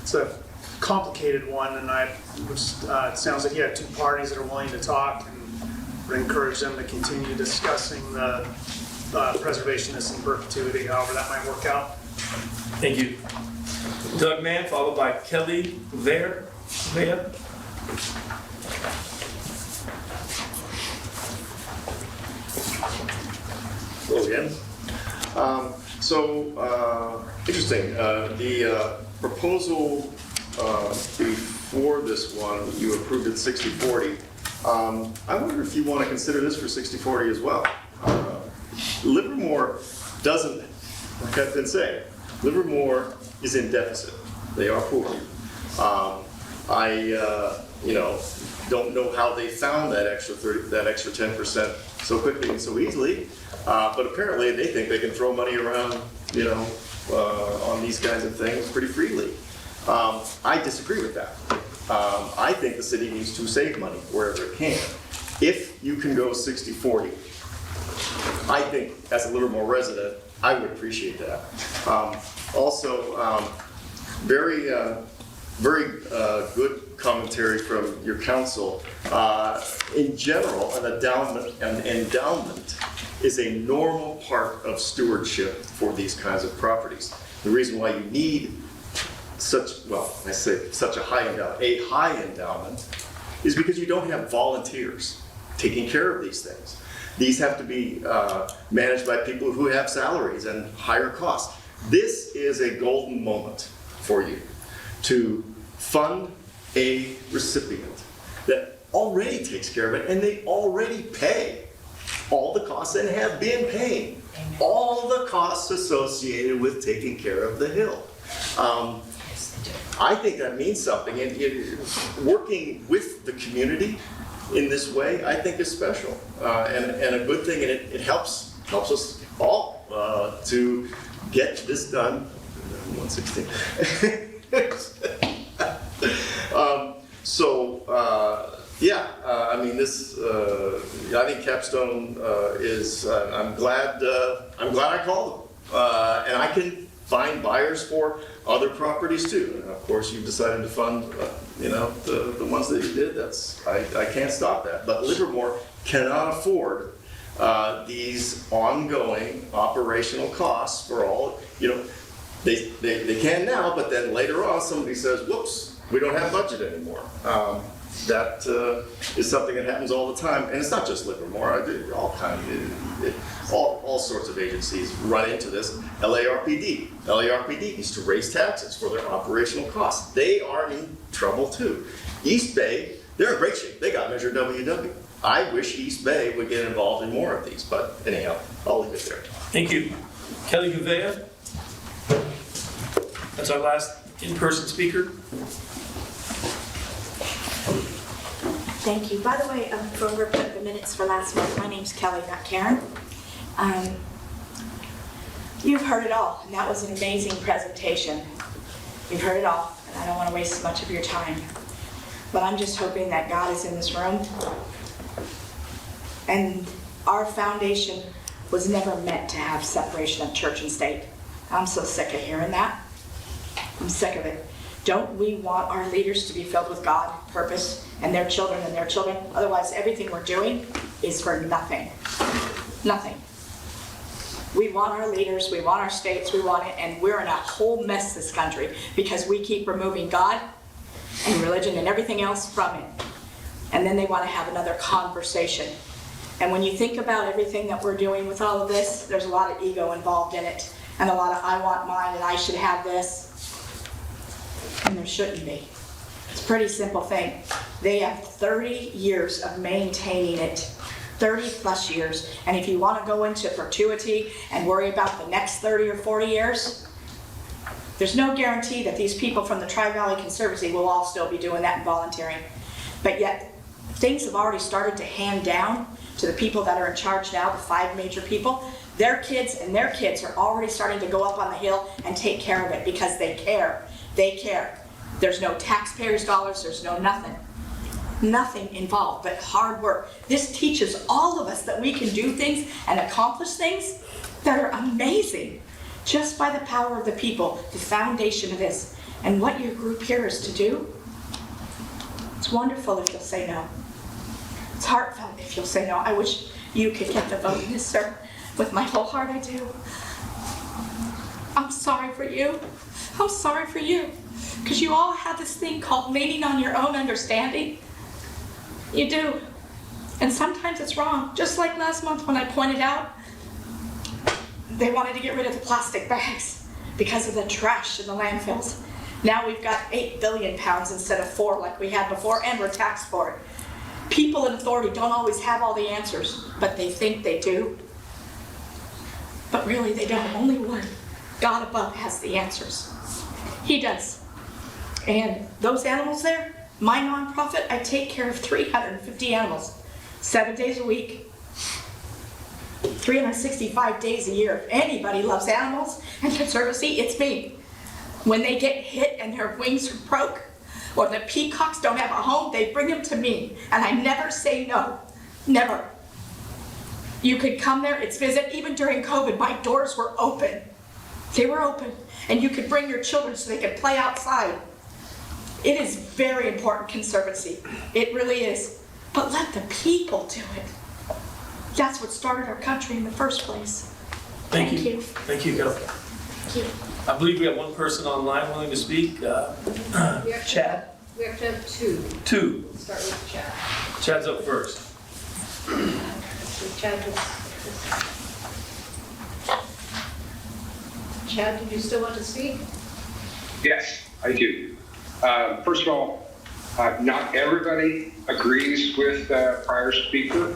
it's a complicated one, and it sounds like you have two parties that are willing to talk, and would encourage them to continue discussing the preservationist in perpetuity, however that might work out. Thank you. Doug Mann, followed by Kelly Gouveia. Hello again. Interesting. The proposal before this one, you approved at 60/40. I wonder if you want to consider this for 60/40 as well. Livermore doesn't, like I've been saying, Livermore is in deficit. They are poor. I don't know how they found that extra 10% so quickly and so easily, but apparently they think they can throw money around, on these kinds of things pretty freely. I disagree with that. I think the city needs to save money wherever it can. If you can go 60/40, I think as a Livermore resident, I would appreciate that. Very good commentary from your council. In general, an endowment is a normal part of stewardship for these kinds of properties. The reason why you need such a high endowment is because you don't have volunteers taking care of these things. These have to be managed by people who have salaries and higher costs. This is a golden moment for you to fund a recipient that already takes care of it, and they already pay all the costs and have been paying all the costs associated with taking care of the hill. I think that means something, and working with the community in this way, I think is special, and a good thing, and it helps us all to get this done. 116. I think Capstone is. I'm glad I called them, and I can find buyers for other properties too. And of course, you've decided to fund, the ones that you did. I can't stop that. But Livermore cannot afford these ongoing operational costs for all. They can now, but then later on, somebody says, "Whoops, we don't have budget anymore." That is something that happens all the time, and it's not just Livermore. All sorts of agencies run into this. LARPD needs to raise taxes for their operational costs. They are in trouble too. East Bay, they're in great shape. They got Measure WW. I wish East Bay would get involved in more of these, but anyhow, I'll leave it there. Thank you. Kelly Gouveia. That's our last in-person speaker. Thank you. By the way, for the minutes for last month, my name's Kelly, not Karen. You've heard it all, and that was an amazing presentation. You've heard it all, and I don't want to waste much of your time. but I'm just hoping that God is in this room. And our foundation was never meant to have separation of church and state. I'm so sick of hearing that. I'm sick of it. Don't we want our leaders to be filled with God, purpose, and their children and their children? Otherwise, everything we're doing is for nothing. Nothing. We want our leaders, we want our states, we want it, and we're in a whole mess, this country, because we keep removing God and religion and everything else from it. And then they want to have another conversation. And when you think about everything that we're doing with all of this, there's a lot of ego involved in it, and a lot of I want mine and I should have this. And there shouldn't be. It's a pretty simple thing. They have 30 years of maintaining it, 30 plus years. And if you want to go into perpetuity and worry about the next 30 or 40 years, there's no guarantee that these people from the Tri-Valley Conservancy will all still be doing that and volunteering. But yet, things have already started to hand down to the people that are in charge now, the 5 major people. Their kids and their kids are already starting to go up on the hill and take care of it because they care. They care. There's no taxpayers' dollars, there's no nothing. Nothing involved but hard work. This teaches all of us that we can do things and accomplish things that are amazing just by the power of the people, the foundation of this. And what your group here is to do, it's wonderful if you'll say no. It's heartfelt if you'll say no. I wish you could get the vote in this, sir. With my whole heart, I do. I'm sorry for you. I'm sorry for you. Because you all have this thing called leaning on your own understanding. You do. And sometimes it's wrong. Just like last month when I pointed out, they wanted to get rid of the plastic bags because of the trash in the landfills. Now we've got 8 billion pounds instead of 4 like we had before, and we're taxed for it. People in authority don't always have all the answers, but they think they do. But really they don't. Only one, God above, has the answers. He does. And those animals there, my nonprofit, I take care of 350 animals, 7 days a week, 365 days a year. If anybody loves animals and conservancy, it's me. When they get hit and their wings are broke, or the peacocks don't have a home, they bring them to me. And I never say no. Never. You could come there, it's visit. Even during COVID, my doors were open. They were open. And you could bring your children so they could play outside. It is very important, conservancy. It really is. But let the people do it. That's what started our country in the first place. Thank you. Thank Thank you, Go. Thank you. I believe we have one person online willing to speak. Chad? We have to have 2. 2. We'll start with Chad. Chad's up first. So Chad, did you still want to speak? Yes, I do. First of all, not everybody agrees with the prior speaker.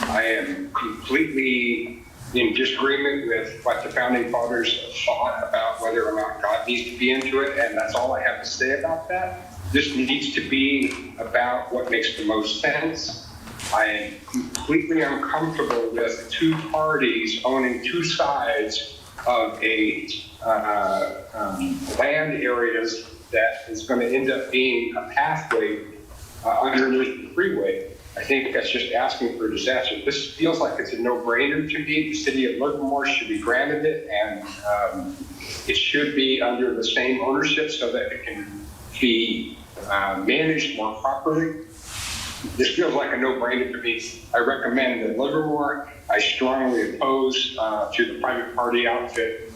I am completely in disagreement with what the founding fathers thought about whether or not God needs to be into it, and that's all I have to say about that. This needs to be about what makes the most sense. I am completely uncomfortable with 2 parties owning 2 sides of a land areas that is going to end up being a pathway underneath the freeway. I think that's just asking for a disaster. This feels like it's a no-brainer to me. The city of Livermore should be granted it, and it should be under the same ownership so that it can be managed more properly. This feels like a no-brainer to me. I recommend that Livermore. I strongly oppose to the private party outfit.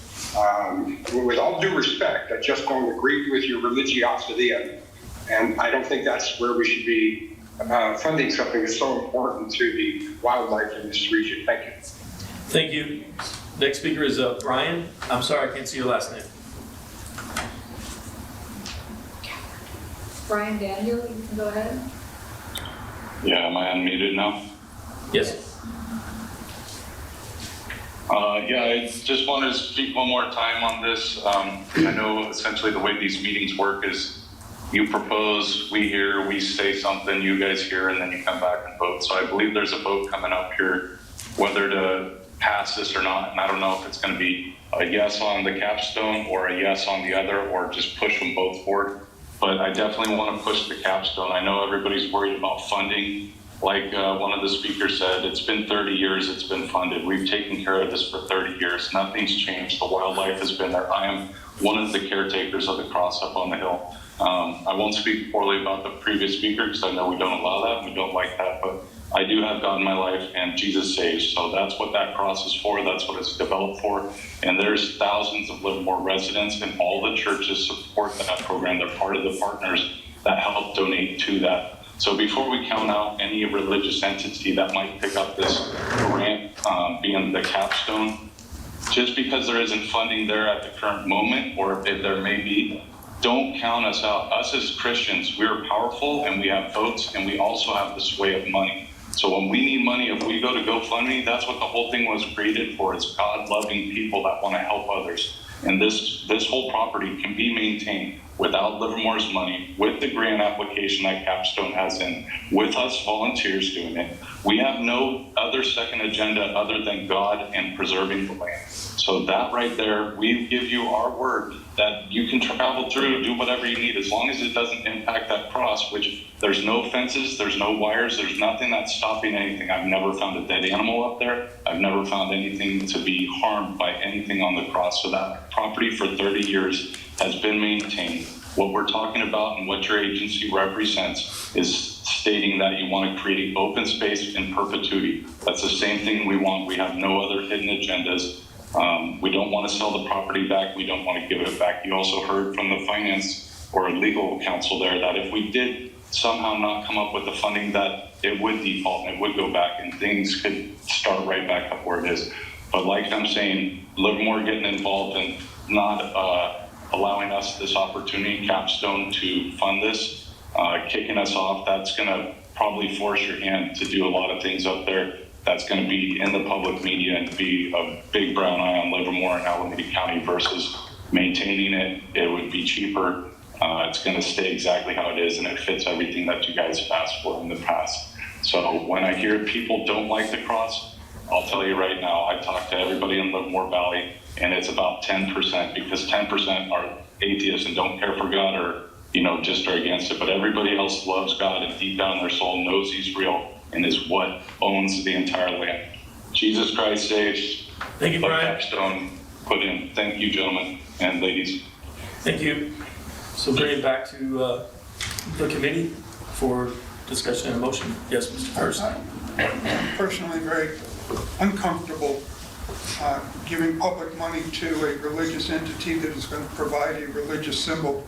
With all due respect, I just don't agree with your religiosity, and I don't think that's where we should be funding something that's so important to the wildlife in this region. Thank you. Thank you. Next speaker is Brian. I'm sorry, I can't see your last name. Brian Daniel, you can go ahead. Yeah, am I unmuted now? Yes. Yeah, I just wanted to speak one more time on this. I know essentially the way these meetings work is you propose, we hear, we say something, you guys hear, and then you come back and vote. So I believe there's a vote coming up here whether to pass this or not. And I don't know if it's going to be a yes on the capstone or a yes on the other, or just push them both forward. but I definitely want to push the capstone. I know everybody's worried about funding. Like one of the speakers said, it's been 30 years it's been funded. We've taken care of this for 30 years. Nothing's changed. The wildlife has been there. I am one of the caretakers of the cross up on the hill. I won't speak poorly about the previous speaker because I know we don't allow that and we don't like that, but I do have God in my life and Jesus saves. So that's what that cross is for. That's what it's developed for. And there's thousands of Livermore residents and all the churches support that program. They're part of the partners that help donate to that. So before we count out any religious entity that might pick up this grant, being the capstone, just because there isn't funding there at the current moment, or if there may be, don't count us out. Us as Christians, we're powerful and we have votes and we also have the sway of money. So when we need money, if we go to GoFundMe, that's what the whole thing was created for. It's God-loving people that want to help others. And this whole property can be maintained without Livermore's money, with the grant application that Capstone has in, with us volunteers doing it. We have no other second agenda other than God and preserving the land. So that right there, we give you our word that you can travel through, do whatever you need, as long as it doesn't impact that cross, which there's no fences, there's no wires, there's nothing that's stopping anything. I've never found a dead animal up there. I've never found anything to be harmed by anything on the cross. So that property for 30 years has been maintained. What we're talking about and what your agency represents is stating that you want to create open space in perpetuity. That's the same thing we want. We have no other hidden agendas. We don't want to sell the property back. We don't want to give it back. You also heard from the finance or legal counsel there that if we did somehow not come up with the funding, that it would default and it would go back and things could start right back up where it is. But like I'm saying, Livermore getting involved and not allowing us this opportunity, Capstone, to fund this, kicking us off, that's going to probably force your hand to do a lot of things up there. That's going to be in the public media and be a big brown eye on Livermore and Alameda County versus maintaining it. It would be cheaper. It's going to stay exactly how it is, and it fits everything that you guys have asked for in the past. So when I hear people don't like the cross, I'll tell you right now, I talked to everybody in Livermore Valley, and it's about 10%, because 10% are atheists and don't care for God, or just are against it. But everybody else loves God and deep down in their soul knows He's real and is what owns the entire land. Jesus Christ saves. Thank you, Brian. Capstone put in. Thank you, gentlemen and ladies. Thank you. So bring it back to the committee for discussion and a motion. Yes, Mr. Furst. I'm personally very uncomfortable giving public money to a religious entity that is going to provide a religious symbol.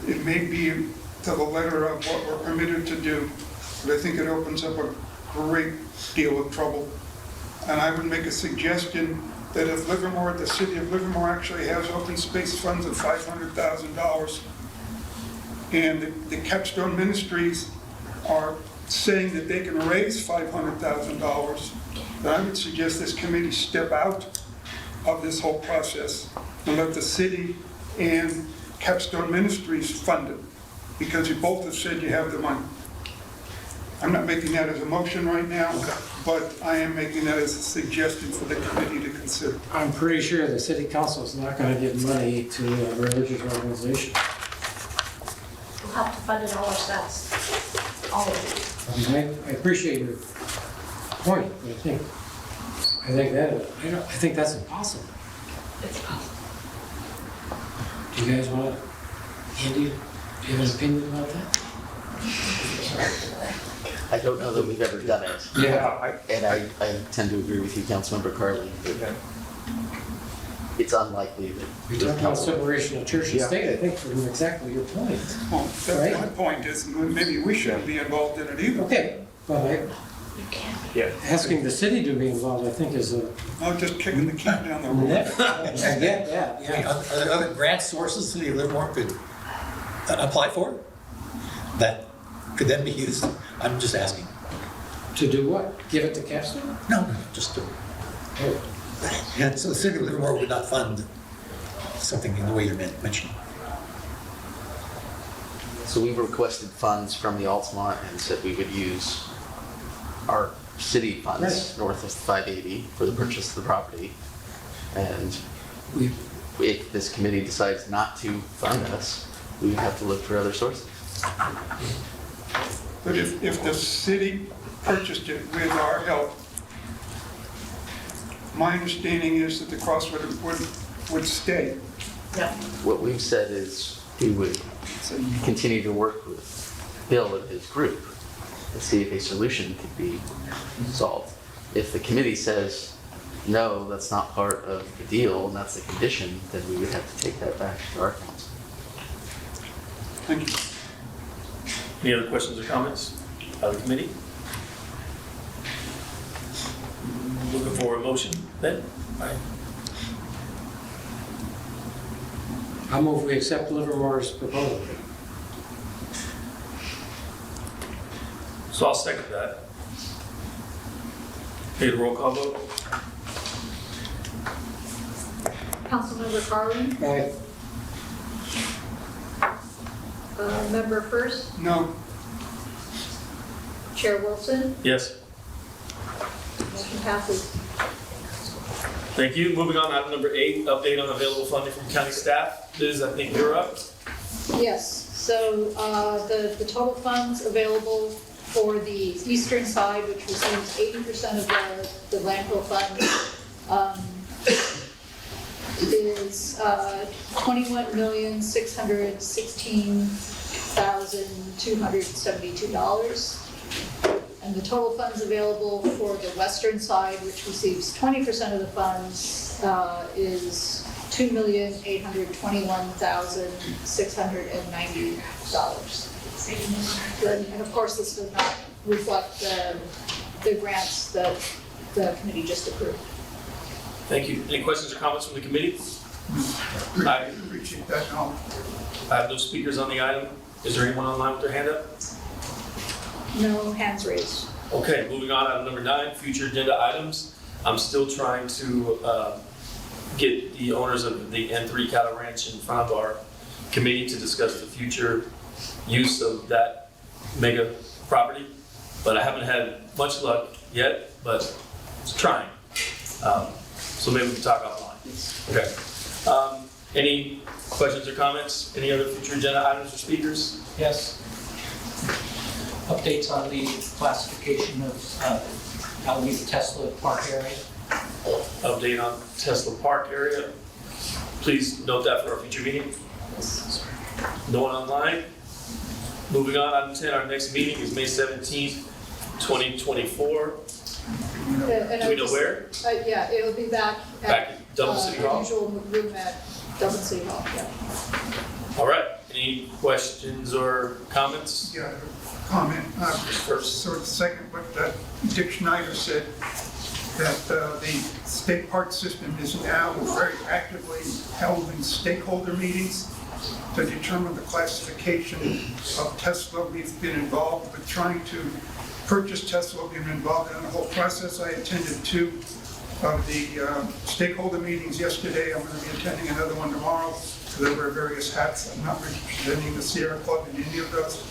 It may be to the letter of what we're permitted to do, but I think it opens up a great deal of trouble. And I would make a suggestion that if Livermore, the city of Livermore actually has open space funds of $500,000, and the Capstone Ministries are saying that they can raise $500,000, then I would suggest this committee step out of this whole process and let the city and Capstone Ministries fund it, because you both have said you have the money. I'm not making that as a motion right now, but I am making that as a suggestion for the committee to consider. I'm pretty sure the city council is not going to give money to a religious organization. We'll have to fund it all ourselves, all of it. I appreciate your point, but I think that's impossible. It's possible. Do you guys want to, Andy, do you have an opinion about that? I don't know that we've ever done it. Yeah. And I tend to agree with you, Councilmember Carlin, that it's unlikely that. You're talking about separation of church and state, I think, from exactly your point. Well, that's my point is maybe we shouldn't be involved in it either. Okay, but asking the city to be involved, I think, is a... I'm just kicking the can down the road. I get that, yeah. Are there other grant sources the city of Livermore could apply for? That could then be used? I'm just asking. To do what? Give it to Capstone? No, just to... Yeah, so the city of Livermore would not fund something in the way you're mentioning. So we've requested funds from the Altamont and said we would use our city funds north of 580 for the purchase of the property. And if this committee decides not to fund us, we would have to look for other sources. But if the city purchased it with our help, my understanding is that the cost would stay. Yeah. What we've said is we would continue to work with Bill and his group to see if a solution could be solved. If the committee says, no, that's not part of the deal and that's the condition, then we would have to take that back to our council. Thank you. Any other questions or comments by the committee? Looking for a motion then? All right. I move we accept Livermore's proposal. So I'll second that. Need a roll call vote? Councilmember Carlin, Aye. Member Furst, No, Chair Wilson, Yes. motion passes. Thank you. Moving on, item number 8, update on available funding from county staff. Liz, I think you're up. Yes, so the total funds available for the eastern side, which receives 80% of the landfill funds, is $21,616,272. And the total funds available for the western side, which receives 20% of the funds, is $2,821,690. And of course, this does not reflect the grants that the committee just approved. Thank you. Any questions or comments from the committee? I appreciate that. No. I have no speakers on the item. Is there anyone online with their hand up? No hands raised. Okay, moving on, item number 9, future agenda items. I'm still trying to get the owners of the N3 Cattle Ranch in front of our committee to discuss the future use of that mega property, but I haven't had much luck yet, but it's trying. So maybe we can talk offline. Okay. Any questions or comments? Any other future agenda items or speakers? Yes. Updates on the classification of Alameda Tesla Park area. Update on Tesla Park area. Please note that for our future meeting. No one online. Moving on, item 10, our next meeting is May 17th, 2024. Do we know where? Yeah, it'll be back Back at Dublin City Hall? Usual room at Dublin City Hall, yeah. All right. Any questions or comments? Yeah, comment. First, sort of second what Dick Schneider said, that the state park system is now very actively held in stakeholder meetings to determine the classification of Tesla. We've been involved with trying to purchase Tesla. We've been involved in the whole process. I attended 2 of the stakeholder meetings yesterday. I'm going to be attending another one tomorrow. There were various hats. I'm not representing the Sierra Club in any of those.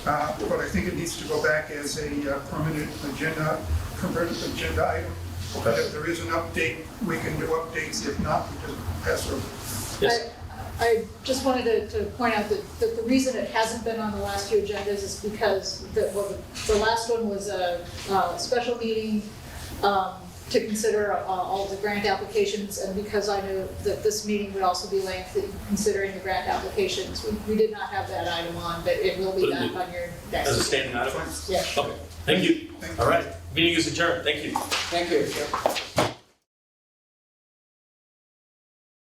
But I think it needs to go back as a permanent agenda item. Okay. If there is an update, we can do updates. If not, we just pass over. Yes. I just wanted to point out that the reason it hasn't been on the last few agendas is because the last one was a special meeting to consider all the grant applications, and because I knew that this meeting would also be lengthy considering the grant applications, we did not have that item on, but it will be back on your next. As a standing item? Yeah. Okay. Thank you. All right. Meeting is adjourned. Thank you. Thank you.